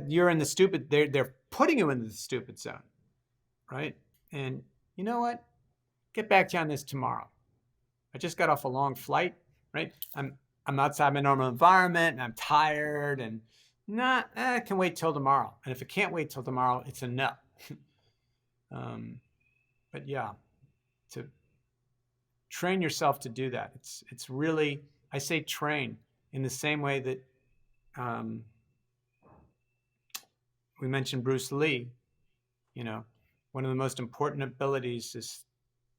B: you're in the stupid. They're putting you into the stupid zone, right? And you know what? Get back to you on this tomorrow. I just got off a long flight, right? I'm outside my normal environment, and I'm tired, and I can wait till tomorrow. And if it can't wait till tomorrow, it's a no. But yeah, to train yourself to do that. It's really, I say train in the same way that we mentioned Bruce Lee. One of the most important abilities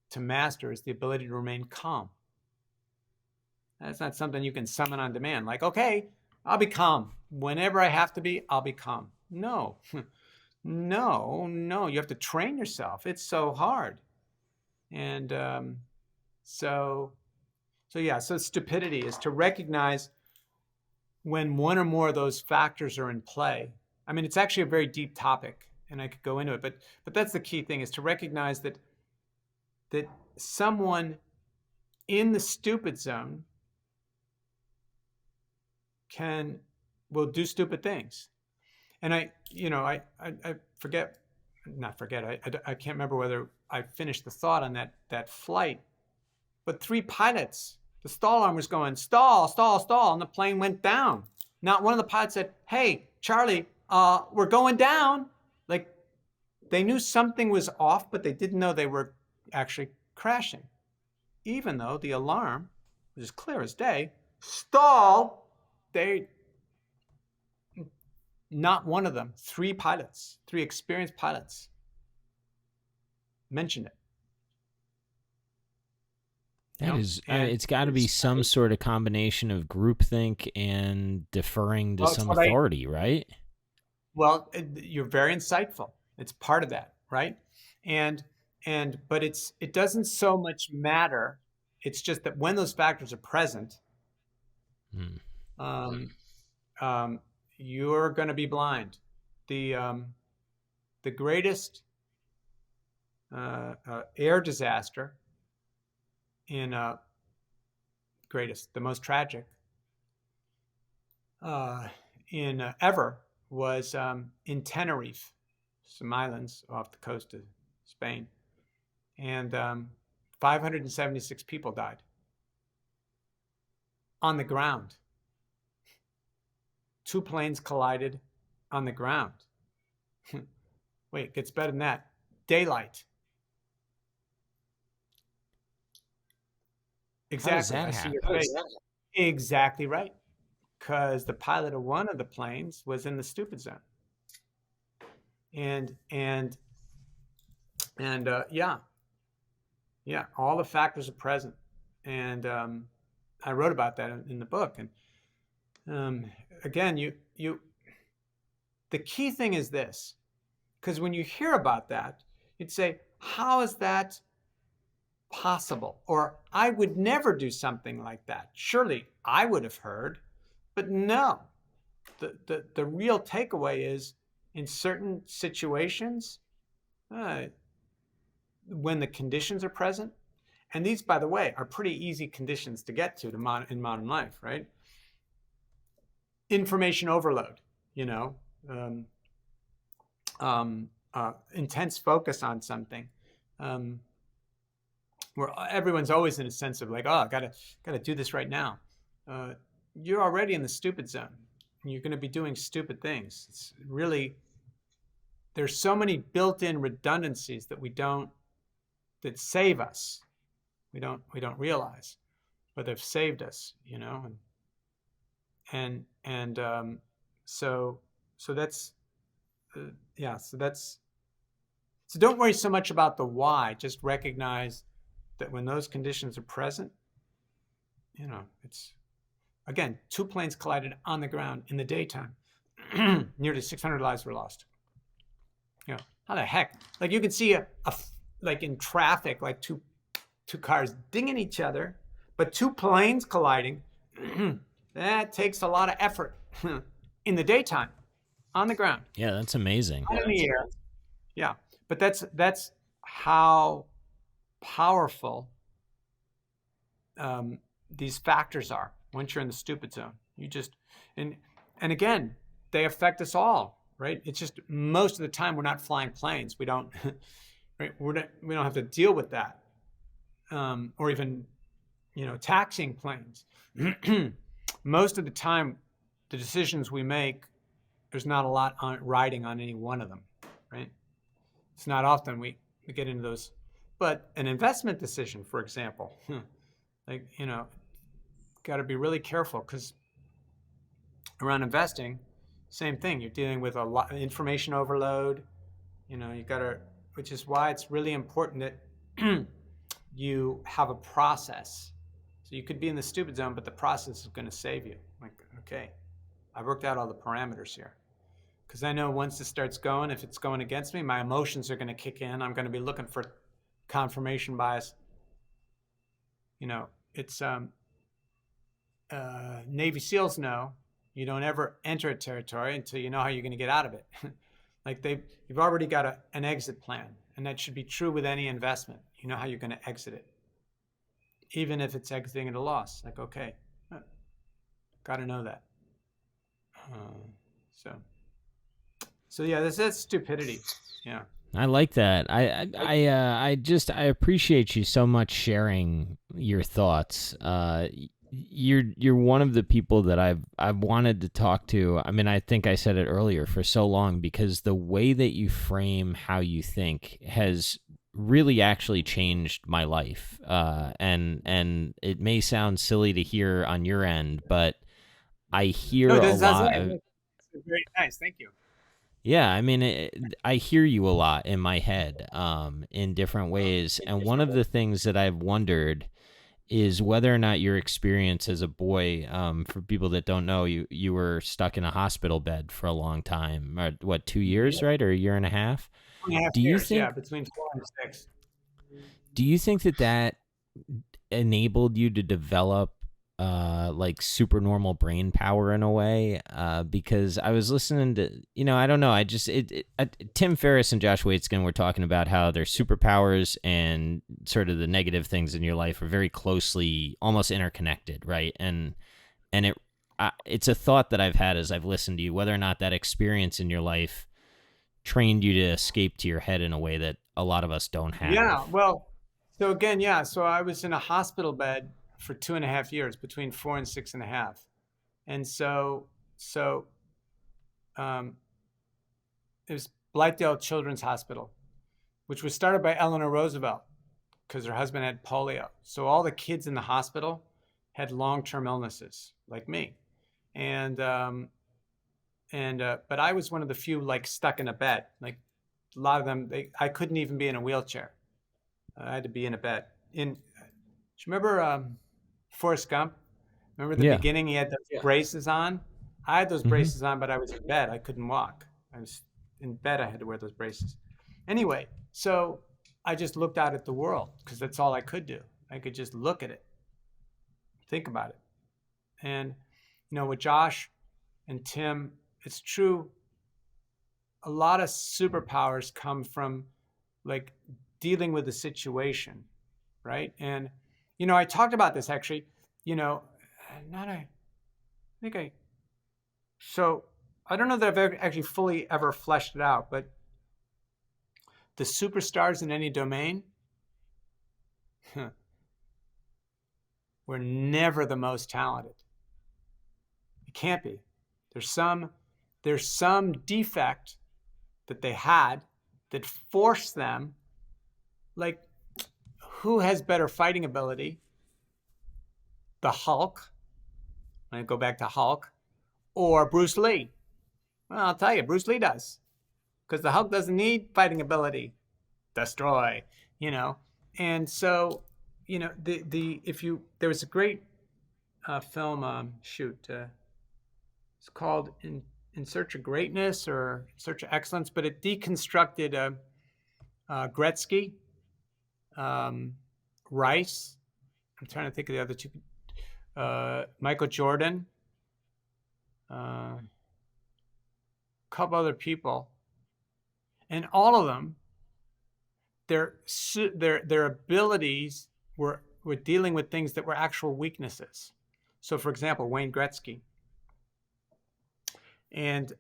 B: to master is the ability to remain calm. That's not something you can summon on demand. Like, okay, I'll be calm. Whenever I have to be, I'll be calm. No, no, you have to train yourself. It's so hard. And so stupidity is to recognize when one or more of those factors are in play. I mean, it's actually a very deep topic, and I could go into it, but that's the key thing, is to recognize that someone in the stupid zone will do stupid things. And I can't remember whether I finished the thought on that flight, but 3 pilots, the stall arm was going, stall, stall, stall, and the plane went down. Not one of the pilots said, hey, Charlie, we're going down. Like, they knew something was off, but they didn't know they were actually crashing. Even though the alarm was as clear as day, stall, not one of them, 3 pilots, 3 experienced pilots mentioned it.
A: It's got to be some sort of combination of groupthink and deferring to some authority, right?
B: Well, you're very insightful. It's part of that, right? But it doesn't so much matter. It's just that when those factors are present, you're going to be blind. The greatest air disaster the most tragic ever was in Tenerife, some islands off the coast of Spain, and 576 people died on the ground. 2 planes collided on the ground. Wait, it gets better than that. Daylight. Exactly.
A: How does that happen?
B: Exactly right. Because the pilot of one of the planes was in the stupid zone. And all the factors are present. And I wrote about that in the book. And again, the key thing is this, because when you hear about that, you'd say, how is that possible? Or I would never do something like that. Surely I would have heard, but no. The real takeaway is, in certain situations, when the conditions are present, and these, by the way, are pretty easy conditions to get to in modern life, right? Information overload, intense focus on something, where everyone's always in a sense of like, oh, gotta do this right now. You're already in the stupid zone, and you're going to be doing stupid things. It's really, there's so many built-in redundancies that save us. We don't realize, but they've saved us, so that's so don't worry so much about the why. Just recognize that when those conditions are present, it's, again, 2 planes collided on the ground in the daytime. Nearly 600 lives were lost. How the heck? Like, you can see like in traffic, like two cars dinging each other, but 2 planes colliding. That takes a lot of effort in the daytime, on the ground,
A: Yeah, that's amazing.
B: not in the air. Yeah, but that's how powerful these factors are once you're in the stupid zone. You just and again, they affect us all, right? It's just most of the time we're not flying planes. We don't, right? We don't have to deal with that, or even taxiing planes. Most of the time, the decisions we make, there's not a lot riding on any one of them, right? It's not often we get into those. But an investment decision, for example, like, got to be really careful, because around investing, same thing. You're dealing with a lot of information overload. You got to, which is why it's really important that you have a process. So you could be in the stupid zone, but the process is going to save you. Like, okay, I worked out all the parameters here. Because I know once it starts going, if it's going against me, my emotions are going to kick in. I'm going to be looking for confirmation bias. It's Navy SEALs know you don't ever enter a territory until you know how you're going to get out of it. Like you've already got an exit plan, and that should be true with any investment. You know how you're going to exit it, even if it's exiting at a loss. Like, okay, got to know that. So yeah, that's stupidity. Yeah.
A: I like that. I appreciate you so much sharing your thoughts. You're one of the people that I've wanted to talk to. I mean, I think I said it earlier, for so long, because the way that you frame how you think has really actually changed my life. And it may sound silly to hear on your end, but I hear a lot of.
B: Very nice. Thank you.
A: Yeah, I mean, I hear you a lot in my head, in different ways. And one of the things that I've wondered is whether or not your experience as a boy, for people that don't know, you were stuck in a hospital bed for a long time, or what, 2 years, right? Or a year and a half?
B: 2.5
A: Do you
B: years,
A: think,
B: yeah, between 4 and 6.
A: do you think that enabled you to develop like super normal brain power in a way? Because I was listening to, I don't know, I just Tim Ferriss and Josh Waitzkin were talking about how their superpowers and sort of the negative things in your life are very closely, almost interconnected, right? And it's a thought that I've had as I've listened to you, whether or not that experience in your life trained you to escape to your head in a way that a lot of us don't have.
B: Yeah, well, so again, yeah, so I was in a hospital bed for 2.5 years, between 4 and 6.5. And so it was Blythedale Children's Hospital, which was started by Eleanor Roosevelt because her husband had polio. So all the kids in the hospital had long-term illnesses, like me. And but I was one of the few, like, stuck in a bed. Like, a lot of them, I couldn't even be in a wheelchair. I had to be in a bed. Do you remember Forrest Gump? Remember at the
A: Yeah.
B: beginning, he had those braces on? I had those braces on, but I was in bed. I couldn't walk. I was in bed. I had to wear those braces. Anyway, so I just looked out at the world, because that's all I could do. I could just look at it, think about it. And, with Josh and Tim, it's true. A lot of superpowers come from, like, dealing with the situation, right? And, I talked about this actually, so I don't know that I've actually fully ever fleshed it out, but the superstars in any domain were never the most talented. It can't be. There's some defect that they had that forced them, like, who has better fighting ability? The Hulk. I'm going to go back to Hulk. Or Bruce Lee. Well, I'll tell you, Bruce Lee does. Because the Hulk doesn't need fighting ability. Destroy, And so, there was a great film, it's called In Search of Greatness or In Search of Excellence, but it deconstructed Gretzky, Rice. I'm trying to think of the other two. Michael Jordan, a couple other people, and all of them, their abilities were dealing with things that were actual weaknesses. So, for example, Wayne Gretzky, and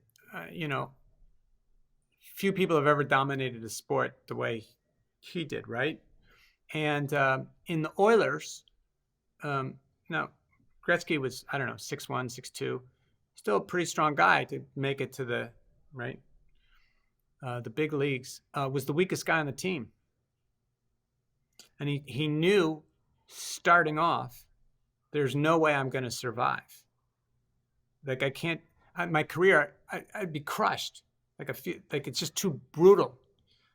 B: few people have ever dominated a sport the way he did, right? And in the Oilers, now Gretzky was, I don't know, 6'1", 6'2", still a pretty strong guy to make it to the big leagues. Was the weakest guy on the team, and he knew starting off, there's no way I'm going to survive. Like I can't, my career, I'd be crushed. Like it's just too brutal.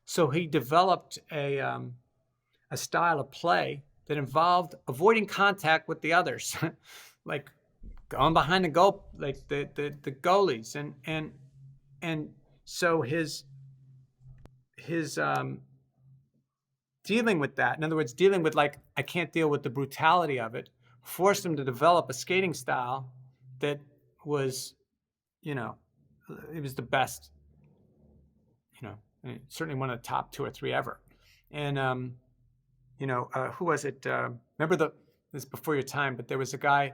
B: So he developed a style of play that involved avoiding contact with the others, like going behind the goal, like the goalies, and so his dealing with that, in other words, dealing with like I can't deal with the brutality of it, forced him to develop a skating style that was, it was the best, certainly one of the top 2 or 3 ever. And who was it? Remember this is before your time, but there was a guy,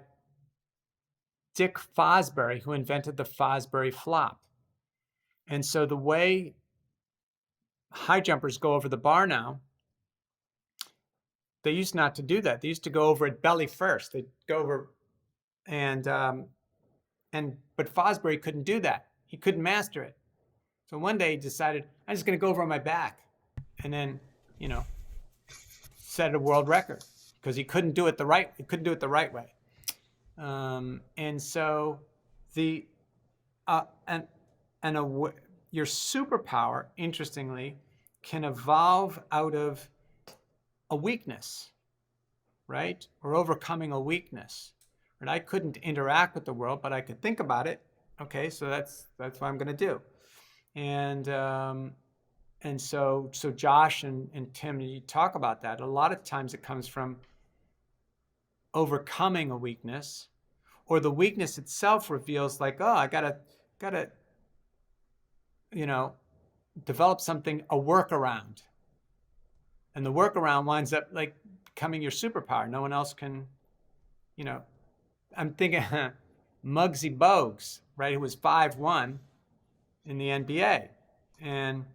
B: Dick Fosbury, who invented the Fosbury flop. And so the way high jumpers go over the bar now, they used not to do that. They used to go over it belly first. They'd go over, but Fosbury couldn't do that. He couldn't master it. So one day he decided, I'm just going to go over on my back, and then, set a world record because he couldn't do it the right way. And so your superpower, interestingly, can evolve out of a weakness, right? Or overcoming a weakness. And I couldn't interact with the world, but I could think about it. Okay, so that's what I'm going to do. And so Josh and Tim, you talk about that. A lot of times it comes from overcoming a weakness, or the weakness itself reveals like, oh, I gotta develop something, a workaround. And the workaround winds up like becoming your superpower. No one else can, I'm thinking Muggsy Bogues, right, who was 5'1" in the NBA. And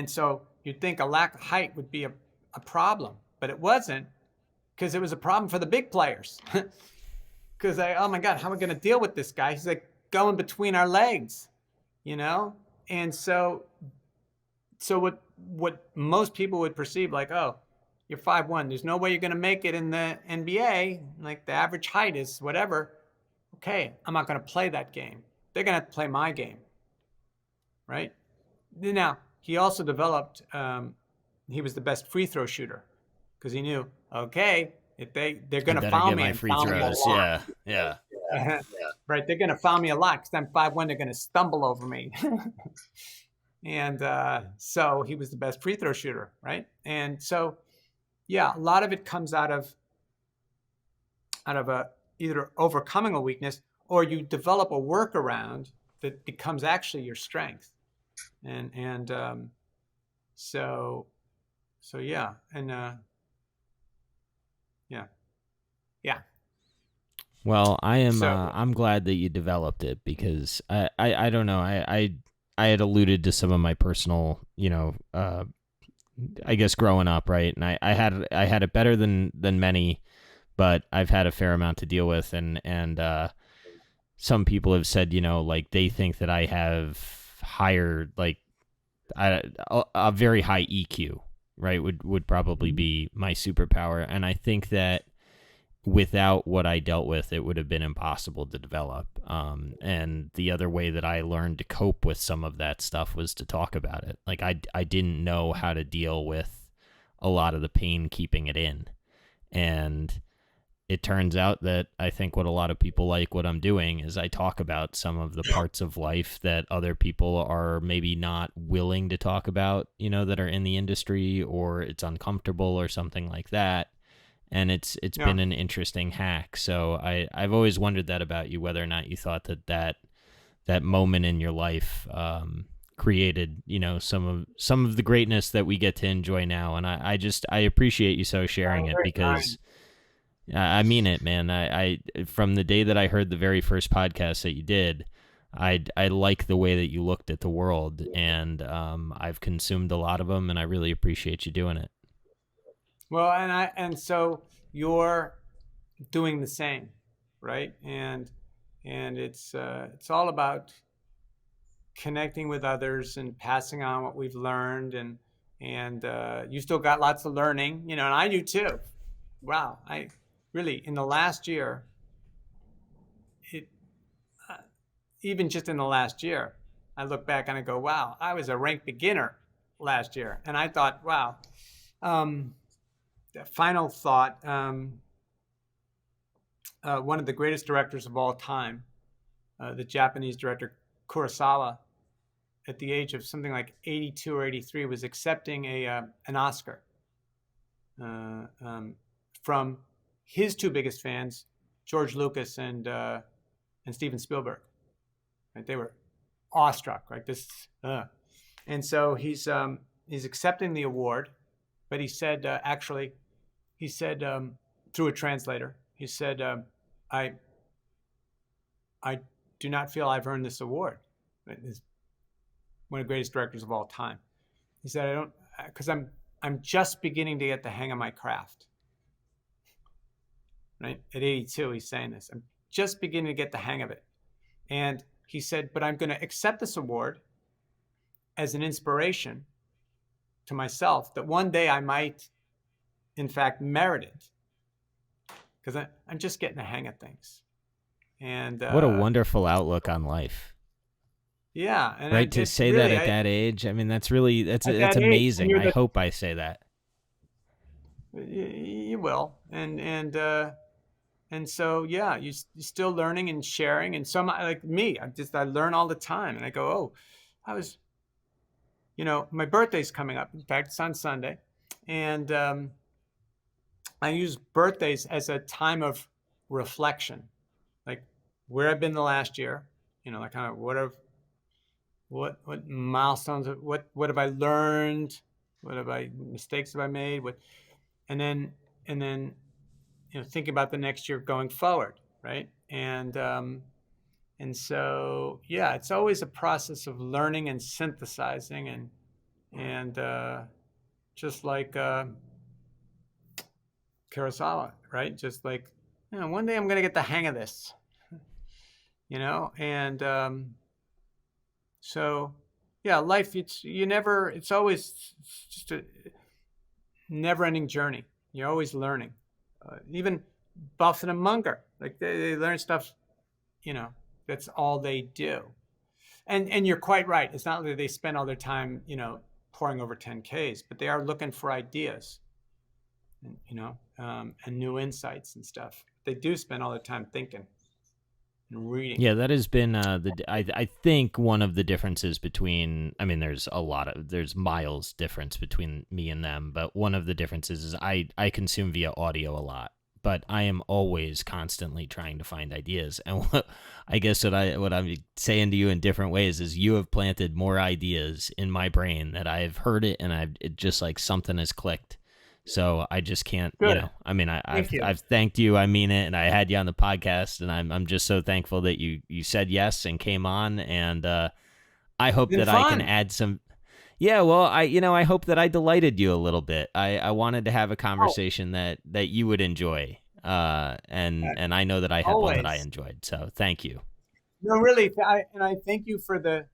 B: so you'd think a lack of height would be a problem, but it wasn't, because it was a problem for the big players. Because oh my God, how am I going to deal with this guy? He's like going between our legs, And so what most people would perceive like, oh, you're 5'1", there's no way you're going to make it in the NBA. Like the average height is whatever. Okay, I'm not going to play that game. They're going to have to play my game, right? Now, he also developed, he was the best free throw shooter because he knew, okay, if they're going to foul me and foul me a lot.
A: Yeah.
B: Right, they're going to foul me a lot because I'm 5'1", they're going to stumble over me. And so he was the best free throw shooter, right? And so, yeah, a lot of it comes out of either overcoming a weakness, or you develop a workaround that becomes actually your strength. And so yeah, and yeah.
A: Well, I'm glad that you developed it, because I don't know, I had alluded to some of my personal, I guess growing up, right? And I had it better than many, but I've had a fair amount to deal with, and some people have said, like they think that I have higher, like a very high EQ, right? Would probably be my superpower, and I think that without what I dealt with, it would have been impossible to develop. And the other way that I learned to cope with some of that stuff was to talk about it. Like I didn't know how to deal with a lot of the pain keeping it in. And it turns out that I think what a lot of people like what I'm doing is I talk about some of the parts of life that other people are maybe not willing to talk about, that are in the industry, or it's uncomfortable or something like that. and it's
B: Yeah.
A: been an interesting hack. So I've always wondered that about you, whether or not you thought that moment in your life created, some of the greatness that we get to enjoy now. And I appreciate you so sharing it,
B: Very kind.
A: because I mean it, man. I from the day that I heard the very first podcast that you did, I like the way that you looked at the world, and I've consumed a lot of them, and I really appreciate you doing it.
B: Well, and so you're doing the same, right? And it's all about connecting with others and passing on what we've learned, and you still got lots of learning, and I do too. Wow, I really, in the last year, it uh, even just in the last year, I look back and I go, wow, I was a rank beginner last year, and I thought, wow. The final thought: one of the greatest directors of all time, the Japanese director Kurosawa, at the age of something like 82 or 83, was accepting an Oscar from his two biggest fans, George Lucas and Steven Spielberg. Right? They were awestruck. Right? And so he's accepting the award, but he said through a translator, he said, I do not feel I've earned this award. It's one of the greatest directors of all time. He said, I don't, because I'm just beginning to get the hang of my craft. Right? At 82, he's saying this. I'm just beginning to get the hang of it. And he said, but I'm going to accept this award as an inspiration to myself that one day I might, in fact, merit it. Because I'm just getting the hang of things. And
A: What a wonderful outlook on life.
B: Yeah,
A: Right,
B: and
A: to
B: it's
A: say that
B: really
A: at that age. I mean, that's
B: at
A: that's
B: that age, and
A: amazing. I hope I say that.
B: You will, and so yeah, you're still learning and sharing, and some like me, I learn all the time, and I go, oh, I was, my birthday's coming up. In fact, it's on Sunday, and I use birthdays as a time of reflection, like where I've been the last year, like kind of what milestones, what have I learned, mistakes have I made, and then think about the next year going forward, right? And so yeah, it's always a process of learning and synthesizing, and just like Kurosawa, right? Just like, one day I'm going to get the hang of this, and so yeah, life, it's always just a never-ending journey. You're always learning. Even Buffett and Munger, like they learn stuff, that's all they do. And you're quite right. It's not that they spend all their time, pouring over 10Ks, but they are looking for ideas, and new insights and stuff. They do spend all their time thinking and reading.
A: Yeah, that has been I think one of the differences between, I mean, there's miles difference between me and them, but one of the differences is I consume via audio a lot, but I am always constantly trying to find ideas. And I guess what I'm saying to you in different ways is you have planted more ideas in my brain that I've heard it, and it just like something has clicked. So I just can't,
B: Good.
A: I mean, I've thanked you. I mean it. And I had you on the podcast, and I'm just so thankful that you said yes and came on. And I hope that I can add some. Yeah, well, I hope that I delighted you a little bit. I wanted to have a conversation that you would enjoy. And I know that I had one that I enjoyed. So thank you.
B: No, really, I thank you for the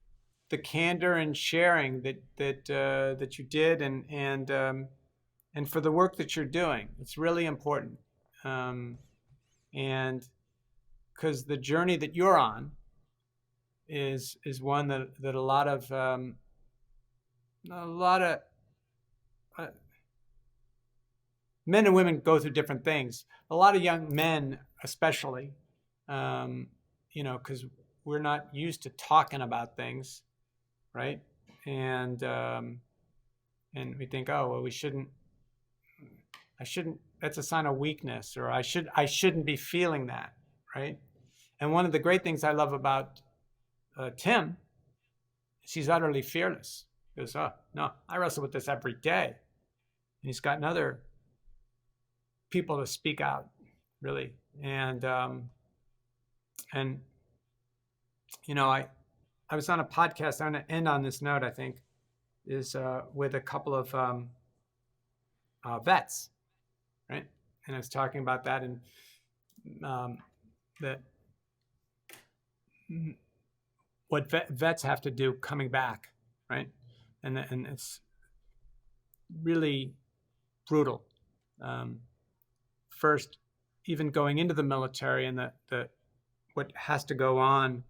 B: candor and sharing that you did, and for the work that you're doing. It's really important. And because the journey that you're on is one that a lot of men and women go through different things. A lot of young men, especially, because we're not used to talking about things, right? And we think, oh well, we shouldn't. that's a sign of weakness, or I shouldn't be feeling that, right? And one of the great things I love about Tim is he's utterly fearless. He goes, oh, no, I wrestle with this every day. And he's gotten other people to speak out, really. And you know, I was on a podcast. I'm going to end on this note, I think, is with a couple of vets, right? And I was talking about that, and that what vets have to do coming back, right? And it's really brutal. First, even going into the military, and the what has to go on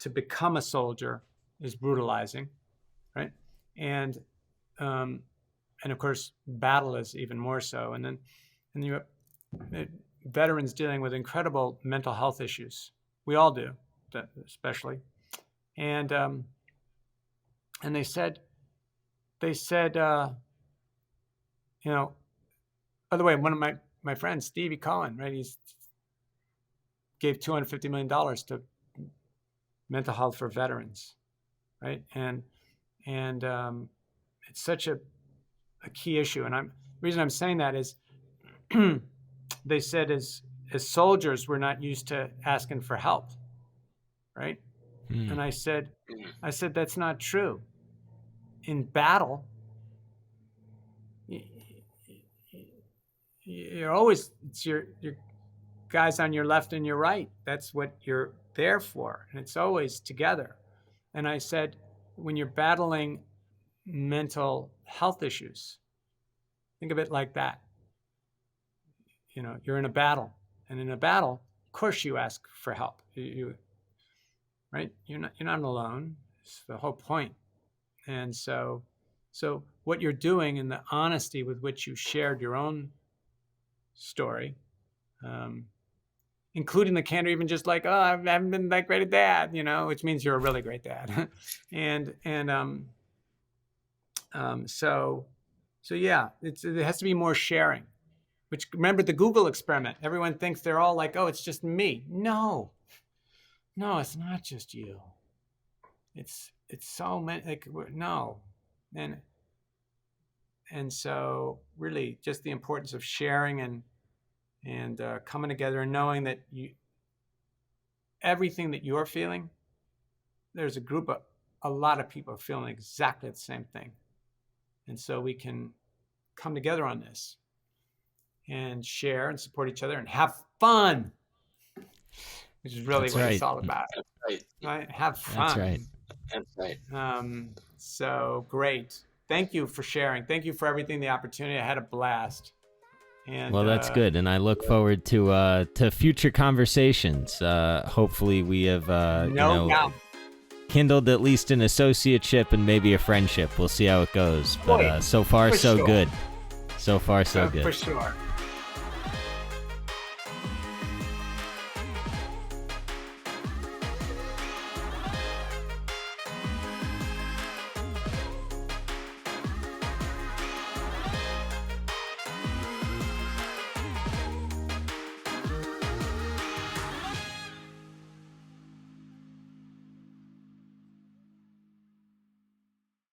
B: to become a soldier is brutalizing, right? And of course, battle is even more so. And you have veterans dealing with incredible mental health issues. We all do, especially. And they said, you know, by the way, one of my friends, Stevie Cohen, right? He's gave $250 million to mental health for veterans, right? And it's such a key issue. And the reason I'm saying that is they said as soldiers, we're not used to asking for help, right? And I said, that's not true. In battle, you're always, it's your guys on your left and your right. That's what you're there for. And it's always together. And I said, when you're battling mental health issues, think of it like that. You know, you're in a battle, and in a battle, of course you ask for help. Right? You're not alone. It's the whole point. And so what you're doing, and the honesty with which you shared your own story, including the candor, even just like, oh, I haven't been that great a dad, you know, which means you're a really great dad. So yeah, it has to be more sharing. Which, remember the Google experiment? Everyone thinks they're all like, oh, it's just me. No, it's not just you. It's so many. Like, no, and so really just the importance of sharing and coming together and knowing that everything that you're feeling, there's a lot of people feeling exactly the same thing. And so we can come together on this and share and support each other and have fun, which is really what it's all about.
C: That's
B: right? Have fun.
C: That's right.
B: So great. Thank you for sharing. Thank you for everything, the opportunity. I had a blast. And,
A: well, that's good, and I look forward to future conversations. Hopefully, we have kindled at least an associateship and maybe a friendship. We'll see how it goes. But so far, so good. So far, so good.
B: For sure.